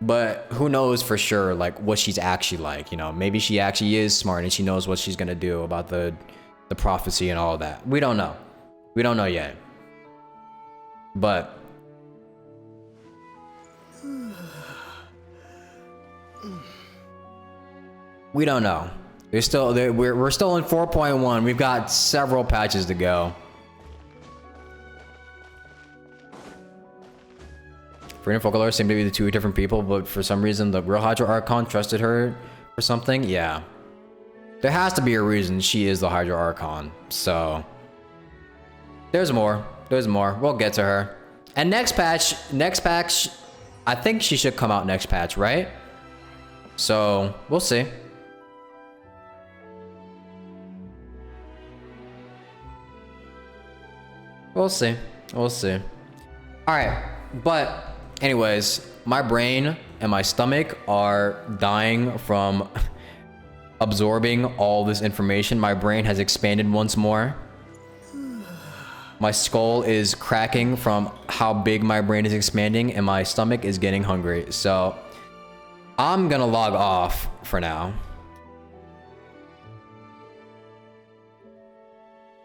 Speaker 1: But who knows for sure, like, what she's actually like, you know? Maybe she actually is smart and she knows what she's gonna do about the prophecy and all that. We don't know. We don't know yet. But we don't know. We're still in 4.1. We've got several patches to go. Free and Folklore seem to be the two different people, but for some reason the real Hydra Archon trusted her for something. Yeah. There has to be a reason she is the Hydra Archon. So there's more. There's more. We'll get to her. And next patch, I think she should come out next patch, right? So we'll see. We'll see. We'll see. All right. But anyways, my brain and my stomach are dying from absorbing all this information. My brain has expanded once more. My skull is cracking from how big my brain is expanding, and my stomach is getting hungry. So I'm gonna log off for now.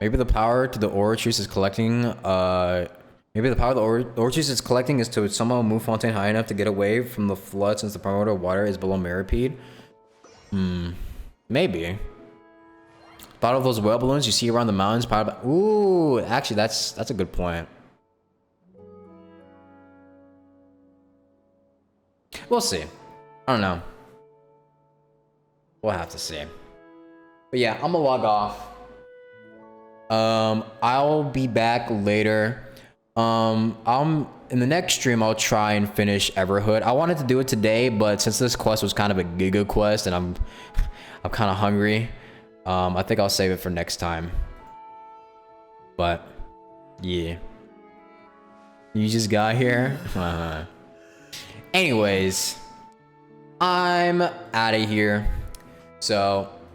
Speaker 1: Maybe the power to the Orochus is collecting, maybe the power the Orochus is collecting is to somehow move Fontaine high enough to get away from the flood since the primordial water is below Meropide. Maybe. Thought of those whale balloons you see around the mountains powered by... Ooh, actually that's a good point. We'll see. I don't know. We'll have to see. But yeah, I'm gonna log off. I'll be back later. In the next stream, I'll try and finish Everhood. I wanted to do it today, but since this quest was kind of a giga quest and I'm kind of hungry, I think I'll save it for next time. But yeah, you just got here. Anyways, I'm out of here. So